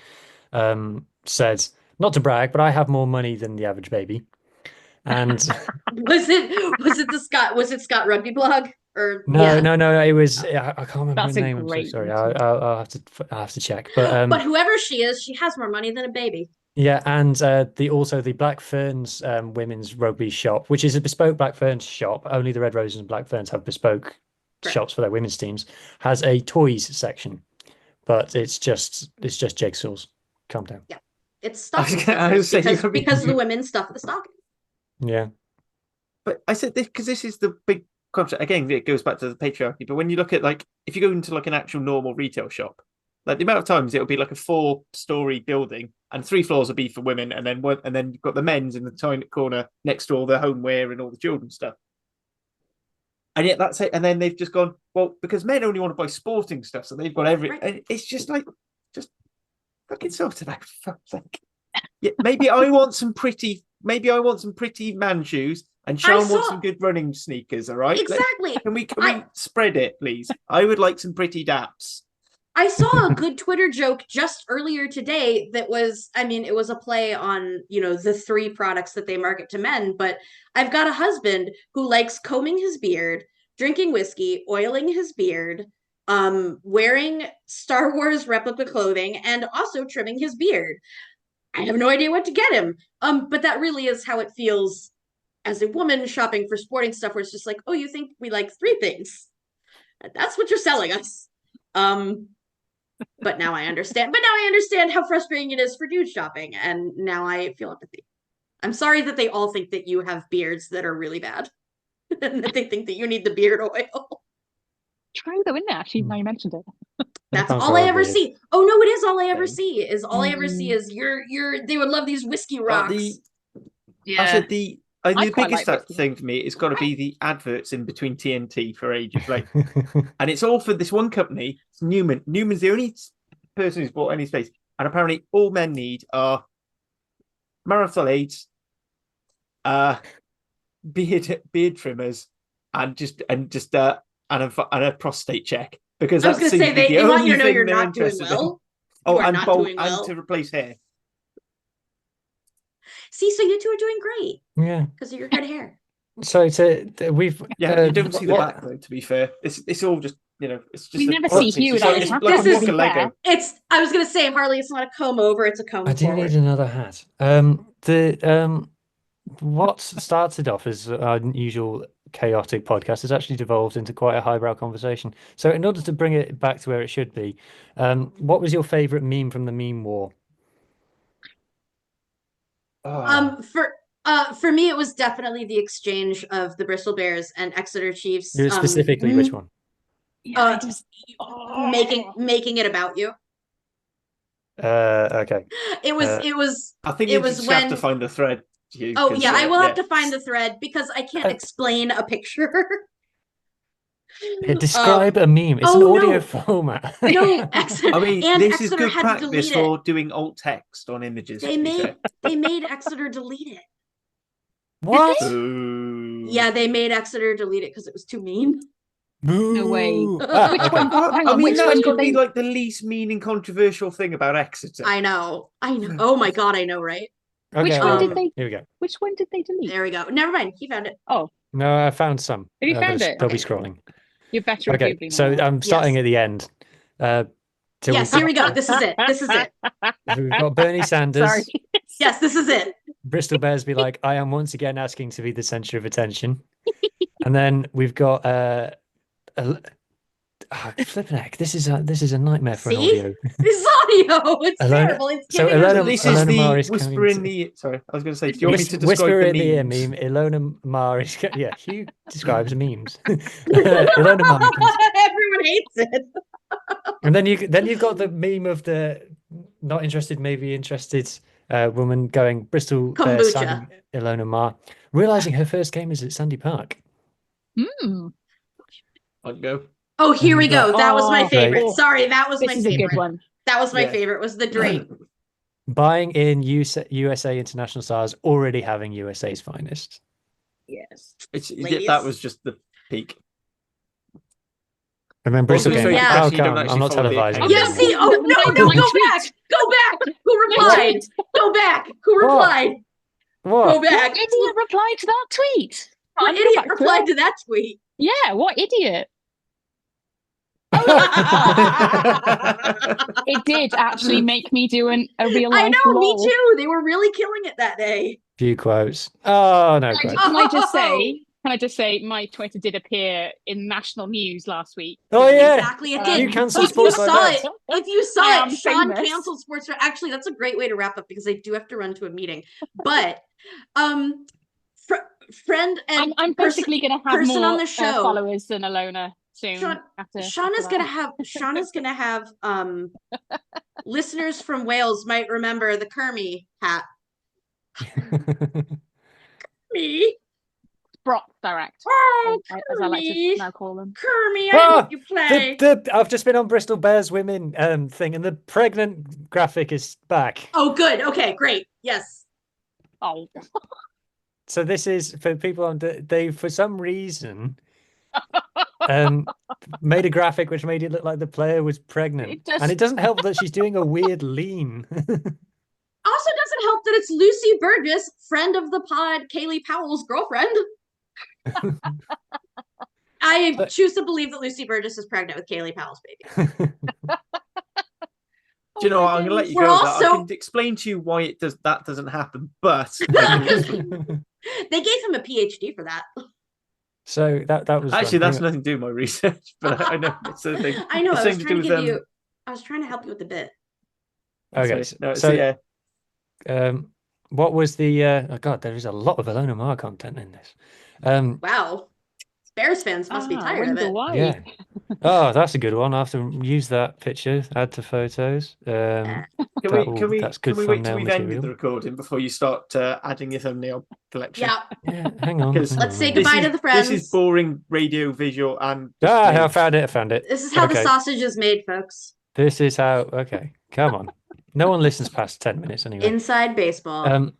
Speaker 2: Said, not to brag, but I have more money than the average baby. And
Speaker 5: was it Scott Rugby Blog or
Speaker 2: no,
Speaker 5: yeah.
Speaker 2: it was I can't remember
Speaker 4: That's
Speaker 2: her
Speaker 4: a
Speaker 2: name. I'm so
Speaker 4: great
Speaker 2: sorry.
Speaker 4: routine.
Speaker 2: I'll have to check. But
Speaker 5: Whoever she is, she has more money than a baby.
Speaker 2: yeah, and the Black Ferns women's rugby shop, which is a bespoke Black Ferns shop. Only the Red Roses and Black Ferns have bespoke shops for their women's teams. Has a toys section, but it's just jigsaws. Calm down.
Speaker 5: Yeah, it's stocking
Speaker 3: I was saying,
Speaker 5: because the women stuff the stocking.
Speaker 2: Yeah,
Speaker 3: but I said this because this is the big concept. Again, it goes back to the patriarchy. But when you look at like, if you go into like an actual normal retail shop, like the amount of times it'll be like a 4-story building and 3 floors will be for women, and then you've got the men's in the toilet corner next to all the homeware and all the children's stuff. And yet that's it. And then they've just gone, well, because men only want to buy sporting stuff, so they've got and it's just like, just fucking sort it out. For fuck's sake. Yeah, maybe I want some pretty man shoes, and Sean wants some good running sneakers. All right,
Speaker 5: exactly.
Speaker 3: Can we spread it, please? I would like some pretty daps.
Speaker 5: I saw a good Twitter joke just earlier today that was, I mean, it was a play on, the 3 products that they market to men, but I've got a husband who likes combing his beard, drinking whiskey, oiling his beard, wearing Star Wars replica clothing, and also trimming his beard. I have no idea what to get him. But that really is how it feels as a woman shopping for sporting stuff, where it's just like, oh, you think we like 3 things? That's what you're selling us. But now I understand. But now I understand how frustrating it is for dude shopping, and now I feel empathy. I'm sorry that they all think that you have beards that are really bad, and that they think that you need the beard oil.
Speaker 4: True though, isn't it? Actually, now you mentioned it.
Speaker 5: That's all I ever see. Oh no, it is all I ever see. I ever see is they would love these whiskey rocks.
Speaker 3: I said the biggest thing for me is got to be the adverts in between TNT for ages, like, and it's all for this one company. It's Newman. Newman's the only person who's bought any space, and apparently all men need are marital aids, beard trimmers, and a prostate check, because
Speaker 5: I was going to say they want you to know you're not doing well.
Speaker 3: And to replace hair.
Speaker 5: See, so you two are doing great.
Speaker 2: Yeah,
Speaker 5: because of your good hair.
Speaker 2: So we've
Speaker 3: you don't see the back though. To be fair, it's all just it's just
Speaker 4: we never see Hugh.
Speaker 3: It's like a Lego.
Speaker 5: I was going to say, Harley, it's not a comb over, it's a comb
Speaker 2: I do
Speaker 5: forward.
Speaker 2: need another hat. What started off as our usual chaotic podcast has actually devolved into quite a highbrow conversation. So in order to bring it back to where it should be, what was your favorite meme from the meme war?
Speaker 5: For me, it was definitely the exchange of the Bristol Bears and Exeter Chiefs.
Speaker 2: Specifically, which one?
Speaker 5: Making it about you.
Speaker 2: Okay.
Speaker 5: It was.
Speaker 3: I think you just have to find the thread.
Speaker 5: I will have to find the thread, because I can't explain a picture.
Speaker 2: Describe a meme. It's an audio format.
Speaker 5: No, Exeter.
Speaker 3: I mean, this is good
Speaker 5: had
Speaker 3: practice for doing alt text on images.
Speaker 5: They made Exeter delete it.
Speaker 2: What?
Speaker 5: Yeah, they made Exeter delete it because it was too mean.
Speaker 4: No way.
Speaker 3: Which one? I mean, that's got to be like the least mean and controversial thing about Exeter.
Speaker 5: I know. Oh my god, I know, right?
Speaker 2: Okay,
Speaker 4: which one did they?
Speaker 2: Here we go.
Speaker 4: Which one did they delete?
Speaker 5: There we go. Never mind. He found it.
Speaker 4: Oh
Speaker 2: no, I found some.
Speaker 4: Have you found it?
Speaker 2: They'll be scrolling.
Speaker 4: You're better.
Speaker 2: Okay, so I'm starting at the end.
Speaker 5: Yes, here we go. This is it.
Speaker 2: We've got Bernie Sanders.
Speaker 4: Sorry.
Speaker 5: Yes, this is it.
Speaker 2: Bristol Bears be like, I am once again asking to be the centre of attention. And then we've got flipping heck, this is a nightmare for an audio.
Speaker 5: This is audio. It's terrible. It's
Speaker 3: so this is the
Speaker 2: Maher
Speaker 3: whisper in the. Sorry, I was going to say. Do you want me to describe
Speaker 2: whisper
Speaker 3: the
Speaker 2: in the ear meme? Ilona Maher is. Yeah, Hugh describes memes. Ilona Maher.
Speaker 5: Everyone hates it.
Speaker 2: And then you've got the meme of the not interested, maybe interested woman going Bristol Bears signing Ilona Maher, realizing her first game is at Sandy Park.
Speaker 3: I'd go.
Speaker 5: Oh, here we go. That was my favorite.
Speaker 2: Great.
Speaker 5: Sorry, that was my favorite.
Speaker 4: A good one.
Speaker 5: That was my favorite. Was the drink.
Speaker 2: Buying in USA international stars already having USA's finest.
Speaker 5: Yes.
Speaker 3: That was just the peak.
Speaker 2: Remember, Bristol game.
Speaker 5: Yeah.
Speaker 2: I'm not televising.
Speaker 5: Yeah, see, no, go back. Go back. Who replied? Go back. Who replied?
Speaker 2: What?
Speaker 5: Go back.
Speaker 4: What idiot replied to that tweet?
Speaker 5: What idiot replied to that tweet?
Speaker 4: Yeah, what idiot? It did actually make me do a real life.
Speaker 5: I know,
Speaker 4: lol.
Speaker 5: me too. They were really killing it that day.
Speaker 2: Few quotes. Oh no!
Speaker 4: Can I just say, my Twitter did appear in national news last week.
Speaker 2: Oh yeah,
Speaker 5: exactly. It did.
Speaker 2: You cancelled sports like that.
Speaker 5: If you saw it, Sean
Speaker 4: famous.
Speaker 5: canceled sports. Actually, that's a great way to wrap up because I do have to run to a meeting. But, friend and
Speaker 4: I'm basically going to have more
Speaker 5: on the show
Speaker 4: followers than Alona soon.
Speaker 5: Sean is going to have Listeners from Wales might remember the Kermie hat. Me.
Speaker 4: Brock direct,
Speaker 5: Oh,
Speaker 4: as I like to
Speaker 5: Kermie.
Speaker 4: now call them.
Speaker 5: Kermie, I hope you play.
Speaker 2: I've just been on Bristol Bears women thing, and the pregnant graphic is back.
Speaker 5: Oh, good. Okay, great. Yes.
Speaker 4: Oh,
Speaker 2: So this is for people on. They for some reason made a graphic which made it look like the player was pregnant, and it doesn't help that she's doing a weird lean.
Speaker 5: Also doesn't help that it's Lucy Burgess, friend of the pod, Kaylee Powell's girlfriend. I choose to believe that Lucy Burgess is pregnant with Kaylee Powell's baby.
Speaker 3: Do you know what? I'm going to let you
Speaker 5: We're
Speaker 3: go with that. I
Speaker 5: also-
Speaker 3: can explain to you why that doesn't happen, but
Speaker 5: They gave him a PhD for that.
Speaker 2: So that was
Speaker 3: actually
Speaker 2: fun.
Speaker 3: that's nothing to do with my research. But I know it's the thing.
Speaker 5: I know.
Speaker 3: It's
Speaker 5: I was
Speaker 3: something
Speaker 5: trying to
Speaker 3: do
Speaker 5: give
Speaker 3: with,
Speaker 5: you. I was trying to help you with the bit.
Speaker 2: Okay,
Speaker 3: Sorry. No,
Speaker 2: so
Speaker 3: yeah.
Speaker 2: what was the? Oh God, there is a lot of Ilona Maher content in this.
Speaker 5: Wow. Bears fans must be tired of it.
Speaker 4: Wide.
Speaker 2: Yeah. Oh, that's a good one. I have to use that picture, add to photos.
Speaker 3: Can
Speaker 2: that's good
Speaker 3: we wait till
Speaker 2: thumbnail
Speaker 3: we've ended
Speaker 2: material.
Speaker 3: the recording before you start adding your thumbnail collection?
Speaker 5: Yeah.
Speaker 2: Yeah, hang on.
Speaker 3: 'Cause
Speaker 2: hang
Speaker 5: Let's
Speaker 2: on,
Speaker 5: say
Speaker 2: hang on.
Speaker 5: goodbye to the friends.
Speaker 3: This is boring radio visual and
Speaker 2: I found it. I found it.
Speaker 5: This is how the
Speaker 2: Okay.
Speaker 5: sausage is made, folks.
Speaker 2: This is how. Okay, come on. No one listens past 10 minutes anyway.
Speaker 5: Inside baseball.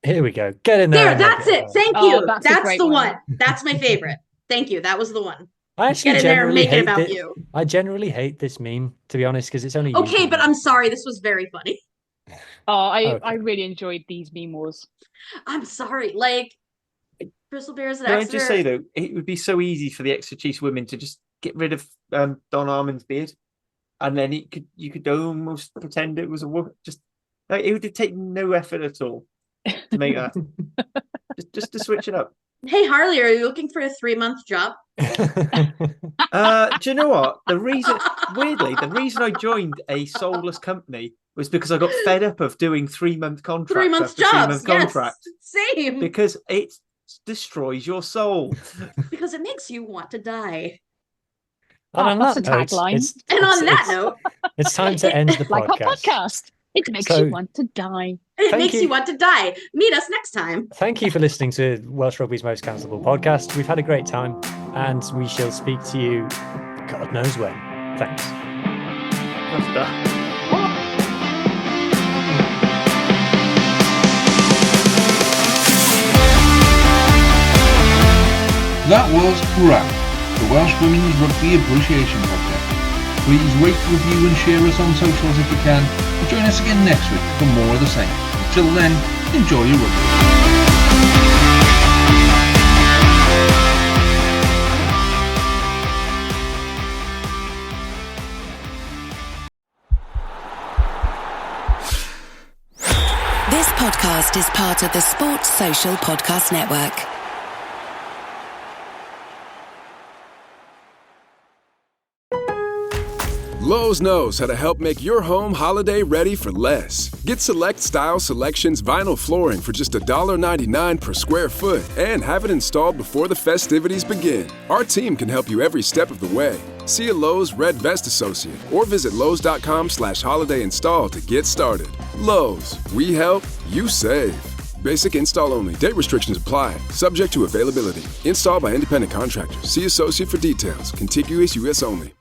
Speaker 2: Here we go. Get in there.
Speaker 5: There,
Speaker 2: and
Speaker 5: that's
Speaker 2: make
Speaker 5: it. Thank
Speaker 4: Oh,
Speaker 5: you.
Speaker 4: that's a
Speaker 5: That's
Speaker 4: great
Speaker 5: the
Speaker 4: one.
Speaker 5: one. That's my favorite. Thank you. That was the one.
Speaker 2: I actually
Speaker 5: Get in there and
Speaker 2: generally
Speaker 5: make it
Speaker 2: hate
Speaker 5: about
Speaker 2: it.
Speaker 5: you.
Speaker 2: I generally hate this meme, to be honest, because it's only.
Speaker 5: Okay,
Speaker 2: used in-
Speaker 5: but I'm sorry. This was very funny.
Speaker 4: Oh, I
Speaker 2: Okay.
Speaker 4: really enjoyed these meme wars.
Speaker 5: I'm sorry. Like, Bristol Bears and
Speaker 3: Can I
Speaker 5: Exeter.
Speaker 3: just say though, it would be so easy for the Exeter Chiefs women to just get rid of Don Armand's beard, and then you could almost pretend it was a woman. Just like it would take no effort at all to make that. just to switch it up.
Speaker 5: Hey, Harley, are you looking for a 3-month job?
Speaker 3: Do you know what? Weirdly, the reason I joined a soulless company was because I got fed up of doing 3-month contracts
Speaker 5: 3 months
Speaker 3: after
Speaker 5: jobs.
Speaker 3: 3-month contract
Speaker 5: Yes, same.
Speaker 3: because it destroys your soul.
Speaker 5: Because it makes you want to die.
Speaker 2: And on
Speaker 4: that's
Speaker 2: that
Speaker 4: a
Speaker 2: note,
Speaker 4: tagline.
Speaker 5: And on that note,
Speaker 2: it's time to end the
Speaker 4: Like our
Speaker 2: podcast.
Speaker 4: podcast. It makes
Speaker 2: So-
Speaker 4: you want to die.
Speaker 5: it
Speaker 2: Thank
Speaker 5: makes
Speaker 2: you.
Speaker 5: you want to die. Meet us next time.
Speaker 2: Thank you for listening to Welsh Rugby's Most Cancelable podcast. We've had a great time, and we shall speak to you God knows when. Thanks.
Speaker 3: That's that.
Speaker 1: That was Hurrah, the Welsh Women's Rugby Appreciation Podcast. Please rate, review and share us on socials if you can, and join us again next week for more of the same. Until then, enjoy your rugby.
Speaker 6: This podcast is part of the Sports Social Podcast Network.
Speaker 7: Lowe's knows how to help make your home holiday ready for less. Get Select Style Selections vinyl flooring for just $1.99 per square foot and have it installed before the festivities begin. Our team can help you every step of the way. See a Lowe's Red Vest associate or visit Lowe's.com/holiday install to get started. Lowe's, we help, you save. Basic install only. Date restrictions apply. Subject to availability. Installed by independent contractors. See associate for details. Contiguous U.S. only.